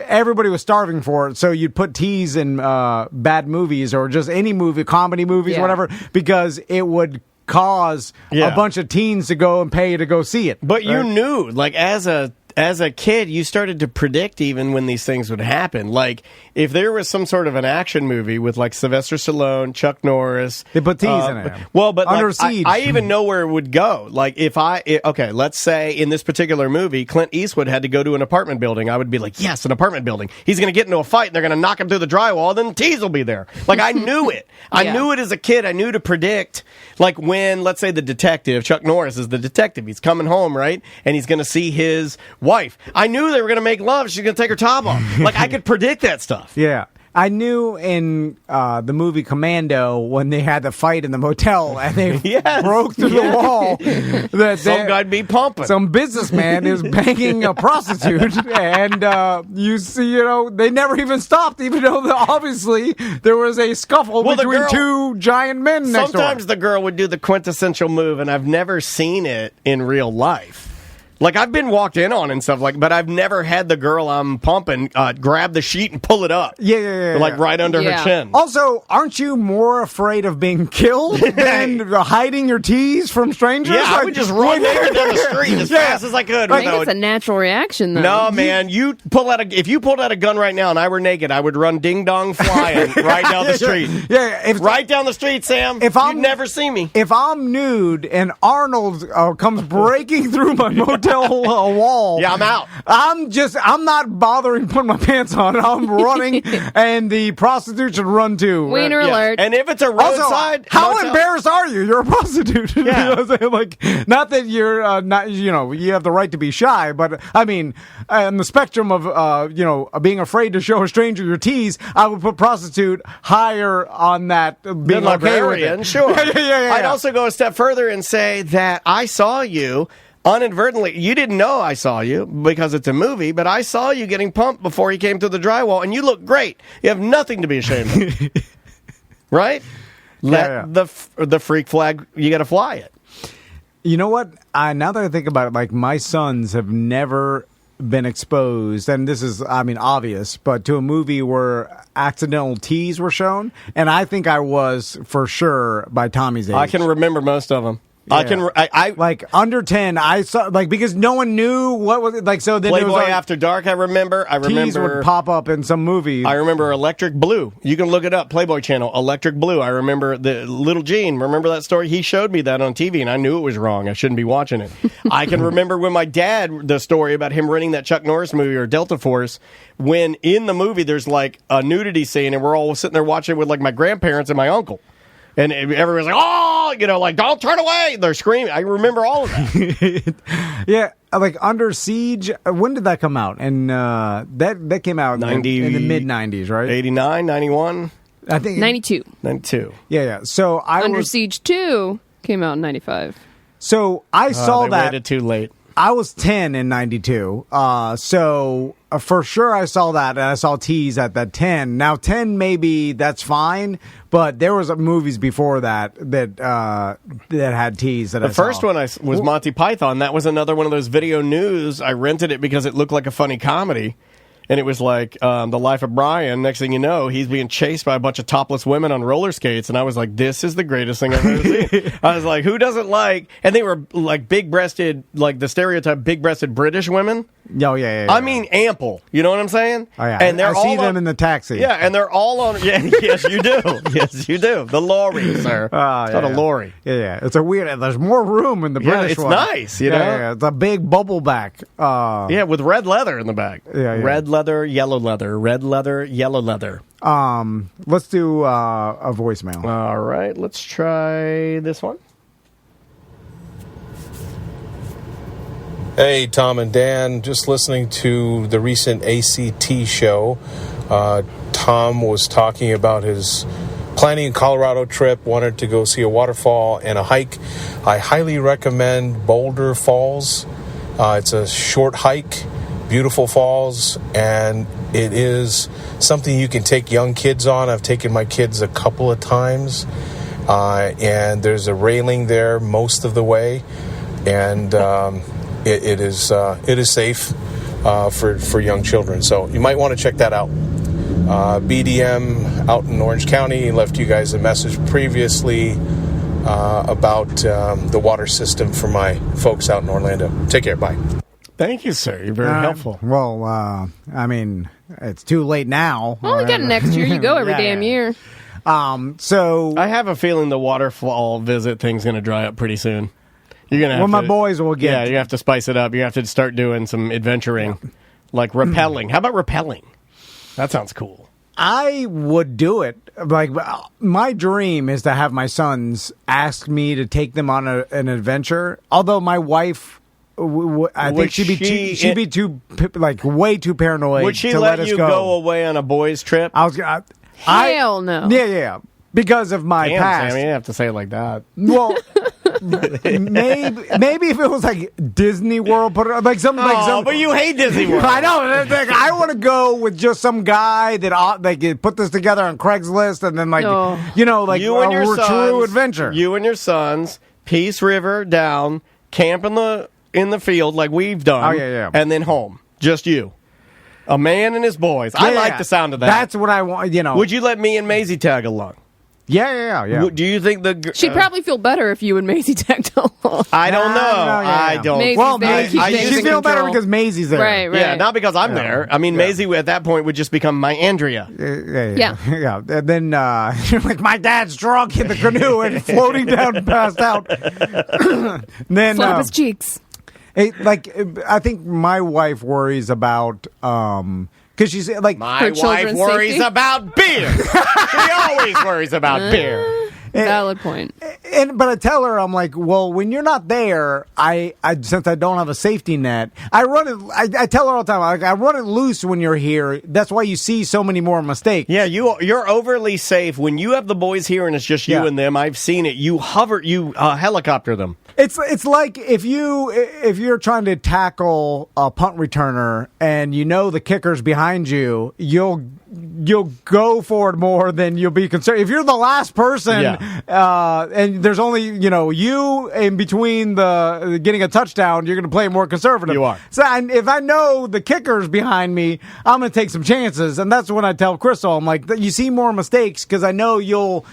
Everybody was starving for it, so you'd put T's in bad movies or just any movie, comedy movies, whatever, because it would cause a bunch of teens to go and pay to go see it. But you knew, like, as a kid, you started to predict even when these things would happen. Like, if there was some sort of an action movie with, like, Sylvester Stallone, Chuck Norris. They put T's in it. Well, but Under like, Siege. I even know where it would go. Like, okay, let's say in this particular movie, Clint Eastwood had to go to an apartment building. I would be like, yes, an apartment building. He's going to get into a fight, and they're going to knock him through the drywall, then T's will be there. Like, I knew it. I knew it as a kid. I knew to predict, like, when, let's say, the detective, Chuck Norris is the detective. He's coming home, right? And he's going to see his wife. I knew they were going to make love. She's going to take her top off. Like, I could predict that stuff. Yeah. I knew in the movie Commando when they had the fight in the motel and they broke through the wall that some guy'd be pumping. Some businessman is banging a prostitute, and you see, they never even stopped, even though obviously there was a scuffle between two giant men next door. Sometimes the girl would do the quintessential move, and I've never seen it in real life. Like, I've been walked in on and stuff, but I've never had the girl I'm pumping grab the sheet and pull it up. Yeah. Like, right under her chin. Also, aren't you more afraid of being killed than hiding your tees from strangers? Yeah, I would just run there down the street as fast as I could. I think it's a natural reation, though. No, man, if you pulled out a gun right now and I were naked, I would run ding-dong flying right down the street. Right down the street, Sam. You'd never see me. If I'm nude and Arnold comes breaking through my motel wall. Yeah, I'm out. I'm not bothering putting my pants on. I'm running, and the prostitute should run too. Wiener alert. And if it's a roadside, how embarrassed are you? You're a prostitute. Yeah. Like, not that you're not. You have the right to be shy, but I mean, on the spectrum of being afraid to show a stranger your tees, I would put prostitute higher on that. Being okay with it. Sure. Yeah. I'd also go a step further and say that I saw you. Inadvertently, you didn't know I saw you because it's a movie, but I saw you getting pumped before he came through the drywall, and you look great. You have nothing to be ashamed of. Right? Let the freak flag, you got to fly it. You know what? Now that I think about it, like, my sons have never been exposed, and this is, obvious, but to a movie where accidental teas were shown, and I think I was, for sure, by Tommy's age. I can remember most of them. Yeah. I like under 10. I saw because no one knew what was like. So then Playboy it was After Dark. I remember. Teas would pop up in some movie. I remember Electric Blue. You can look it up. Playboy Channel. Electric Blue. I remember the Little Gene. Remember that story? He showed me that on TV, and I knew it was wrong. I shouldn't be watching it. I can remember when my dad the story about him renting that Chuck Norris movie or Delta Force. When in the movie there's like a nudity scene, and we're all sitting there watching it with like my grandparents and my uncle. And everyone's like, oh, like, don't turn away. They're screaming. I remember all of that. Yeah, like Under Siege. When did that come out? And that came out in the mid-90s, right? 89, 91? I think 92. 92. Yeah. So Under Siege 2 came out in 95. So I saw they that. Waited too late. I was 10 in 92. So for sure I saw that, and I saw T's at that 10. Now 10 maybe that's fine, but there was movies before that had T's that I saw. The first one was Monty Python. That was another one of those video news. I rented it because it looked like a funny comedy. and it was like The Life of Brian. Next thing you know, he's being chased by a bunch of topless women on roller skates, and I was like, this is the greatest thing I've ever seen. I was like, who doesn't like, and they were like big-breasted, like the stereotype big-breasted British women. Oh, yeah. I mean, ample. You know what I'm saying? Oh, yeah. And I see them in the taxi. Yeah, and they're all on. Yeah, yes, you do. Yes, you do. The lorry, sir. It's not a lorry. Yeah. It's a weird. There's more room in the British it's one. nice. You know, yeah. It's a big bubble back. Yeah, with red leather in the back. Yeah. Red leather, yellow leather. Red leather, yellow leather. Let's do a voicemail. All right, let's try this one. Hey, Tom and Dan, just listening to the recent ACT show. Tom was talking about his planning a Colorado trip, wanted to go see a waterfall and a hike. I highly recommend Boulder Falls. It's a short hike, beautiful falls, and it is something you can take young kids on. I've taken my kids a couple of times, and there's a railing there most of the way, and it is safe for young children. So you might want to check that out. BDM out in Orange County left you guys a message previously about the water system for my folks out in Orlando. Take care. Bye. Thank you, sir. You're very helpful. Well, I mean, it's too late now. Well, we get next year. You go every damn year. So I have a feeling the waterfall visit thing's going to dry up pretty soon. You're gonna have my boys will get. Yeah, you have to spice it up. You have to start doing some adventuring, like rappelling. How about rappelling? That sounds cool. I would do it. Like, my dream is to have my sons ask me to take them on an adventure. Although my wife, I think she'd be too like way too paranoid. Would she to let us you go away on a boys' trip? Hell no. Yeah. Because of my Damn, past. Sammy, you have to say it like that. Well, maybe if it was like Disney World, like something like some. But you hate Disney World. I know. Like, I want to go with just some guy that like put this together on Craigslist, and then like like you and your true adventure. You and your sons, Peace River down, camp in the field like we've done. Oh yeah. And then home, just you. A man and his boys. I like the sound of that. That's what I want. Would you let me and Maisie tag along? Yeah. Do you think she'd probably feel better if you and Maisie tagged along? I don't know. I don't. Maisie's she'd feel better because Maisie's there. Right. Yeah, not because I'm there. I mean, Maisie at that point would just become my Andrea. Yeah. And then you're like, my dad's drunk in the canoe and floating down, passed out. Then slap his cheeks. I think my wife worries about. Because she's like, my wife worries about beer. She always worries about beer. Valid point. But I tell her, I'm like, well, when you're not there, I since I don't have a safety net, I run it. I tell her all the time, I run it loose when you're here. That's why you see so many more mistakes. Yeah, you're overly safe when you have the boys here and it's just you and them. I've seen it. You helicopter them. It's like if you're trying to tackle a punt returner and you know the kicker's behind you, you'll go forward more than you'll be concerned. If you're the last person, and there's only you in between the getting a touchdown, you're going to play more conservative. You are. So if I know the kicker's behind me, I'm going to take some chances, and that's when I tell Crystal, I'm like, you see more mistakes because I know you'll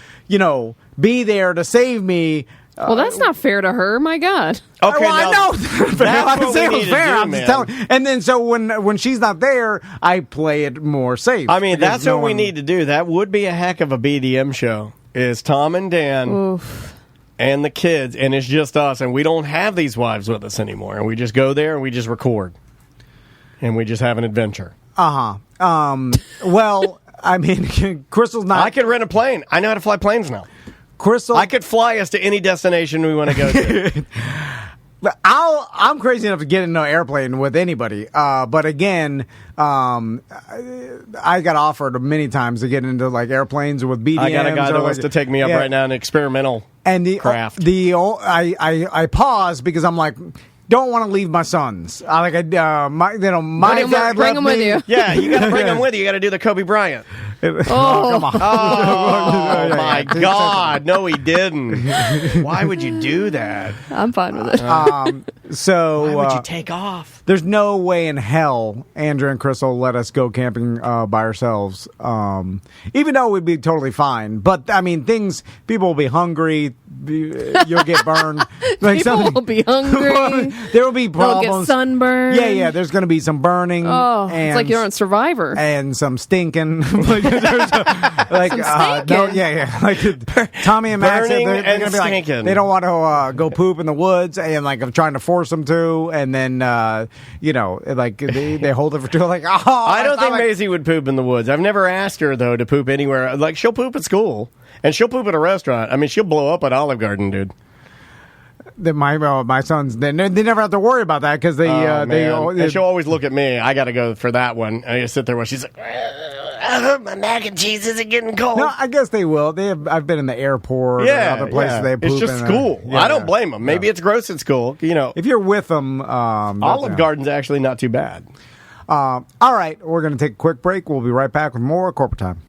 be there to save me. Well, that's not fair to her. My God. Okay, I know. I can say it was fair. I'm man. just telling. And then so when she's not there, I play it more safe. I mean, that's what we need to do. That would be a heck of a BDM show. Is Tom and Dan and the kids, and it's just us, and we don't have these wives with us anymore, and we just go there and we just record, and we just have an adventure. Well, I mean, Crystal's not. I could rent a plane. I know how to fly planes now. Crystal, I could fly us to any destination we want to go to. I'm crazy enough to get in an airplane with anybody. But again, I got offered many times to get into like airplanes with BDMs. I got a guy that wants to take me up right now in experimental craft. I pause because I'm like, don't want to leave my sons. My dad bring them with you. Yeah, you got to bring them with you. You got to do the Kobe Bryant. Come on. Oh my God! No, he didn't. Why would you do that? I'm fine with it. So why would you take off? There's no way in hell Andrew and Chris will let us go camping by ourselves. Even though we'd be totally fine. But I mean, people will be hungry. You'll get burned. Like people will be hungry. There will be problems. They'll get sunburned. Yeah. There's going to be some burning. Oh, it's like you're on Survivor. And some stinking. Some stinking. Like Tommy and Max, they're going to be like, they don't want to go poop in the woods, and like I'm trying to force them to, and then like they hold it for too. Like, I don't think Maisie would poop in the woods. I've never asked her though to poop anywhere. Like she'll poop at school. And she'll poop at a restaurant. I mean, she'll blow up at Olive Garden, dude. My sons, they never have to worry about that because and she'll always look at me. I got to go for that one. I just sit there while she's like, I hope my mac and cheese isn't getting cold. No, I guess they will. I've been in the airport. Yeah, or other places they poop. It's just school. I don't blame them. Maybe it's gross at school. If you're with them, Olive Garden's actually not too bad. All right, we're going to take a quick break. We'll be right back with more Corporate Time.